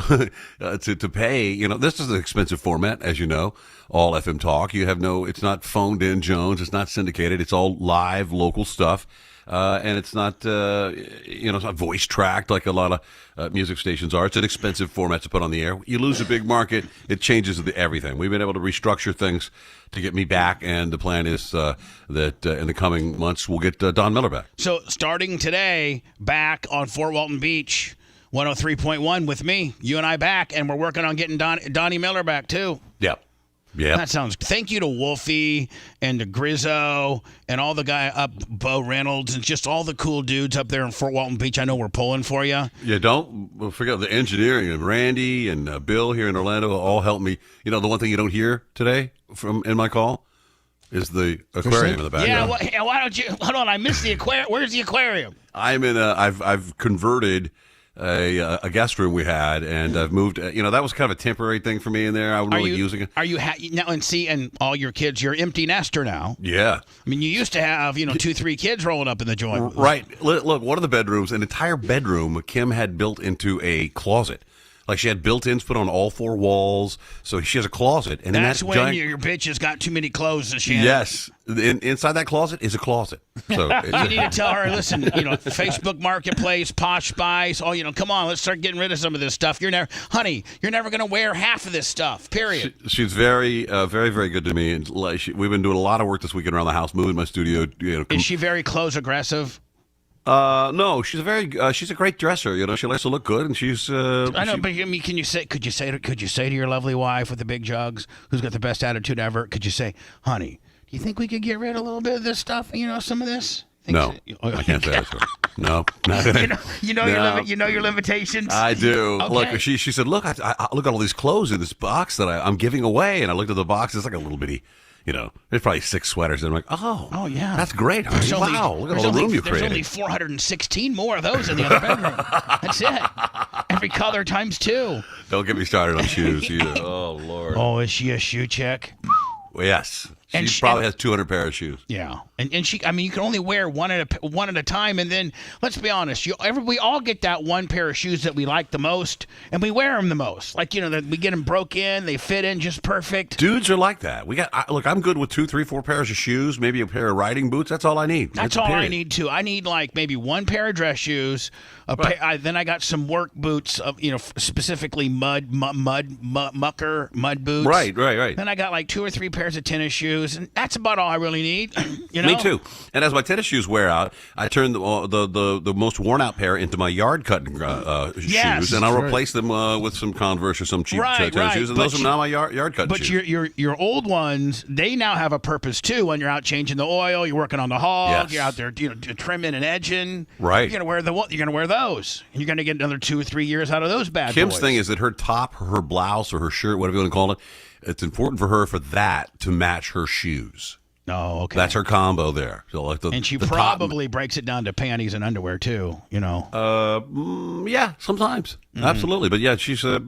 to pay. This is an expensive format, as you know. All FM talk. It's not phoned in Jones. It's not syndicated. It's all live local stuff. And it's not, it's not voice tracked like a lot of music stations are. It's an expensive format to put on the air. You lose a big market, it changes everything. We've been able to restructure things to get me back, and the plan is that in the coming months we'll get Don Miller back. So starting today, back on Fort Walton Beach, 103.1 with me, you and I back, and we're working on getting Donnie Miller back too. Yeah. Yeah, that sounds. Thank you to Wolfie and to Grizzo and all the guy up, Bo Reynolds, and just all the cool dudes up there in Fort Walton Beach. I know we're pulling for you. Yeah, don't forget the engineering, and Randy and Bill here in Orlando all helped me. The one thing you don't hear today in my call is the aquarium in the background. Why don't you hold on? I missed the aquarium. Where's the aquarium? I'm in. I've converted a guest room we had, and I've moved. That was kind of a temporary thing for me in there. I wasn't really using it. Are you now and all your kids? You're empty nester now. Yeah. I mean, you used to have 2-3 kids rolling up in the joint. Right. Look, one of the bedrooms, an entire bedroom, Kim had built into a closet. Like she had built-ins put on all 4 walls, so she has a closet. And that's in that when giant, your bitch has got too many clothes. Shannon. Yes, inside that closet is a closet. So you need to tell her, listen, Facebook Marketplace, Posh Spice. Oh, come on, let's start getting rid of some of this stuff. You're never going to wear half of this stuff. Period. She's very, very, very good to me, and we've been doing a lot of work this weekend around the house, moving my studio. Is she very clothes aggressive? No, she's a great dresser. She likes to look good, and she's. I know, but I mean, could you say to your lovely wife with the big jugs, who's got the best attitude ever? Could you say, honey, do you think we could get rid of a little bit of this stuff? Some of this. No, I can't say that. No, you know your limitations. I do. Okay. Look, she said, look, I look at all these clothes in this box that I'm giving away, and I looked at the box. It's like a little bitty. There's probably 6 sweaters, and I'm like, oh yeah, that's great. Wow, look at all the room you created. There's only 416 more of those in the other bedroom. That's it. Every color times 2. Don't get me started on shoes either. Oh, Lord. Oh, is she a shoe chick? Well, yes. She probably has 200 pair of shoes. Yeah, and she. I mean, you can only wear one at a time. And then let's be honest, we all get that one pair of shoes that we like the most, and we wear them the most. Like we get them broke in, they fit in just perfect. Dudes are like that. Look, I'm good with 2, 3, 4 pairs of shoes, maybe a pair of riding boots. That's all I need. That's all I need too. I need like maybe 1 pair of dress shoes. Then I got some work boots, specifically mud boots. Right. Then I got like 2 or 3 pairs of tennis shoes, and that's about all I really need. Me too. And as my tennis shoes wear out, I turn the most worn out pair into my yard cutting shoes, and I'll replace them with some Converse or some cheap tennis shoes, and those are now my yard cutting shoes. But your old ones, they now have a purpose too. When you're out changing the oil, you're working on the hog, you're out there trimming and edging. Right. You're gonna wear those, and you're gonna get another 2 or 3 years out of those bad Kim's boys. thing is that her top, her blouse, or her shirt, whatever you want to call it, it's important for her for that to match her shoes. Oh, okay. That's her combo there. So like and she probably breaks it down to panties and underwear too. Yeah, sometimes, absolutely. But yeah, she's a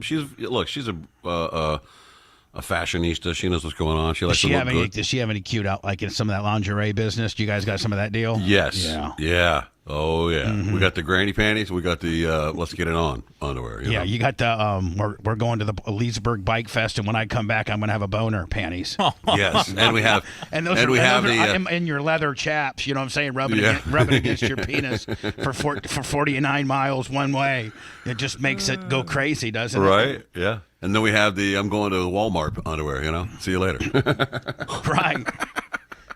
fashionista. She knows what's going on. She likes to look good. Does she have any cute out like in some of that lingerie business? Do you guys got some of that deal? Yes. Yeah. Oh yeah. Mm-hmm. We got the granny panties. We got the let's get it on underwear. You know? You got the we're going to the Leesburg Bike Fest, and when I come back, I'm gonna have a boner panties. Yes, and we have and in your leather chaps. You know what I'm saying? Rubbing against your penis for 49 miles one way. It just makes it go crazy, doesn't it? Right. Yeah. And then we have the I'm going to the Walmart underwear. See you later. Right.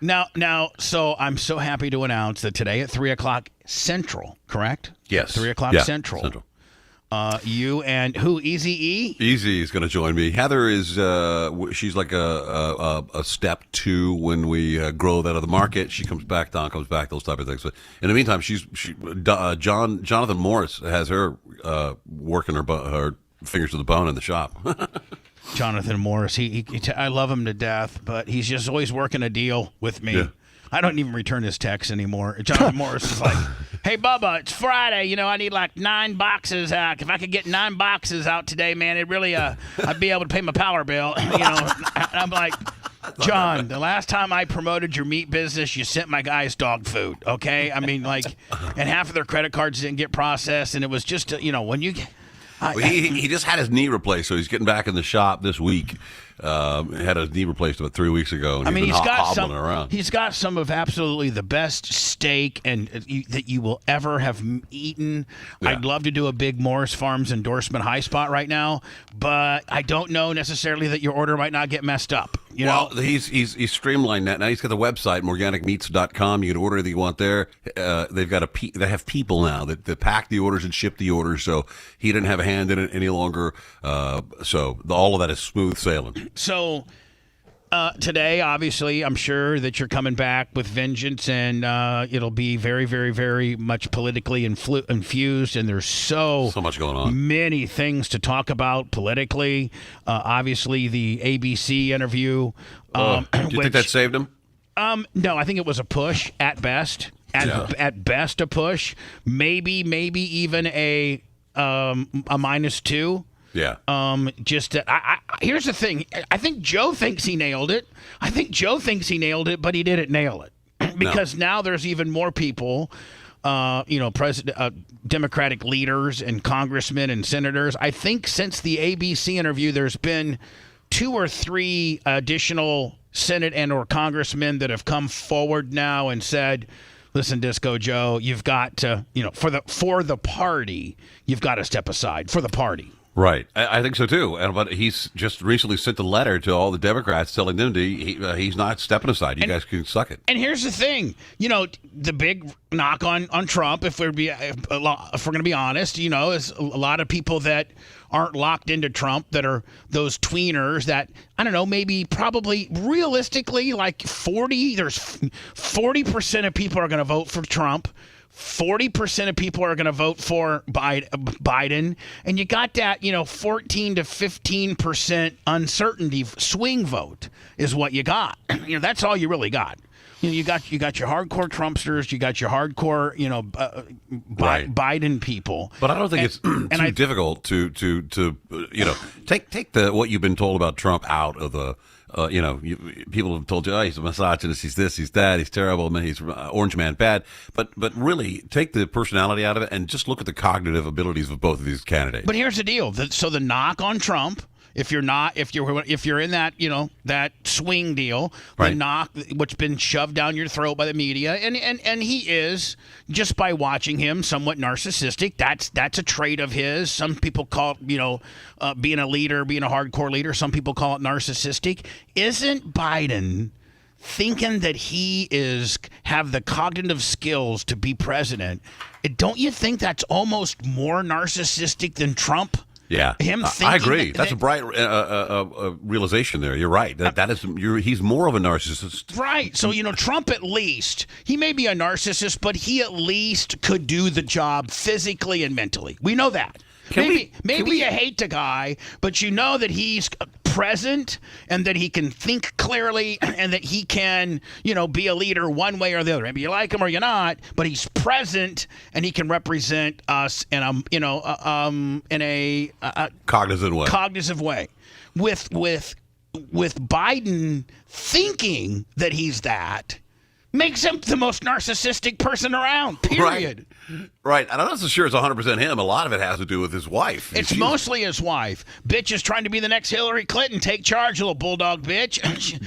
Now, so I'm so happy to announce that today at 3:00 Central, correct? Yes. 3:00 Central. You and who? Eazy-E? Eazy is going to join me. Heather is she's like a step 2 when we grow that out of the market. She comes back, Don comes back, those type of things. But in the meantime, Jonathan Morris has her working her fingers to the bone in the shop. Jonathan Morris, I love him to death, but he's just always working a deal with me. Yeah. I don't even return his texts anymore. Jonathan Morris is like, hey, Bubba, it's Friday. I need like 9 boxes. If I could get 9 boxes out today, man, it really, I'd be able to pay my power bill. I'm like, John, the last time I promoted your meat business, you sent my guys dog food, okay? I mean, and half of their credit cards didn't get processed, and it was just, when you... he just had his knee replaced, so he's getting back in the shop this week. Had his knee replaced about 3 weeks ago, and he's hobbling around. He's got some of absolutely the best steak that you will ever have eaten. Yeah. I'd love to do a big Morris Farms endorsement high spot right now, but I don't know necessarily that your order might not get messed up. Well, he's streamlined that. Now he's got the website, organicmeats.com. You can order anything you want there. They've got they have people now that pack the orders and ship the orders, so he didn't have a hand in it any longer. So all of that is smooth sailing. So today, obviously, I'm sure that you're coming back with vengeance, and it'll be very, very, very much politically infused, and there's so much going on. Many things to talk about politically. Obviously, the ABC interview. Do you think that saved him? No, I think it was a push at best. At best, a push. Maybe even a a -2. Yeah. Here's the thing. I think Joe thinks he nailed it. But he didn't nail it because now there's even more people. Democratic leaders and congressmen and senators. I think since the ABC interview, there's been 2 or 3 additional Senate and or congressmen that have come forward now and said, listen, Disco Joe, you've got to, for the party, you've got to step aside for the party. Right. I think so, too. But he's just recently sent a letter to all the Democrats telling them he's not stepping aside. You guys can suck it. And here's the thing. The big knock on Trump, if we're going to be honest, is a lot of people that aren't locked into Trump that are those tweeners that, I don't know, probably realistically like 40% of people are going to vote for Trump. 40% of people are going to vote for Biden, and you got that, 14 to 15% uncertainty swing vote is what you got. That's all you really got. You got your hardcore Trumpsters, you got your hardcore, Biden people. But I don't think it's too difficult to take what you've been told about Trump out of the. People have told you, oh, he's a misogynist, he's this, he's that, he's terrible, man, he's orange man bad. But really, take the personality out of it and just look at the cognitive abilities of both of these candidates. But here's the deal: so the knock on Trump, if you're in that that swing deal, right. The knock what's been shoved down your throat by the media, and he is, just by watching him, somewhat narcissistic. That's a trait of his. Some people call it being a leader, being a hardcore leader. Some people call it narcissistic. Isn't Biden thinking that he have the cognitive skills to be president? Don't you think that's almost more narcissistic than Trump? Yeah, I agree. That's a bright realization there. You're right. He's more of a narcissist. Right. So, Trump at least, he may be a narcissist, but he at least could do the job physically and mentally. We know that. Maybe you hate the guy, but you know that he's present and that he can think clearly and that he can, be a leader one way or the other. Maybe you like him or you're not, but he's present and he can represent us in a cognizant way. With Biden thinking that he's that makes him the most narcissistic person around, period. Right. And I'm not so sure it's 100% him. A lot of it has to do with his wife. It's mostly his wife. Bitch is trying to be the next Hillary Clinton. Take charge, little bulldog bitch.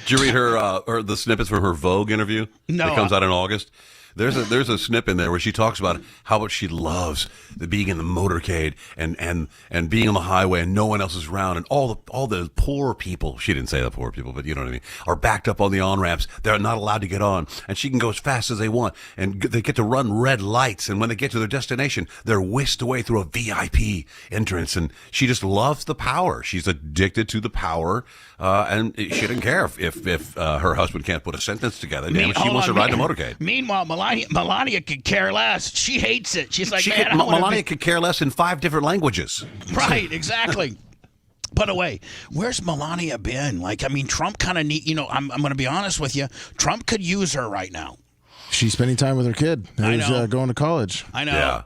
Did you read her the snippets from her Vogue interview? No. That comes out in August. There's a snip in there where she talks about how much she loves being in the motorcade and being on the highway and no one else is around and all the poor people, she didn't say the poor people, but you know what I mean, are backed up on the on-ramps. They're not allowed to get on, and she can go as fast as they want, and they get to run red lights, and when they get to their destination, they're whisked away through a VIP entrance, and she just loves the power. She's addicted to the power, and she didn't care if her husband can't put a sentence together. Damn, she wants to ride the motorcade. Meanwhile, Melania could care less. She hates it. She's like, Melania could care less in 5 different languages. Right, exactly. By the way, where's Melania been? Trump kind of need, I'm going to be honest with you. Trump could use her right now. She's spending time with her kid who's going to college. I know.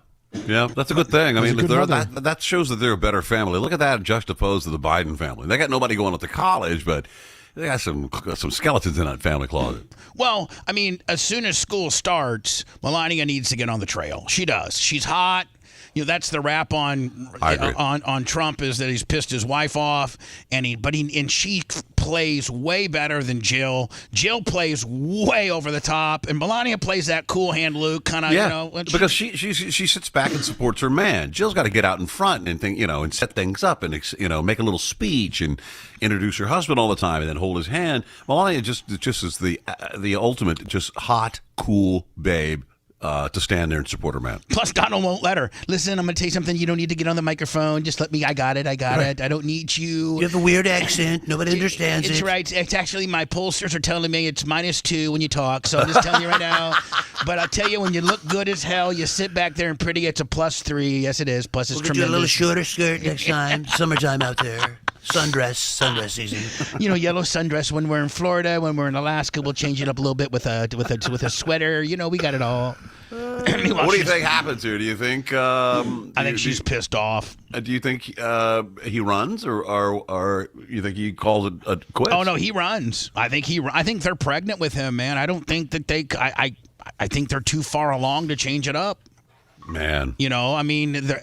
Yeah, that's a good thing. That shows that they're a better family. Look at that juxtaposed to the Biden family. They got nobody going to college, but they got some skeletons in that family closet. Well, as soon as school starts, Melania needs to get on the trail. She does. She's hot. That's the rap on Trump, is that he's pissed his wife off, and she plays way better than Jill. Jill plays way over the top, and Melania plays that cool hand Luke kind of, because she sits back and supports her man. Jill's got to get out in front and think, and set things up and make a little speech and introduce her husband all the time and then hold his hand. Melania just is the ultimate just hot, cool babe. To stand there and support her man. Plus, Donald won't let her. Listen, I'm going to tell you something. You don't need to get on the microphone. Just let me. I got it. I don't need you. You have a weird accent. Nobody understands it. It's right. It's actually, my pollsters are telling me it's -2 when you talk. So I'm just telling you right now. But I'll tell you, when you look good as hell, you sit back there and pretty, it's a +3. Yes, it is. Plus, it's tremendous. We'll get you a little shorter skirt next time. Summertime out there. Sundress season. Yellow sundress when we're in Florida. When we're in Alaska, we'll change it up a little bit with a sweater. We got it all. What do you think happened to? Do you think? I think she's pissed off. Do you think he runs, or you think he calls it a quit? Oh no, he runs. I think they're pregnant with him, man. I don't think that they. I think they're too far along to change it up. Man,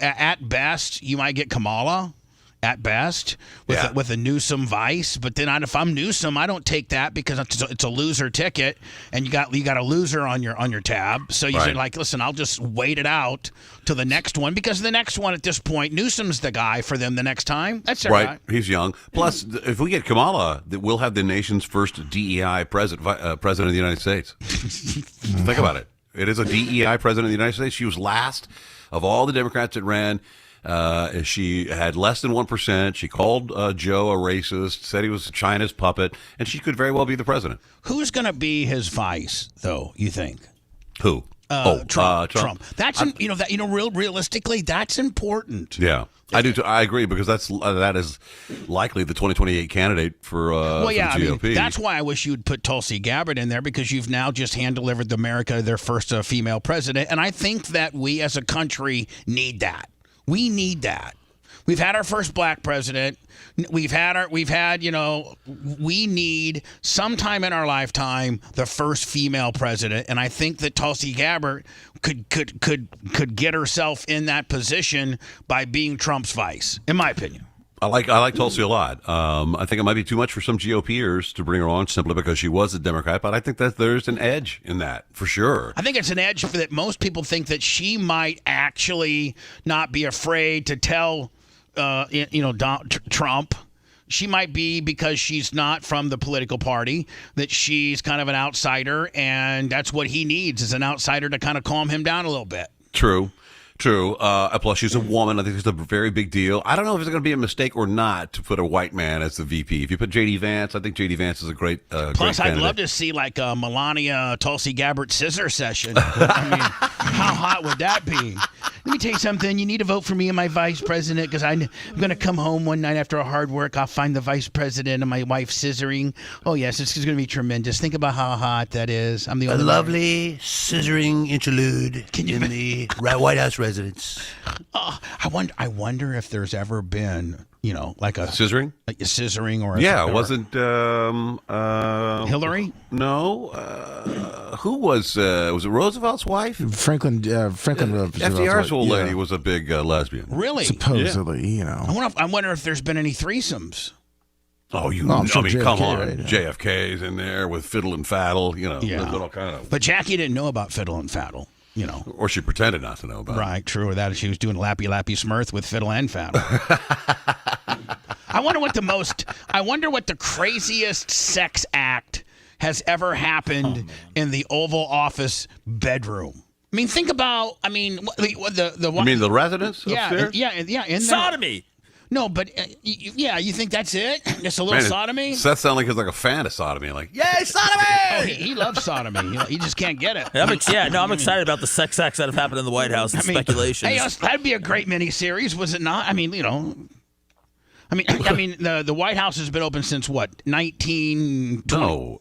at best you might get Kamala. At best, with a Newsom vice, but then if I'm Newsom, I don't take that because it's a loser ticket, and you got a loser on your tab. So you say listen, I'll just wait it out till the next one because the next one at this point, Newsom's the guy for them the next time. That's right. Right. He's young. Plus, if we get Kamala, we'll have the nation's first DEI president of the United States. Think about it. It is a DEI president of the United States. She was last of all the Democrats that ran. She had less than 1%. She called Joe a racist, said he was China's puppet, and she could very well be the president. Who's going to be his vice, though? You think? Who? Trump. That's realistically, that's important. Yeah, I do too. I agree because that is likely the 2028 candidate for the GOP. That's why I wish you would put Tulsi Gabbard in there because you've now just hand-delivered America their first female president, and I think that we as a country need that. We need that. We've had our first black president. We need sometime in our lifetime the first female president, and I think that Tulsi Gabbard could get herself in that position by being Trump's vice, in my opinion. I like Tulsi a lot. I think it might be too much for some GOPers to bring her on simply because she was a Democrat, but I think that there's an edge in that for sure. I think it's an edge that most people think that she might actually not be afraid to tell, Trump. She might be because she's not from the political party, that she's kind of an outsider, and that's what he needs is an outsider to kind of calm him down a little bit. True. Plus, she's a woman. I think it's a very big deal. I don't know if it's going to be a mistake or not to put a white man as the VP. If you put J.D. Vance, I think J.D. Vance is a great Plus, great I'd love to see like a Melania Tulsi Gabbard scissor session. How hot would that be? Let me tell you something. You need to vote for me and my vice president because I'm going to come home one night after a hard work. I'll find the vice president and my wife scissoring. Oh, yes, this is going to be tremendous. Think about how hot that is. I'm the only lovely scissoring interlude in the White House residence. I wonder if there's ever been, like a scissoring, or wasn't Hillary? No, who was it Roosevelt's wife? Franklin FDR's old lady was a big lesbian. Really? Supposedly, I wonder if there's been any threesomes. Oh, come on. Right? JFK's in there with Fiddle and Faddle, all kind of. But Jackie didn't know about Fiddle and Faddle. Or she pretended not to know about it. Right, true. Or that she was doing Lappy Lappy Smurth with Fiddle and Faddle. I wonder what the craziest sex act has ever happened in the Oval Office bedroom. I mean, think about. I mean, the. You mean the residence upstairs? Yeah. Sodomy. No, but you think that's it? Just a little sodomy? Seth sounds like a fan of sodomy. Like, yay, sodomy! Oh, he loves sodomy. He just can't get it. I'm excited about the sex acts that have happened in the White House. Speculation. Hey, that'd be a great miniseries, was it not? I mean, the White House has been open since what? 18 or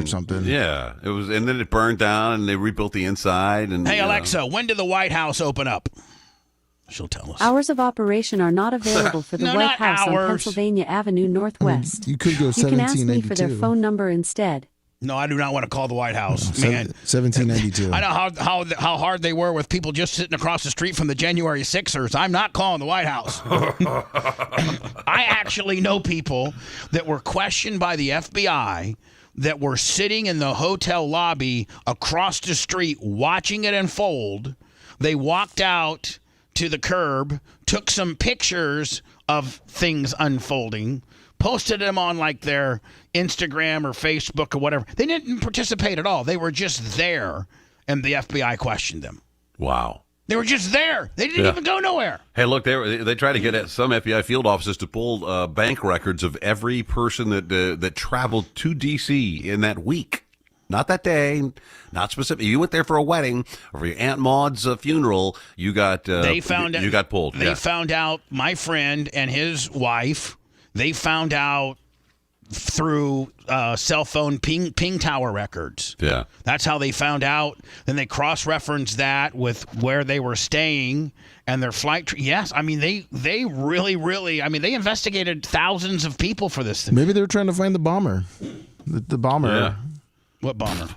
something. Yeah, it was, and then it burned down, and they rebuilt the inside. And hey, Alexa, when did the White House open up? She'll tell us. Hours of operation are not available for the White House on Pennsylvania Avenue Northwest. You could go 1792. You can ask me for their phone number instead. No, I do not want to call the White House. Man, 1792. I know how hard they were with people just sitting across the street from the January 6ers. I'm not calling the White House. I actually know people that were questioned by the FBI that were sitting in the hotel lobby across the street watching it unfold. They walked out to the curb, took some pictures of things unfolding, posted them on like their Instagram or Facebook or whatever. They didn't participate at all. They were just there, and the FBI questioned them. Wow. They were just there. They didn't even go nowhere. Hey, look, they tried to get at some FBI field offices to pull bank records of every person that traveled to D.C. in that week. Not that day, not specific. You went there for a wedding or for your Aunt Maud's funeral. You got they found you got pulled. They found out, my friend and his wife, they found out through cell phone ping tower records. Yeah. That's how they found out. Then they cross-referenced that with where they were staying and their flight. Yes, I mean, they really, I mean, they investigated thousands of people for this thing. Maybe they were trying to find the bomber. The bomber. Yeah. What bomber?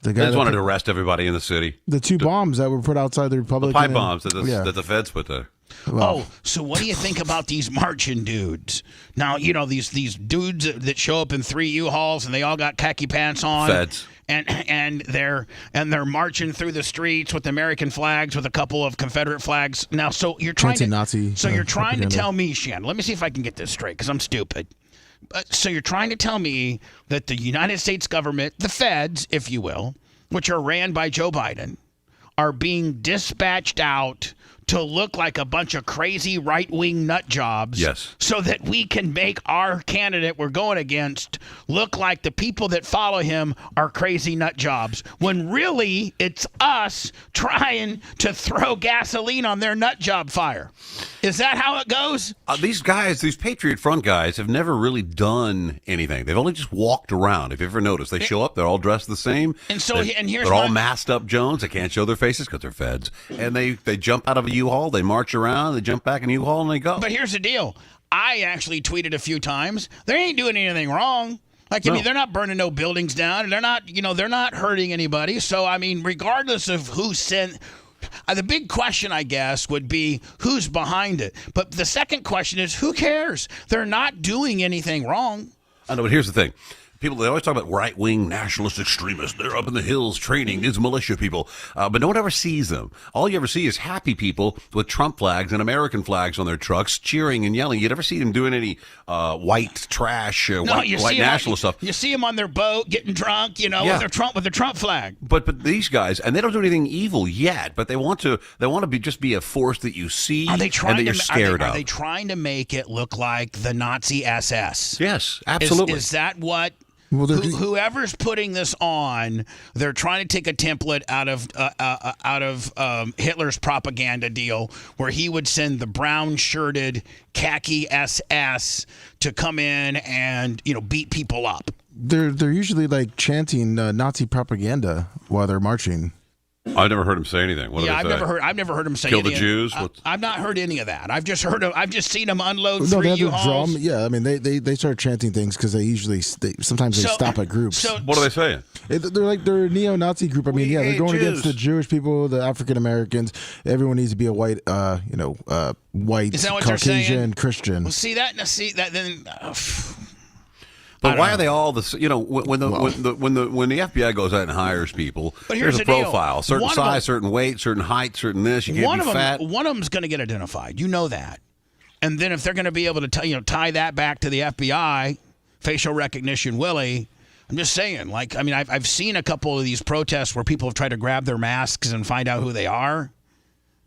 The They guy just that wanted put- to arrest everybody in the city. the two bombs that were put outside the The Republican. pipe bombs that Yeah. the feds put there. Oh, so what do you think about these marching dudes? Now, you know, these dudes that show up in 3 U-Hauls and they all got khaki pants on. Feds. And they're marching through the streets with American flags with a couple of Confederate flags. Now, so you're trying to Nazi. So you're trying to propaganda. tell me, Shannon. Let me see if I can get this straight because I'm stupid. So you're trying to tell me that the United States government, the feds, if you will, which are ran by Joe Biden, are being dispatched out to look like a bunch of crazy right-wing nut jobs. Yes. So that we can make our candidate we're going against look like the people that follow him are crazy nut jobs. When really it's us trying to throw gasoline on their nut job fire. Is that how it goes? These guys, these Patriot Front guys, have never really done anything. They've only just walked around. If you ever noticed, they show up, they're all dressed the same. And so, they're, and here's they're all my- masked up Jones. They can't show their faces because they're feds. And they jump out of a U-Haul, they march around, they jump back in a U-Haul, and they go. But here's the deal. I actually tweeted a few times. They ain't doing anything wrong. Like, I mean, they're not burning no buildings down, and they're not hurting anybody. So, I mean, regardless of who sent, the big question, I guess, would be who's behind it. But the second question is, who cares? They're not doing anything wrong. I know, but here's the thing. People, they always talk about right-wing nationalist extremists. They're up in the hills training these militia people. But no one ever sees them. All you ever see is happy people with Trump flags and American flags on their trucks cheering and yelling. You never see them doing any white trash, white national stuff. You see them on their boat getting drunk, Yeah. with their Trump flag. But these guys, and they don't do anything evil yet, but they want to be a force that you see Are they trying and that you're to, scared are of. they trying to make it look like the Nazi SS? Yes, absolutely. Is that what? Well, whoever's putting this on, they're trying to take a template out of Hitler's propaganda deal, where he would send the brown-shirted khaki SS to come in and beat people up. They're usually like chanting Nazi propaganda while they're marching. I've never heard him say anything. What do they I've say? never heard him say Kill the any- Jews? I've not heard any of that. I've just seen him unload No, 3 they have the U-Hauls. drum. Yeah, I mean they start chanting things because sometimes they stop at groups. What are they saying? They're a neo-Nazi group. I mean, they're hate going Jews. against the Jewish people, the African Americans. Everyone needs to be a white, white Is that what they're Caucasian saying? Christian. Well, see that then. But why are they all the? When the FBI goes out and hires people, But here's there's a the deal. profile: certain One of size, them- certain weight, certain height, certain this. You can't be fat. One of them's going to get identified. You know that. And then if they're going to be able to tie that back to the FBI, facial recognition, Willie. I'm just saying. Like, I mean, I've seen a couple of these protests where people have tried to grab their masks and find out who they are.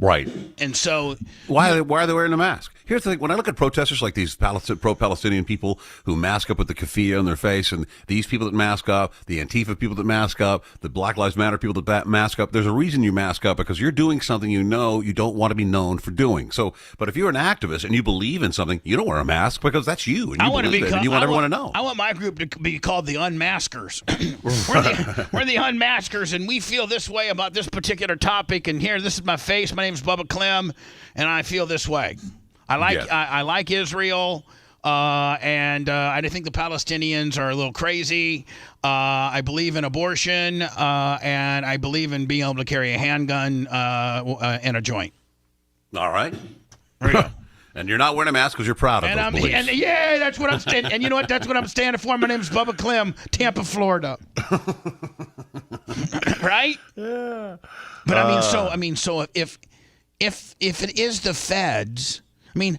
Right. And so Why are they wearing a mask? Here's the thing. When I look at protesters like these pro-Palestinian people who mask up with the keffiyeh on their face, and these people that mask up, the Antifa people that mask up, the Black Lives Matter people that mask up, there's a reason you mask up, because you're doing something you don't want to be known for doing. So, but if you're an activist and you believe in something, you don't wear a mask because that's you, and you believe it, and you want everyone to know. I want my group to be called the Unmaskers. we're the Unmaskers, and we feel this way about this particular topic. And here, this is my face. My name's Bubba Clem, and I feel this way. I like Israel, and I think the Palestinians are a little crazy. I believe in abortion, and I believe in being able to carry a handgun and a joint. All right. There you go. And you're not wearing a mask because you're proud of those beliefs. And yeah, that's what I'm standing. And you know what? That's what I'm standing for. My name's Bubba Clem, Tampa, Florida. Right? Yeah. But so if it is the feds, I mean,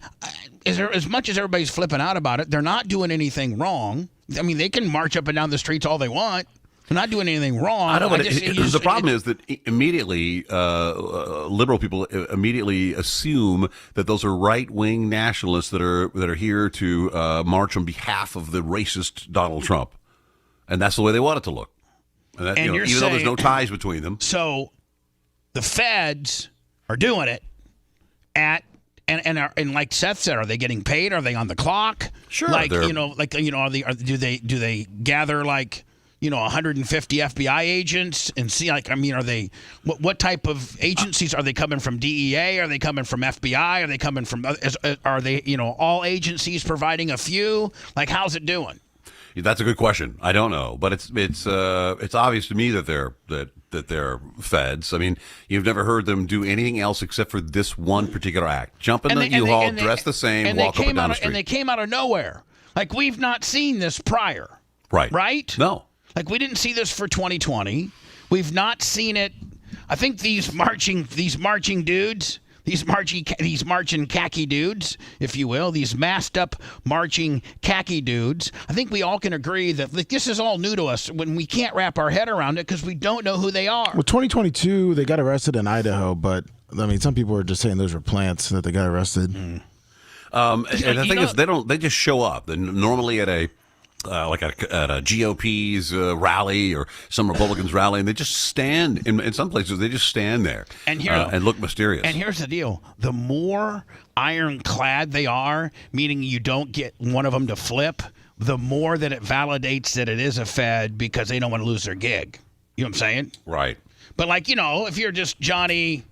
as much as everybody's flipping out about it, they're not doing anything wrong. I mean, they can march up and down the streets all they want. They're not doing anything wrong. I know, but the problem is that immediately liberal people immediately assume that those are right-wing nationalists that are here to march on behalf of the racist Donald Trump, and that's the way they want it to look. And, that, And you're even though there's saying- no ties between them. So the feds are doing it and like Seth said, are they getting paid? Are they on the clock? Sure. Like do they gather like 150 FBI agents and see are they what type of agencies are they coming from? DEA? Are they coming from FBI? Are they coming from? Are they all agencies providing a few? Like how's it doing? That's a good question. I don't know, but it's obvious to me that they're feds. I mean, you've never heard them do anything else except for this one particular act: jump in the U-Haul, dress the same, walk up and down the street. And they came out of nowhere. Like we've not seen this prior. Right. Right. No. Like we didn't see this for 2020. We've not seen it. I think these marching dudes. These marching khaki dudes, if you will, these masked up marching khaki dudes. I think we all can agree that this is all new to us when we can't wrap our head around it because we don't know who they are. Well, 2022, they got arrested in Idaho, but I mean, some people are just saying those were plants that they got arrested. And the thing is, they just show up. They're normally at a GOP's rally or some Republicans rally, and they just stand in some places. They just stand there and look mysterious. And here's the deal: the more ironclad they are, meaning you don't get one of them to flip, the more that it validates that it is a Fed because they don't want to lose their gig. You know what I'm saying? Right. But if you're just Johnny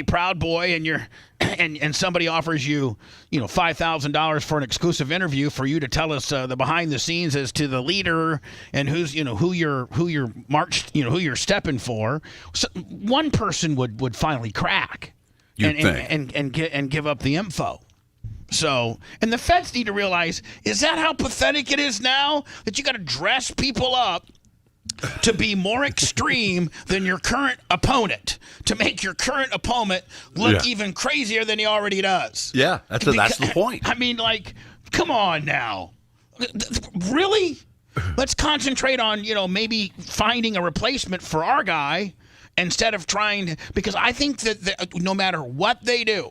Proud Boy and you're and somebody offers you $5,000 for an exclusive interview for you to tell us the behind the scenes as to the leader and who's who you're stepping for, so one person would finally crack and give up the info. So, and the feds need to realize, is that how pathetic it is now that you got to dress people up to be more extreme than your current opponent, to make your current opponent look even crazier than he already does? Yeah, that's the point. I mean, come on now. Really? Let's concentrate on, maybe finding a replacement for our guy instead of trying, because I think that no matter what they do,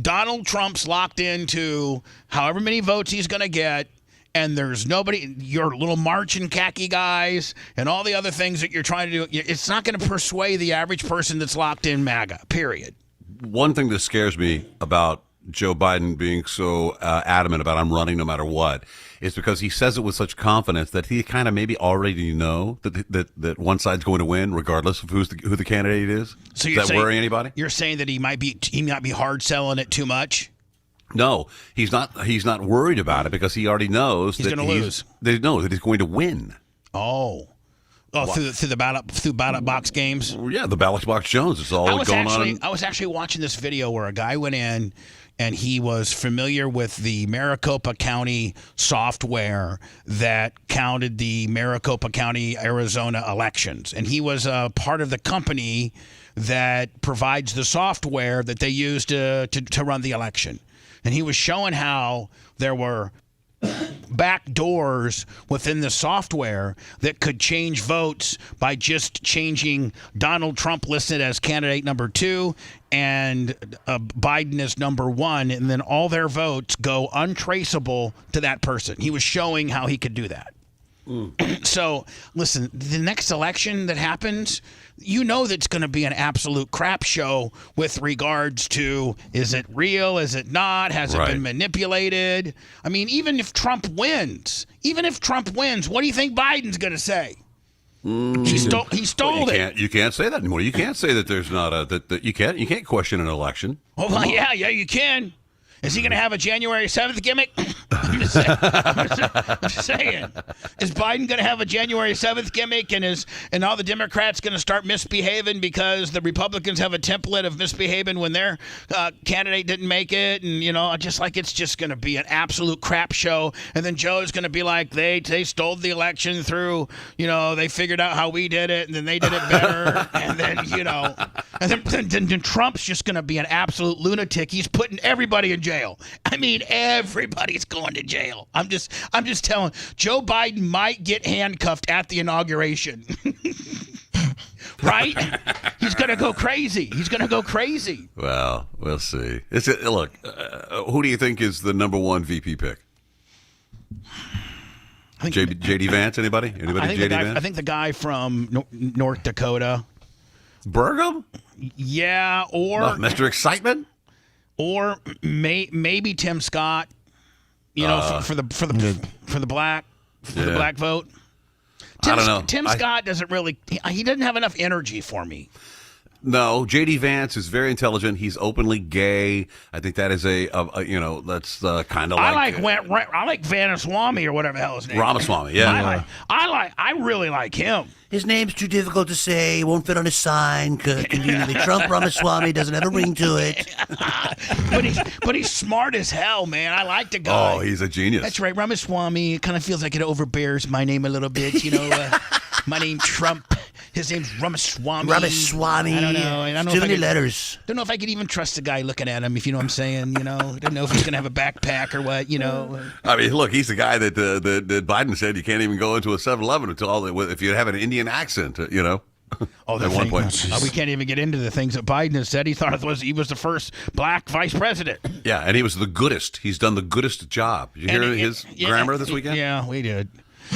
Donald Trump's locked into however many votes he's going to get. And there's nobody, your little marching khaki guys and all the other things that you're trying to do, it's not going to persuade the average person that's locked in MAGA, period. One thing that scares me about Joe Biden being so adamant about I'm running no matter what is because he says it with such confidence that he kind of maybe already know that one side's going to win regardless of who the candidate is. So does that worry anybody? You're saying that he might be hard selling it too much? No, he's not. He's not worried about it because he already knows he's going to lose. They know that he's going to win. Through the ballot box games. Yeah, the ballot box Jones. It's all going on. I was actually watching this video where a guy went in and he was familiar with the Maricopa County software that counted the Maricopa County, Arizona elections, and he was a part of the company that provides the software that they use to run the election. And he was showing how there were back doors within the software that could change votes by just changing Donald Trump listed as candidate number 2 and Biden as number 1, and then all their votes go untraceable to that person. He was showing how he could do that. So, listen, the next election that happens, that's going to be an absolute crap show with regards to, is it real? Is it not? Has it been manipulated? I mean, even if Trump wins, what do you think Biden's going to say? He stole it. You can't say that anymore. You can't say that there's not that you can't question an election. Oh, well, yeah, you can. Is he going to have a January 7th gimmick? I'm just saying. Is Biden going to have a January 7th gimmick, and all the Democrats going to start misbehaving because the Republicans have a template of misbehaving when their candidate didn't make it, and it's just going to be an absolute crap show. And then Joe's going to be like, they stole the election through, they figured out how we did it, and then they did it better, and then and then Trump's just going to be an absolute lunatic. He's putting everybody in jail. I mean, everybody's going to jail. I'm just telling. Joe Biden might get handcuffed at the inauguration. Right? He's going to go crazy. Well, we'll see. Look, who do you think is the number 1 VP pick? JD Vance, anybody? I think, JD Vance? I think the guy from North Dakota. Burgum? Yeah, or Mr. Excitement? Or maybe Tim Scott. You know, for the black vote. I don't know. Tim Scott doesn't really. He doesn't have enough energy for me. No, JD Vance is very intelligent. He's openly gay. I think that is that's kind of like. I like Vanaswamy or whatever the hell his name is. Ramaswamy, yeah. I really like him. His name's too difficult to say. Won't fit on his sign. Conveniently, Trump Ramaswamy doesn't have a ring to it. but he's smart as hell, man. I like the guy. Oh, he's a genius. That's right, Ramaswamy. It kind of feels like it overbears my name a little bit. You know, my name Trump. His name's Ramaswamy. Ramaswamy. I don't know. I don't know Too if many I could, letters. Don't know if I could even trust the guy looking at him. If you know what I'm saying. You know, I don't know if he's gonna have a backpack or what. You know. I mean, look, he's the guy that Biden said you can't even go into a 7-Eleven if you have an Indian accent. You know. Oh, at one point, we can't even get into the things that Biden has said. He thought he was the first black vice president. Yeah, and he was the goodest. He's done the goodest job. Did you hear his grammar this weekend? Yeah, we did.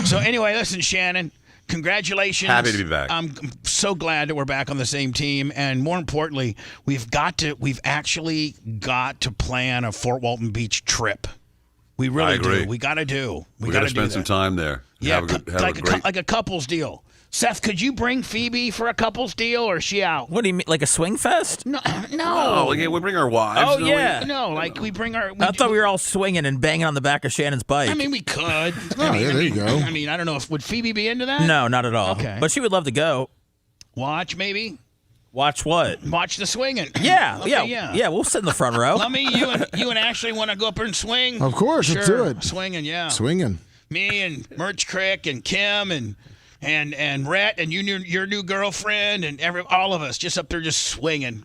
So anyway, listen, Shannon. Congratulations. Happy to be back. I'm so glad that we're back on the same team. And more importantly, we've actually got to plan a Fort Walton Beach trip. We really do. We got to do. We got to spend some time there. Yeah, like a couples deal. Seth, could you bring Phoebe for a couples deal, or is she out? What do you mean, like a swing fest? No. Oh, yeah, we bring our wives. Oh, yeah. No, like we bring our... I thought we were all swinging and banging on the back of Shannon's bike. I mean, we could. There you go. I mean, I don't know if... Would Phoebe be into that? No, not at all. Okay. But she would love to go. Watch, maybe? Watch what? Watch the swinging. Yeah, Okay, yeah. We'll sit in the front row. Let me, you and Ashley want to go up there and swing? Of course, sure. let's do it. Swinging, yeah. Swinging. Me and Merch Crick and Kim and Rhett and your new girlfriend and all of us just up there just swinging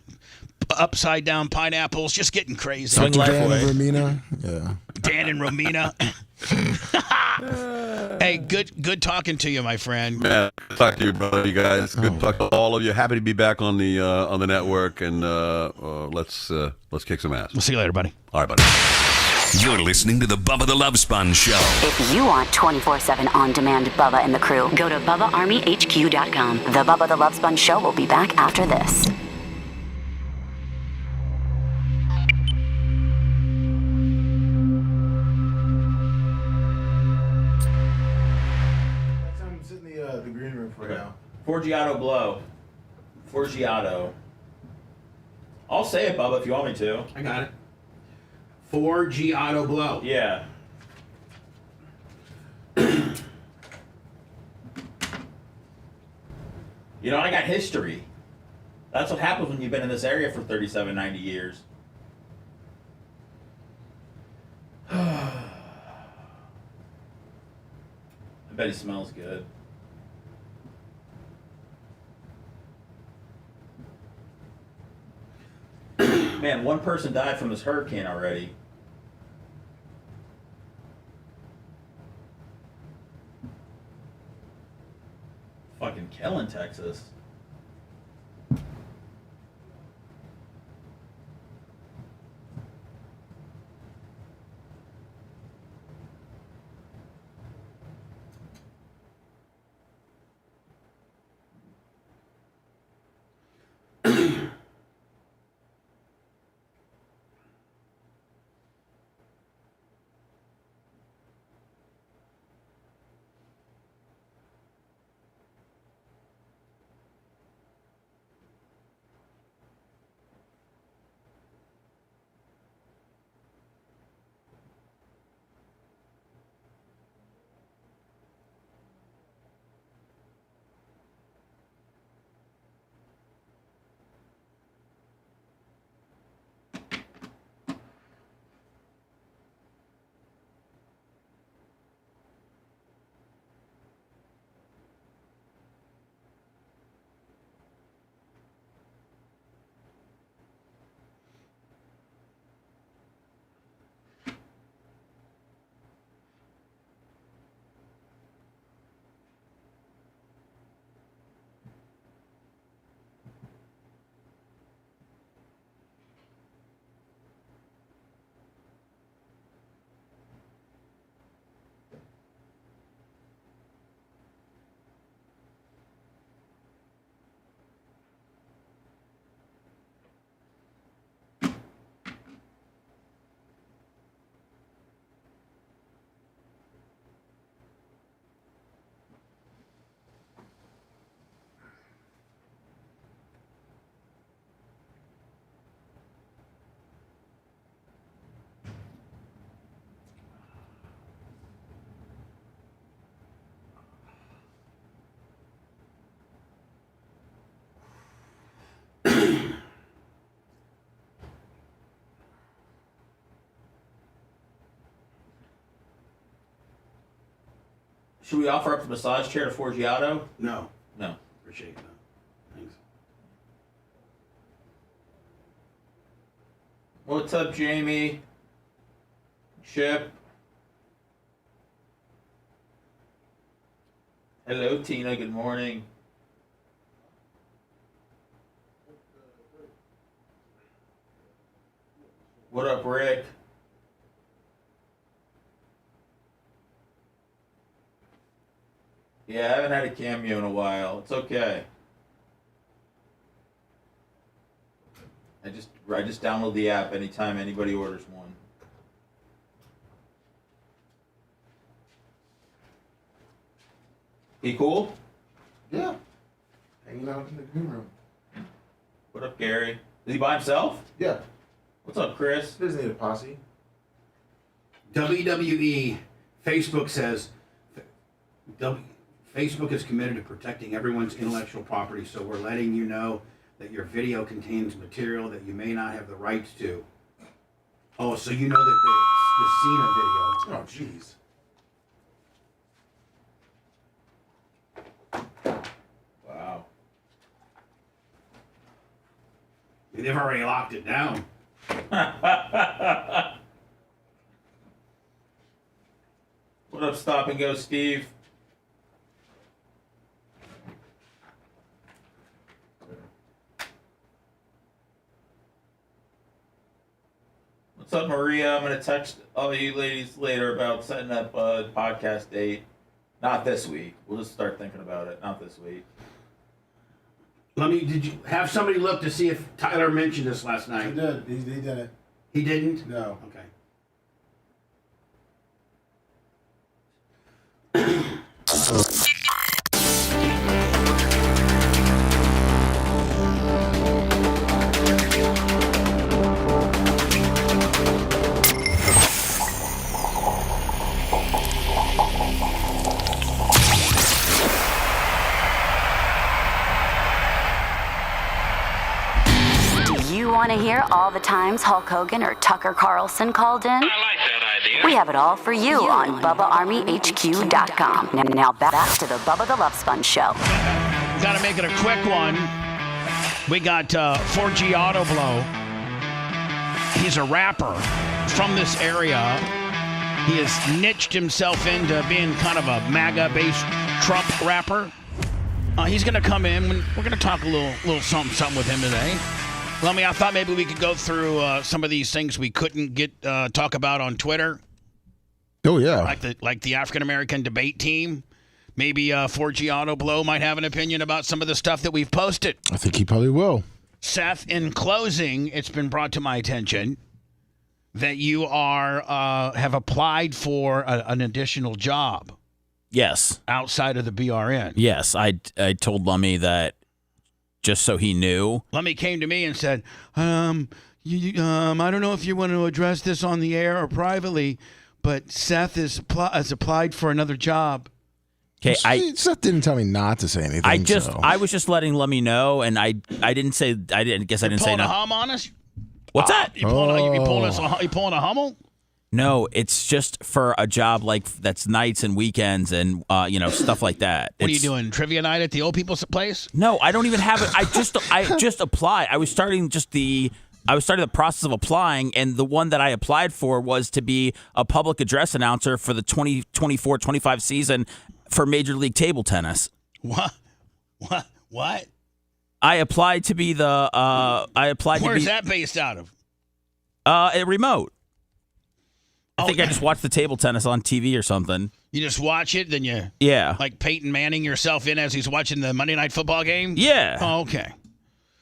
upside down pineapples, just getting crazy. Swing life away. Dan and Romina. Yeah. Dan and Romina. Hey, good talking to you, my friend. Man, good talk to you, brother. You guys, good talk to all of you. Happy to be back on the network, and let's kick some ass. We'll see you later, buddy. All right, buddy. You're listening to the Bubba the Love Sponge Show. If you want 24/7 on-demand Bubba and the crew, go to BubbaArmyHQ.com. The Bubba the Love Sponge Show will be back after this. I'm sitting in the green room for now. Forgiato blow. Forgiato. I'll say it, Bubba, if you want me to. I got it. 4G auto blow. Yeah. You know, I got history. That's what happens when you've been in this area for 37, 90 years. I bet he smells good. Man, one person died from this hurricane already. Fucking killing Texas. Should we offer up the massage chair to Forgiato? No. No. Appreciate it. Thanks. What's up, Jamie? Chip? Hello, Tina. Good morning. What up, Rick? Yeah, I haven't had a cameo in a while. It's okay. I just download the app anytime anybody orders one. He cool? Yeah. Hanging out in the green room. What up, Gary? Is he by himself? Yeah. What's up, Chris? Doesn't need a posse. WWE, Facebook says, Facebook is committed to protecting everyone's intellectual property, so we're letting you know that your video contains material that you may not have the rights to. Oh, so you know that the Cena video. Oh, jeez. Wow. They've already locked it down. What up, Stop and Go, Steve? What's up, Maria? I'm going to text all you ladies later about setting up a podcast date. Not this week. We'll just start thinking about it. Not this week. Did you have somebody look to see if Tyler mentioned this last night? He did. He did it. He didn't? No. Okay. You want to hear all the times Hulk Hogan or Tucker Carlson called in? I like that idea. We have it all for you on BubbaArmyHQ.com. Now back to the Bubba the Love Sponge Show. Got to make it a quick one. We got 4G Auto Blow. He's a rapper from this area. He has niched himself into being kind of a MAGA-based Trump rapper. He's going to come in. We're going to talk a little something with him today. Lummy, I thought maybe we could go through some of these things we couldn't get talk about on Twitter. Oh yeah, like the African American debate team. Maybe 4G Auto Blow might have an opinion about some of the stuff that we've posted. I think he probably will. Seth, in closing, it's been brought to my attention that you have applied for an additional job. Yes. Outside of the BRN. Yes, I told Lummy that just so he knew. Lummy came to me and said, I don't know if you want to address this on the air or privately, but Seth has applied for another job. Okay, Seth didn't tell me not to say anything. I was just letting Lummy know, and I didn't say nothing. Pulling a hum on us? What's that? You pulling a hummel? No, it's just for a job like that's nights and weekends and stuff like that. What are you doing? Trivia night at the old people's place? No, I don't even have it. I just applied. I was starting the process of applying, and the one that I applied for was to be a public address announcer for the 2024-25 season for Major League Table Tennis. What? I applied to be the. Where's that based out of? A remote. I think I just watched the table tennis on TV or something. You just watch it, then you like Peyton Manning yourself in as he's watching the Monday Night Football game. Yeah. Oh, okay.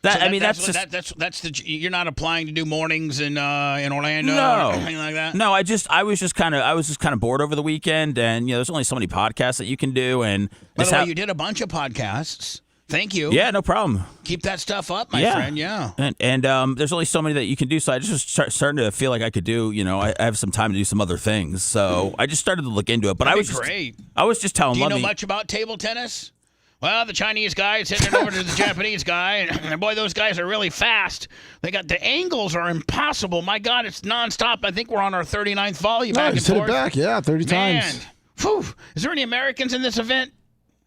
You're not applying to do mornings in Orlando or anything like that. No, I was just kind of bored over the weekend, and there's only so many podcasts that you can do. And by the way, you did a bunch of podcasts. Thank you. Yeah, no problem. Keep that stuff up, my friend. Yeah. And there's only so many that you can do. So I just was starting to feel like I could do. I have some time to do some other things. So I just started to look into it. But great. I was just telling. Do you know much about table tennis? Well, the Chinese guy is hitting it over to the Japanese guy, and boy, those guys are really fast. The angles are impossible. My God, it's nonstop. I think we're on our 39th volley back and hit forth. it back, 30 times. Whew. Is there any Americans in this event?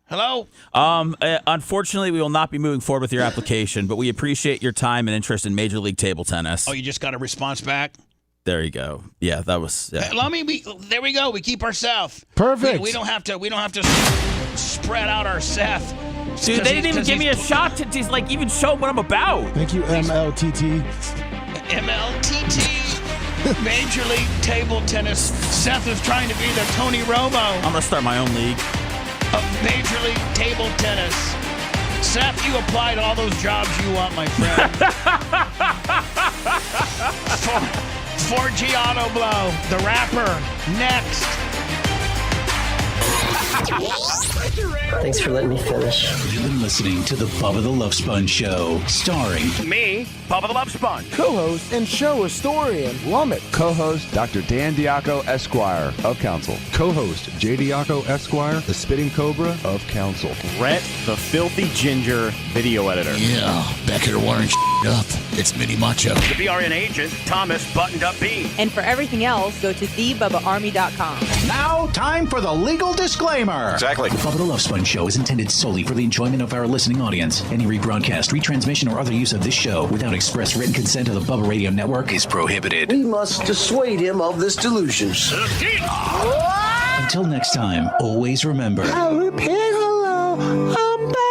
Hello? Unfortunately, we will not be moving forward with your application, but we appreciate your time and interest in Major League Table Tennis. Oh, you just got a response back? There you go. Yeah, that was. Yeah. There we go. We keep our Seth. Perfect. We don't have to spread out our Seth. Dude, they didn't even give me a shot to even show what I'm about. Thank you, MLTT. MLTT. Major League Table Tennis. Seth is trying to be the Tony Romo. I'm going to start my own league. Of Major League Table Tennis. Seth, you applied all those jobs you want, my friend. For Giotto Blow, the rapper, next. Thanks for letting me finish. You've been listening to the Bubba the Love Sponge Show, starring me, Bubba the Love Sponge. Co-host and show historian, Lummit. Co-host Dr. Dan Diaco, Esquire of Council. Co-host J. Diaco, Esquire, the Spitting Cobra of Council. Brett, the Filthy Ginger video editor. Yeah, back here wiring up. It's Mini Macho. The BRN agent, Thomas Buttoned Up B. And for everything else, go to thebubbaarmy.com. Now, time for the legal disclaimer. Exactly. The Bubba the Love Sponge Show is intended solely for the enjoyment of our listening audience. Any rebroadcast, retransmission, or other use of this show without express written consent of the Bubba Radio Network is prohibited. We must dissuade him of this delusion. Until next time, always remember. I repeat hello, I'm back.